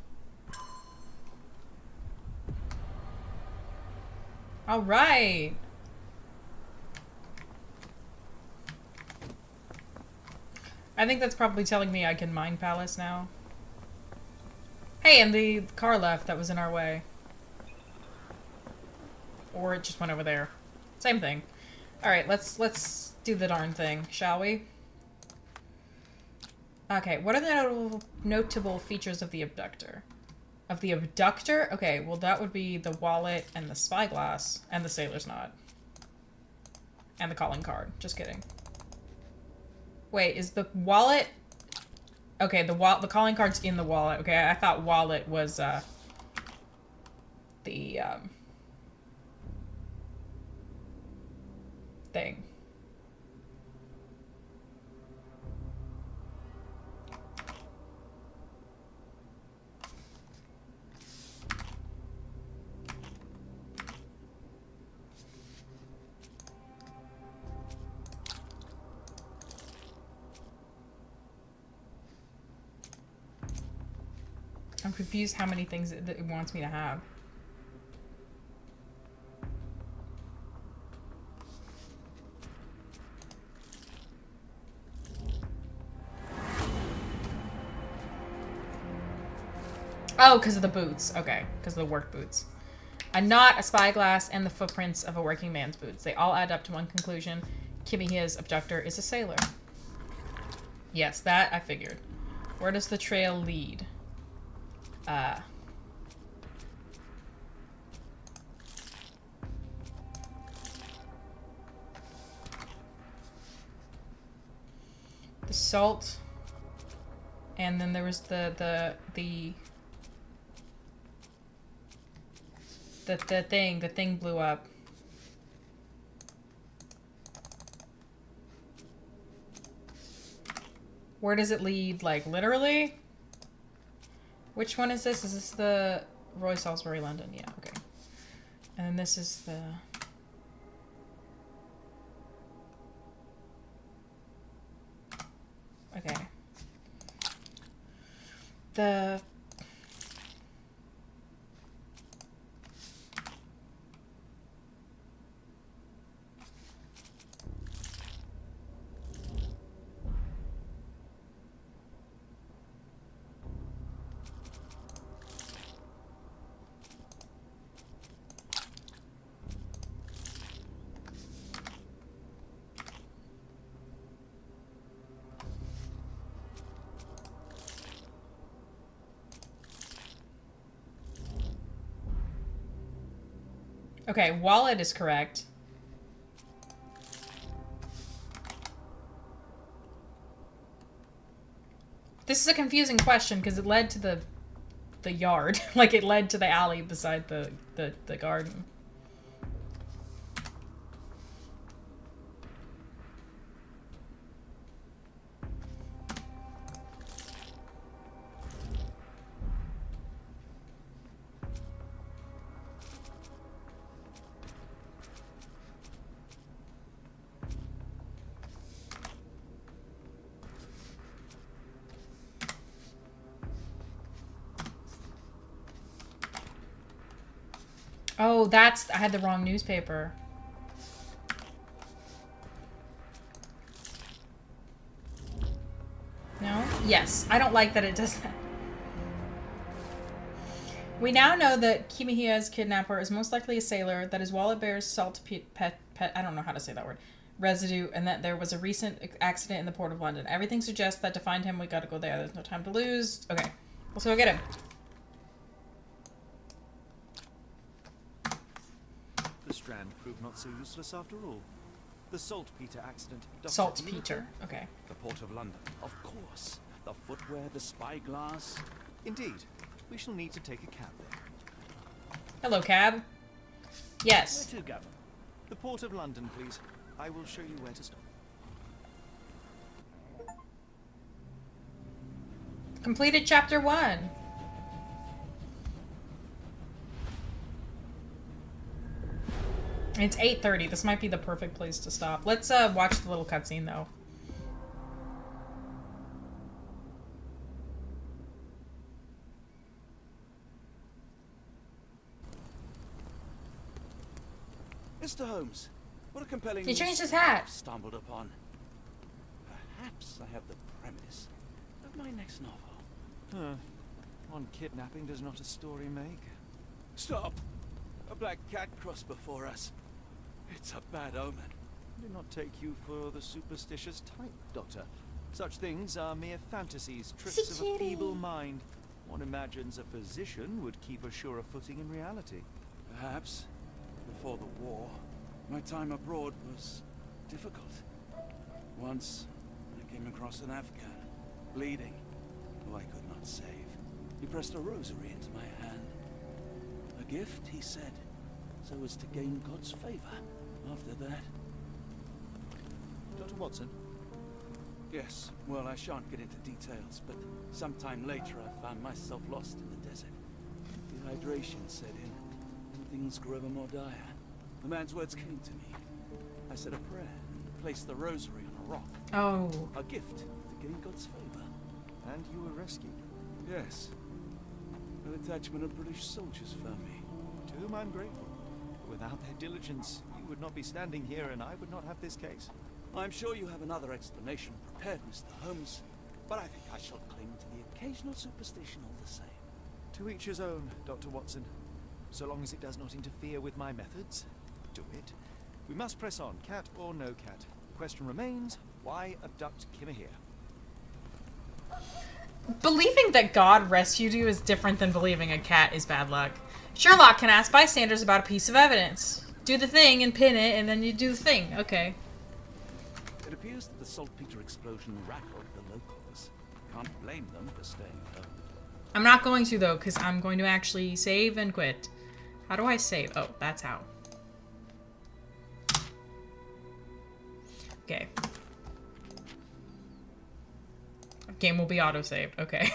All right. I think that's probably telling me I can mine Palace now. Hey, and the car left that was in our way. Or it just went over there. Same thing. Alright, let's do the darn thing, shall we? Okay, what are the notable features of the abductor? Of the abductor? Okay, well that would be the wallet and the spyglass and the sailor's knot. And the calling card. Just kidding. Wait, is the wallet... Okay, the calling card's in the wallet. Okay, I thought wallet was, the, thing. I'm confused how many things it wants me to have. Oh, because of the boots. Okay, because of the work boots. A knot, a spyglass, and the footprints of a working man's boots. They all add up to one conclusion. Kimihia's abductor is a sailor. Yes, that I figured. Where does the trail lead? The salt, and then there was the thing blew up. Where does it lead, like, literally? Which one is this? Is this the Roy Salisbury, London? Yeah, okay. And then this is the... Okay. The... Okay, wallet is correct. This is a confusing question because it led to the yard. Like, it led to the alley beside the garden. Oh, that's... I had the wrong newspaper. No? Yes. I don't like that it does that. We now know that Kimihia's kidnapper is most likely a sailor, that his wallet bears pet, I don't know how to say that word, residue, and that there was a recent accident in the port of London. Everything suggests that to find him, we gotta go there. There's no time to lose. Okay. Let's go get him. The Strand proved not so useless after all. The saltpeter accident. Saltpeter. Okay. The Port of London. Of course. The footwear, the spyglass. Indeed. We shall need to take a cab there. Hello, cab. Yes. Where to, Gavin? The Port of London, please. I will show you where to stop. Completed chapter 1. It's 8:30. This might be the perfect place to stop. Let's watch the little cutscene though. Mr. Holmes, what a compelling He news changed his hat. I've stumbled upon. Perhaps I have the premise of my next novel. One kidnapping does not a story make. Stop! A black cat crossed before us. It's a bad omen. Do not take you for the superstitious type, Doctor. Such things are mere fantasies, tricks of a feeble mind. One imagines a physician would keep a surer footing in reality. Perhaps. Before the war, my time abroad was difficult. Once, I came across an Afghan, bleeding, who I could not save. He pressed a rosary into my hand. A gift, he said, so as to gain God's favor. After that... Dr. Watson? Yes, well, I shan't get into details, but sometime later I found myself lost in the desert. Dehydration set in, and things grew ever more dire. The man's words came to me. I said a prayer and placed the rosary on a rock. Oh. A gift to gain God's favor. And you were rescued. Yes. A detachment of British soldiers found me. To whom I'm grateful. Without their diligence, you would not be standing here and I would not have this case. I'm sure you have another explanation prepared, Mr. Holmes, but I think I shall cling to the occasional superstition all the same. To each his own, Dr. Watson. So long as it does not interfere with my methods, do it. We must press on, cat or no cat. The question remains, why abduct Kimahir? Believing that God rescued you is different than believing a cat is bad luck. Sherlock can ask bystanders about a piece of evidence. Do the thing and pin it, and then you do the thing. Okay. It appears that the saltpeter explosion rattled the locals. Can't blame them for staying home. I'm not going to, though, because I'm going to actually save and quit. How do I save? Oh, that's how. Okay. Game will be auto-saved. Okay.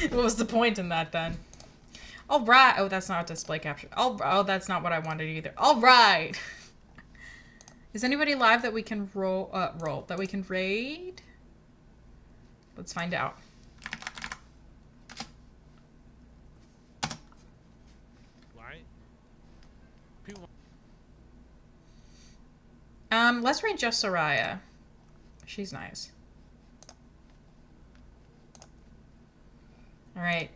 What was the point in that, then? All right. Oh, that's not display capture. Oh, that's not what I wanted either. All right. Is anybody live that we can roll, that we can raid? Let's find out. Let's raid just Soraya. She's nice. Alright.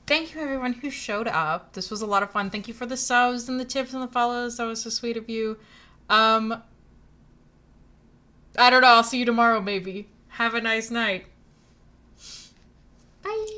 Thank you everyone who showed up. This was a lot of fun. Thank you for the subs and the tips and the follows. That was so sweet of you. I don't know. I'll see you tomorrow maybe. Have a nice night. Bye.